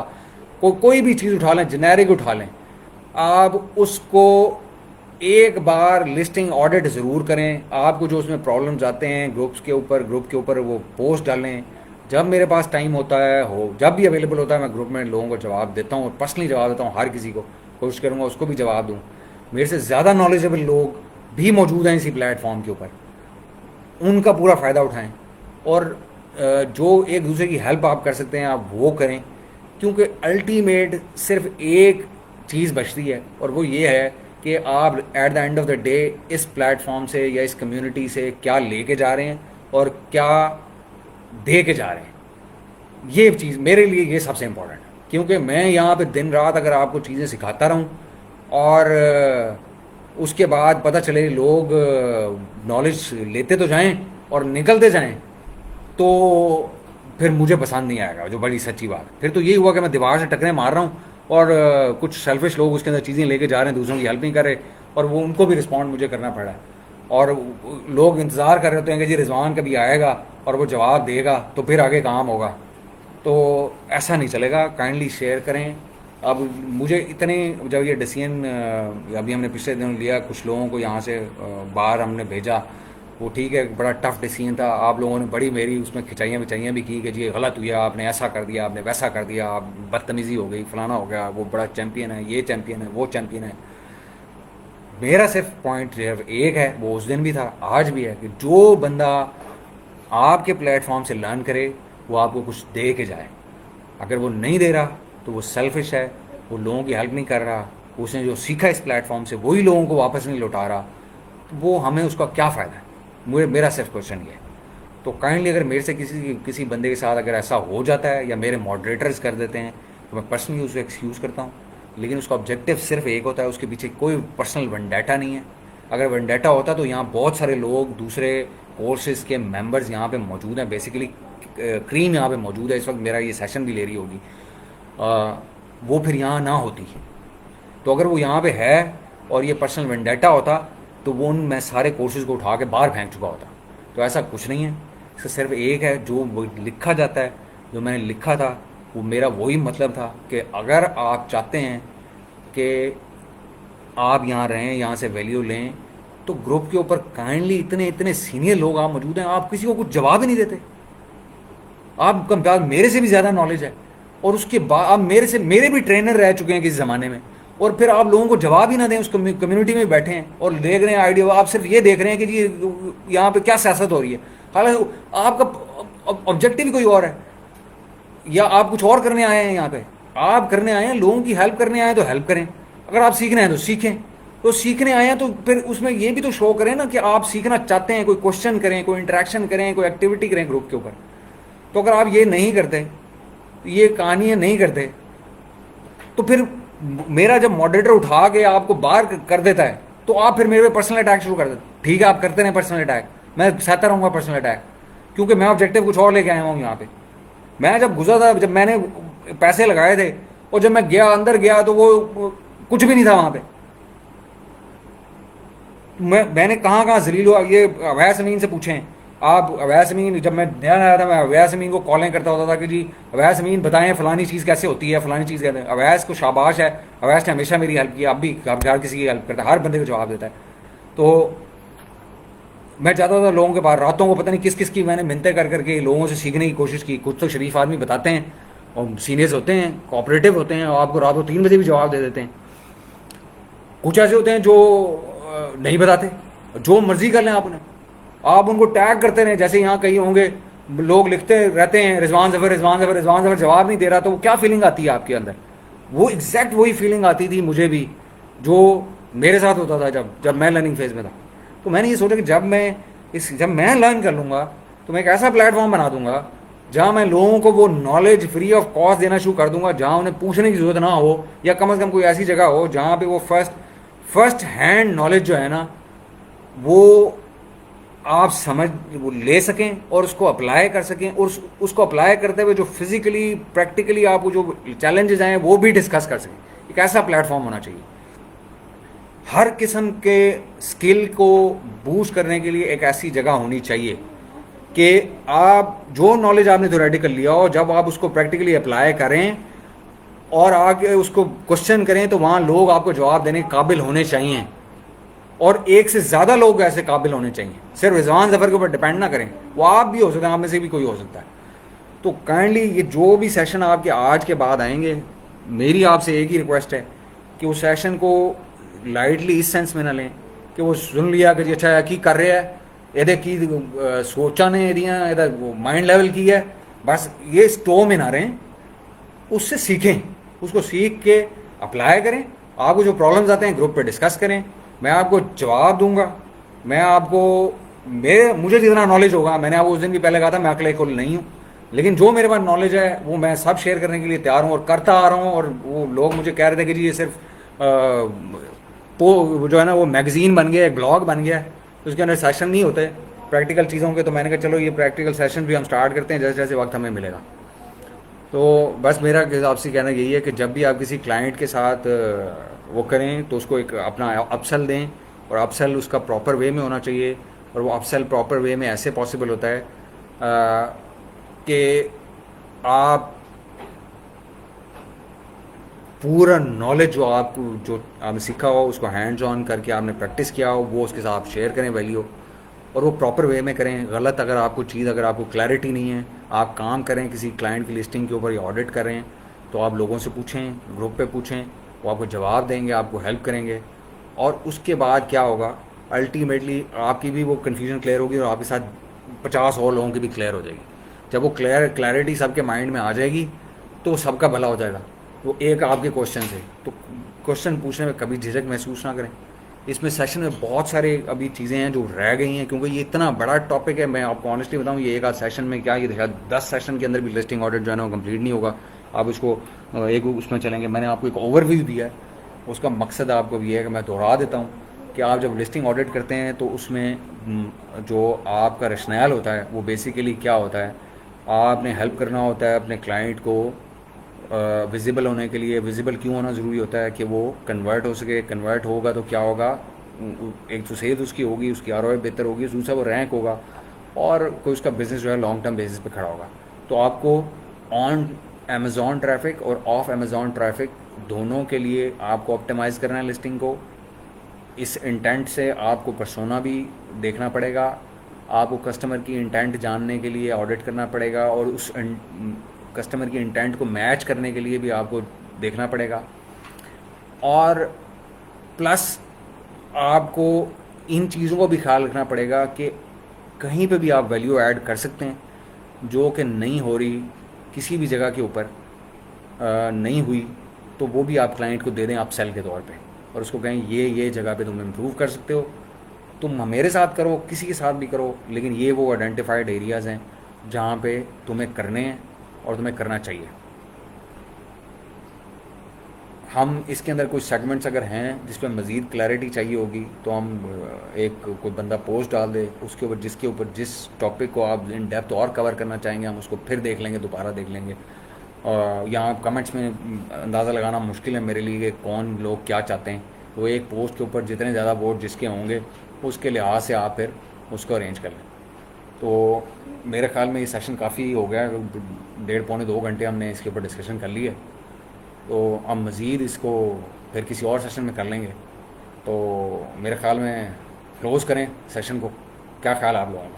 कोई भी चीज़ उठा लें, जेनेरिक उठा लें, आप उसको एक बार लिस्टिंग ऑडिट ज़रूर करें। आपको जो उसमें प्रॉब्लम्स आते हैं ग्रुप के ऊपर वो पोस्ट डालें। जब मेरे पास टाइम होता है, जब भी अवेलेबल होता है, मैं ग्रुप में लोगों को जवाब देता हूँ और पर्सनली जवाब देता हूँ। हर किसी को कोशिश करूँगा उसको भी जवाब दूँ। मेरे से ज़्यादा नॉलेजेबल लोग भी मौजूद हैं इसी प्लेटफॉर्म के ऊपर, उनका पूरा फ़ायदा उठाएँ और जो एक दूसरे की हेल्प आप कर सकते हैं आप वो करें, क्योंकि अल्टीमेट सिर्फ एक चीज़ बचती है और वो ये है कि आप at the end of the day इस प्लेटफॉर्म से या इस कम्युनिटी से क्या लेके जा रहे हैं और क्या दे के जा रहे हैं। ये चीज़ मेरे लिए ये सबसे इम्पोर्टेंट है, क्योंकि मैं यहाँ पे दिन रात अगर आपको चीज़ें सिखाता रहूँ और उसके बाद पता चले लोग नॉलेज लेते तो जाएं और निकलते जाएं, तो फिर मुझे पसंद नहीं आएगा। जो बड़ी सच्ची बात, फिर तो यही हुआ कि मैं दीवार से टकरे मार रहा हूँ और कुछ सेल्फिश लोग उसके अंदर चीज़ें लेके जा रहे हैं, दूसरों की हेल्प नहीं कर रहे और वो उनको भी रिस्पॉन्ड मुझे करना पड़ा है। और लोग इंतज़ार कर रहे होते हैं कि जी रिजवान कभी आएगा और वो जवाब देगा तो फिर आगे काम होगा। तो ऐसा नहीं चलेगा। काइंडली शेयर करें, अब मुझे इतने, जब ये डिसीजन अभी हमने पिछले दिनों लिया, कुछ लोगों को यहाँ से बाहर हमने भेजा, वो ठीक है बड़ा टफ डिसीजन था, आप लोगों ने बड़ी मेरी उसमें खिंचाइयाँ विचाइयाँ भी की कि जी ये गलत हुआ, आपने ऐसा कर दिया, आपने वैसा कर दिया, आप बदतमीज़ी हो गई, फलाना हो गया, वो बड़ा चैम्पियन है, ये चैम्पियन है, वो चैम्पियन है। मेरा सिर्फ पॉइंट सिर्फ एक है, वो उस दिन भी था आज भी है, कि जो बंदा आपके प्लेटफॉर्म से लर्न करे वो आपको कुछ दे के जाए। अगर वो नहीं दे रहा तो वो सेल्फिश है, वो लोगों की हेल्प नहीं कर रहा, उसने जो सीखा इस प्लेटफॉर्म से वही लोगों को वापस नहीं लौटा रहा, तो वो हमें उसका क्या फ़ायदा है। मेरा सिर्फ क्वेश्चन ये है। तो काइंडली अगर मेरे से किसी बंदे के साथ अगर ऐसा हो जाता है या मेरे मॉडरेटर्स कर देते हैं तो मैं पर्सनली उसे एक्सक्यूज़ करता हूँ, लेकिन उसका ऑब्जेक्टिव सिर्फ एक होता है, उसके पीछे कोई पर्सनल वेंडेटा नहीं है। अगर वेंडेटा होता तो यहाँ बहुत सारे लोग दूसरे कोर्सेज़ के मेंबर्स यहाँ पे मौजूद हैं, बेसिकली क्रीम यहाँ पे मौजूद है इस वक्त, मेरा ये सेशन भी ले रही होगी, वो फिर यहाँ ना होती। तो अगर वो यहाँ पे है और ये पर्सनल वेंडेटा होता तो वो मैं सारे कोर्सेज़ को उठा के बाहर फेंक चुका होता। तो ऐसा कुछ नहीं है, इसका सिर्फ एक है, जो वो लिखा जाता है, जो मैंने लिखा था वो मेरा वही मतलब था कि अगर आप चाहते हैं कि आप यहाँ रहें, यहाँ से वैल्यू लें, तो ग्रुप के ऊपर काइंडली इतने इतने सीनियर लोग आप मौजूद हैं, आप किसी को कुछ जवाब ही नहीं देते। आपका पास मेरे से भी ज़्यादा नॉलेज है, और उसके बाद आप मेरे भी ट्रेनर रह चुके हैं किसी ज़माने में, और फिर आप लोगों को जवाब ही ना दें, उस कम्युनिटी में बैठे हैं और देख रहे हैं आइडिया, आप सिर्फ ये देख रहे हैं कि जी यहाँ पे क्या सियासत हो रही है, हालांकि आपका ऑब्जेक्टिव ही कोई और है, या आप कुछ और करने आए हैं। यहाँ पे आप करने आए हैं, लोगों की हेल्प करने आए हैं तो हेल्प करें, अगर आप सीखने आए तो सीखें, तो सीखने आए हैं तो फिर उसमें ये भी तो शो करें ना कि आप सीखना चाहते हैं, कोई क्वेश्चन करें, कोई इंटरेक्शन करें, कोई एक्टिविटी करें ग्रुप के ऊपर। तो अगर आप ये नहीं करते, ये कहानियाँ नहीं करते, तो फिर मेरा जब मॉडरेटर उठा के आपको बाहर कर देता है तो आप फिर मेरे पे पर्सनल अटैक शुरू कर देते। ठीक है, आप करते रहे पर्सनल अटैक, मैं सहता रहूँगा पर्सनल अटैक, क्योंकि मैं ऑब्जेक्टिव कुछ और लेके आया हूँ यहाँ पे। मैं जब गुजरा था, जब मैंने पैसे लगाए थे और जब मैं गया अंदर गया तो वो कुछ भी नहीं था वहाँ पे। मैंने कहाँ कहाँ जलील हुआ, ये अवैस अमीन से पूछें आप। अवैस अमीन, जब मैं नया नया था, मैं अवैस अमीन को कॉलें करता होता था कि जी अवैस अमीन बताएं फलानी चीज़ कैसे होती है, फलानी चीज़ कहते हैं। अवैस को शाबाश है, अवैस ने हमेशा मेरी हेल्प की, अब भी हर किसी की हेल्प करता है, हर बंदे को जवाब देता है। तो मैं चाहता था लोगों के पास रातों को पता नहीं किस किस की मैंने मिन्नतें कर करके लोगों से सीखने की कोशिश की। कुछ तो शरीफ आदमी बताते हैं और सीनियर्स होते हैं, कोऑपरेटिव होते हैं, और आपको रातों 3 बजे भी जवाब दे देते हैं। कुछ ऐसे होते हैं जो नहीं बताते, जो मर्जी कर लें आप उनको टैग करते रहें। जैसे यहाँ कहीं होंगे लोग लिखते रहते हैं रिजवान ज़फ़र, रिजवान ज़फ़र, रिजवान ज़फ़र, जवाब नहीं दे रहा, तो वो क्या फीलिंग आती है आपके अंदर? वो एग्जैक्ट वही फीलिंग आती थी मुझे भी जो मेरे साथ होता था जब मैं लर्निंग फेज़ में था। तो मैंने ये सोचा कि जब मैं लर्न कर लूँगा तो मैं एक ऐसा प्लेटफॉर्म बना दूंगा जहाँ मैं लोगों को वो नॉलेज फ्री ऑफ कॉस्ट देना शुरू कर दूंगा, जहाँ उन्हें पूछने की ज़रूरत ना हो, या कम से कम कोई ऐसी जगह हो जहाँ पे वो फर्स्ट हैंड नॉलेज जो है ना वो आप वो ले सकें और उसको अप्लाई कर सकें, और उसको अप्लाई करते हुए जो फिजिकली प्रैक्टिकली आपको जो चैलेंजेस आए वो भी डिस्कस कर सकें। एक ऐसा प्लेटफॉर्म होना चाहिए। हर किस्म के स्किल को बूस्ट करने के लिए एक ऐसी जगह होनी चाहिए कि आप जो नॉलेज आपने थ्योरेटिकल लिया हो, जब आप उसको प्रैक्टिकली अप्लाई करें और आगे उसको क्वेश्चन करें तो वहाँ लोग आपको जवाब देने के काबिल होने चाहिए, और एक से ज़्यादा लोग ऐसे काबिल होने चाहिए। सिर्फ रिजवान ज़फ़र के ऊपर डिपेंड ना करें, वो आप भी हो सकते हैं, आप में से भी कोई हो सकता है। तो काइंडली ये जो भी सेशन आपके आज के बाद आएंगे, मेरी आपसे एक ही रिक्वेस्ट है कि उस सेशन को लाइटली इस सेंस में ना लें कि वो सुन लिया कि अच्छा की कर रहे हैं, ये की सोचा ने ये माइंड लेवल की है, बस ये स्टो में ना रहें, उससे सीखें, उसको सीख के अप्लाई करें। आपको जो प्रॉब्लम्स आते हैं ग्रुप पे डिस्कस करें, मैं आपको जवाब दूंगा। मैं आपको मुझे जितना नॉलेज होगा, मैंने आपको उस दिन भी पहले कहा था मैं अकेले कुल नहीं हूँ, लेकिन जो मेरे पास नॉलेज है वो मैं सब शेयर करने के लिए तैयार हूँ और करता आ रहा हूँ। और वो लोग मुझे कह रहे थे कि जी ये सिर्फ जो है ना वो मैगज़ीन बन गया है, ब्लॉग बन गया है, तो उसके अंदर सेशन नहीं होते प्रैक्टिकल चीज़ों के। तो मैंने कहा चलो ये प्रैक्टिकल सेशन भी हम स्टार्ट करते हैं जैसे जैसे वक्त हमें मिलेगा। तो बस मेरा आपसे कहना यही है कि जब भी आप किसी क्लाइंट के साथ वो करें तो उसको एक अपना अपसेल दें, और अपसेल उसका प्रॉपर वे में होना चाहिए। और वो अपसेल प्रॉपर वे में ऐसे पॉसिबल होता है कि आप पूरा नॉलेज जो आपको जो आपने सीखा हो उसको हैंड्स ऑन करके आपने प्रैक्टिस किया हो वो उसके साथ शेयर करें वैल्यू, और वो प्रॉपर वे में करें। गलत अगर आपको चीज़, अगर आपको क्लैरिटी नहीं है, आप काम करें किसी क्लाइंट की लिस्टिंग के ऊपर या ऑडिट कर रहे हैं, तो आप लोगों से पूछें, ग्रुप पे पूछें, वो आपको जवाब देंगे, आपको हेल्प करेंगे। और उसके बाद क्या होगा, अल्टीमेटली आपकी भी वो कन्फ्यूजन क्लियर होगी और आपके साथ 50 और लोगों की भी क्लियर हो जाएगी। जब वो क्लैरिटी सबके माइंड में आ जाएगी तो सबका भला हो जाएगा। वो एक आपके क्वेश्चन से, तो क्वेश्चन पूछने में कभी झिझक महसूस ना करें। इसमें सेशन में बहुत सारे अभी चीज़ें हैं जो रह गई हैं, क्योंकि ये इतना बड़ा टॉपिक है। मैं आपको ऑनेस्टली बताऊं, ये एक आध सेशन में क्या, ये शायद 10 सेशन के अंदर भी लिस्टिंग ऑडिट जो है ना वो कंप्लीट नहीं होगा। आप इसको एक उसमें चलेंगे। मैंने आपको एक ओवरव्यू दिया है, उसका मकसद आपको ये है कि मैं दोहरा देता हूँ कि आप जब लिस्टिंग ऑडिट करते हैं तो उसमें जो आपका रशनैल होता है वो बेसिकली क्या होता है, आपने हेल्प करना होता है अपने क्लाइंट को विजिबल होने के लिए। विजिबल क्यों होना ज़रूरी होता है कि वो कन्वर्ट हो सके। कन्वर्ट होगा तो क्या होगा, एक तो सेहत उसकी होगी, उसकी आरओआई बेहतर होगी, दूसरा वो रैंक होगा और कोई उसका बिज़नेस जो है लॉन्ग टर्म बेसिस पे खड़ा होगा। तो आपको ऑन अमेज़ॉन ट्रैफिक और ऑफ अमेज़ॉन ट्रैफिक दोनों के लिए आपको ऑप्टिमाइज़ करना है लिस्टिंग को। इस इंटेंट से आपको पर्सोना भी देखना पड़ेगा, आपको कस्टमर की इंटेंट जानने के लिए ऑडिट करना पड़ेगा, और उस कस्टमर की इंटेंट को मैच करने के लिए भी आपको देखना पड़ेगा। और प्लस आपको इन चीज़ों को भी ख्याल रखना पड़ेगा कि कहीं पे भी आप वैल्यू ऐड कर सकते हैं जो कि नहीं हो रही किसी भी जगह के ऊपर, नहीं हुई, तो वो भी आप क्लाइंट को दे दें आप सेल के तौर पे, और उसको कहें ये जगह पे तुम इम्प्रूव कर सकते हो। तुम मेरे साथ करो, किसी के साथ भी करो, लेकिन ये वो आइडेंटिफाइड एरियाज़ हैं जहाँ पे तुम्हें करने हैं और तुम्हें करना चाहिए। हम इसके अंदर कुछ सेगमेंट्स अगर हैं जिस पर मज़ीद क्लैरिटी चाहिए होगी तो हम एक कोई बंदा पोस्ट डाल दे उसके ऊपर, जिसके ऊपर जिस टॉपिक को आप इन डेप्थ और कवर करना चाहेंगे हम उसको फिर देख लेंगे, दोबारा देख लेंगे। और यहाँ कमेंट्स में अंदाज़ा लगाना मुश्किल है मेरे लिए कि कौन लोग क्या चाहते हैं। तो एक पोस्ट के ऊपर जितने ज़्यादा वोट जिसके होंगे उसके लिहाज से आप फिर उसको अरेंज कर लें। तो मेरे ख्याल में ये सेशन काफ़ी हो गया, 1.5-2 घंटे हमने इसके ऊपर डिस्कशन कर ली है। तो हम मज़ीद इसको फिर किसी और सेशन में कर लेंगे। तो मेरे ख्याल में क्लोज़ करें सेशन को, क्या ख्याल है आप लोगों का?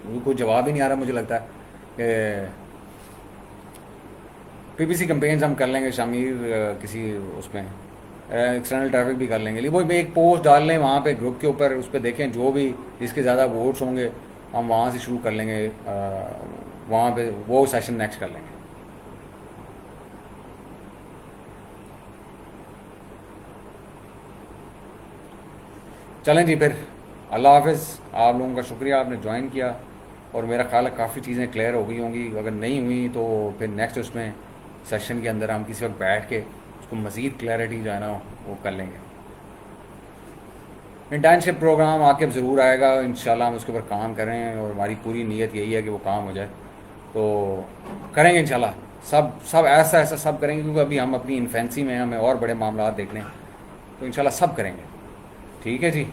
मुझे कोई जवाब ही नहीं आ रहा। मुझे लगता है कि पीपीसी कैंपेन्स हम कर लेंगे शामिर, किसी उसमें एक्सटर्नल ट्रैफिक भी कर लेंगे। वो एक पोस्ट डाल लें वहाँ पे ग्रुप के ऊपर, उस पर देखें जो भी जिसके ज़्यादा वोट्स होंगे हम वहाँ से शुरू कर लेंगे, वहाँ पे वो सेशन नेक्स्ट कर लेंगे। चलें जी फिर, अल्लाह हाफिज़। आप लोगों का शुक्रिया, आपने ज्वाइन किया, और मेरा ख्याल है काफ़ी चीज़ें क्लियर हो गई होंगी। अगर नहीं हुई तो फिर नेक्स्ट उसमें सेशन के अंदर हम किसी वक्त बैठ के उसको मज़ीद क्लैरिटी जो है ना वो कर लेंगे। इंटर्नशिप प्रोग्राम आके ज़रूर आएगा इंशाल्लाह, हम उसके ऊपर काम करें और हमारी पूरी नीयत यही है कि वो काम हो जाए। तो करेंगे इंशाल्लाह, सब सब ऐसा ऐसा सब करेंगे, क्योंकि अभी हम अपनी इन्फेंसी में हैं, हमें और बड़े मामला देखने हैं। तो इंशाल्लाह सब करेंगे। ठीक है जी,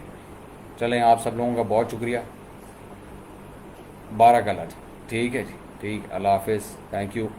चलें, आप सब लोगों का बहुत शुक्रिया, बारक अल्लाह जी। ठीक है जी, ठीक, अल्लाह हाफिज़, थैंक यू।